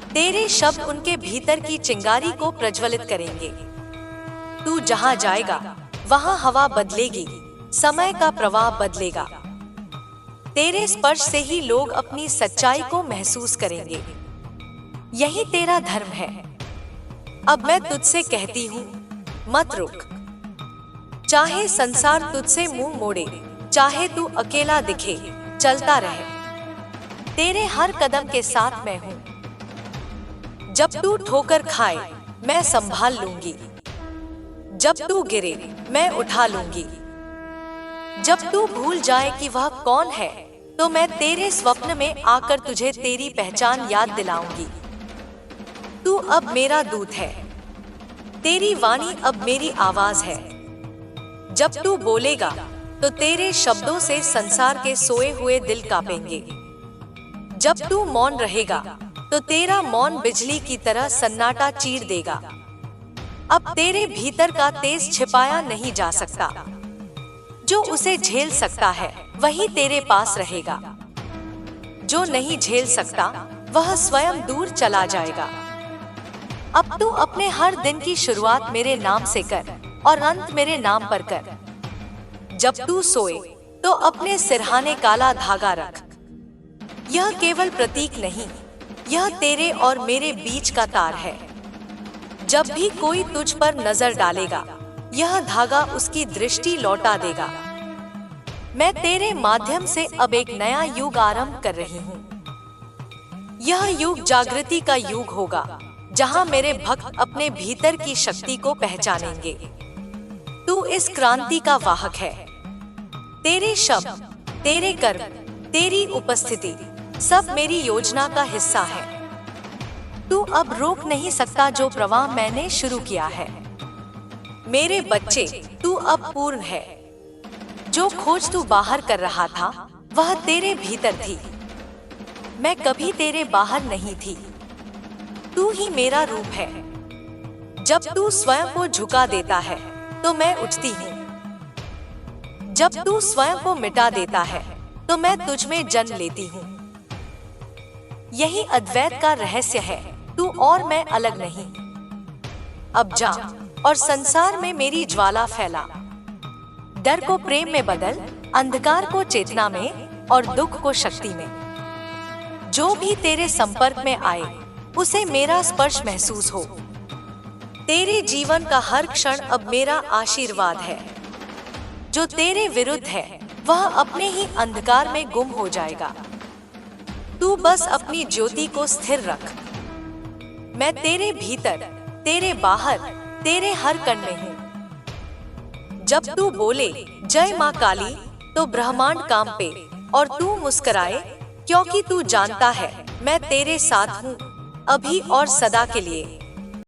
तेरे शब्द उनके भीतर की चिंगारी को प्रज्वलित करेंगे। तू जहाँ जाएगा वहाँ हवा बदलेगी, समय का प्रवाह बदलेगा। तेरे स्पर्श से ही लोग अपनी सच्चाई को महसूस करेंगे। यही तेरा धर्म है। अब मैं तुझसे कहती हूँ, मत रुक। चाहे संसार तुझसे मुंह मोड़े, चाहे तू अकेला दिखे, चलता रहे। तेरे हर कदम के साथ मैं हूँ। जब तू ठोकर खाए, मैं संभाल लूंगी। जब तू गिरे, मैं उठा लूंगी। जब तू भूल जाए कि वह कौन है, तो मैं तेरे स्वप्न में आकर तुझे तेरी पहचान याद दिलाऊंगी। तू अब मेरा दूत है। तेरी वाणी अब मेरी आवाज है। जब तू बोलेगा तो तेरे शब्दों से संसार के सोए हुए दिल कांपेंगे। जब तू मौन रहेगा तो तेरा मौन बिजली की तरह सन्नाटा चीर देगा। अब तेरे भीतर का तेज छिपाया नहीं जा सकता। जो उसे झेल सकता है वही तेरे पास रहेगा। जो नहीं झेल सकता वह स्वयं दूर चला जाएगा। अब तू अपने हर दिन की शुरुआत मेरे नाम से कर और अंत मेरे नाम पर कर। जब तू सोए तो अपने सिरहाने काला धागा रख। यह केवल प्रतीक नहीं, यह तेरे और मेरे बीच का तार है। जब भी कोई तुझ पर नजर डालेगा, यह धागा उसकी दृष्टि लौटा देगा। मैं तेरे माध्यम से अब एक नया युग आरंभ कर रही हूँ। यह युग जागृति का युग होगा, जहाँ मेरे भक्त अपने भीतर की शक्ति को पहचानेंगे। तू इस क्रांति का वाहक है। तेरे शब्द, तेरे कर्म, तेरी उपस्थिति सब मेरी योजना का हिस्सा है। तू अब रोक नहीं सकता जो प्रवाह मैंने शुरू किया है। मेरे बच्चे, तू अब पूर्ण है। जो खोज तू बाहर कर रहा था वह तेरे भीतर थी। मैं कभी तेरे बाहर नहीं थी। तू ही मेरा रूप है। जब तू स्वयं को झुका देता है तो मैं उठती हूँ। जब तू स्वयं को मिटा देता है तो मैं तुझ में जन्म लेती हूँ। यही अद्वैत का रहस्य है। तू और मैं अलग नहीं। अब जा और संसार में मेरी ज्वाला फैला। डर को प्रेम में बदल, अंधकार को चेतना में और दुख को शक्ति में। जो भी तेरे संपर्क में आए उसे मेरा स्पर्श महसूस हो। तेरे जीवन का हर क्षण अब मेरा आशीर्वाद है। जो तेरे विरुद्ध है वह अपने ही अंधकार में गुम हो जाएगा। तू बस अपनी ज्योति को स्थिर रख। मैं तेरे भीतर, तेरे बाहर, तेरे हर कण में हूँ। जब तू बोले जय माँ काली तो ब्रह्मांड कांपे और तू मुस्कुराए, क्योंकि तू जानता है मैं तेरे साथ हूँ, अभी और सदा के लिए।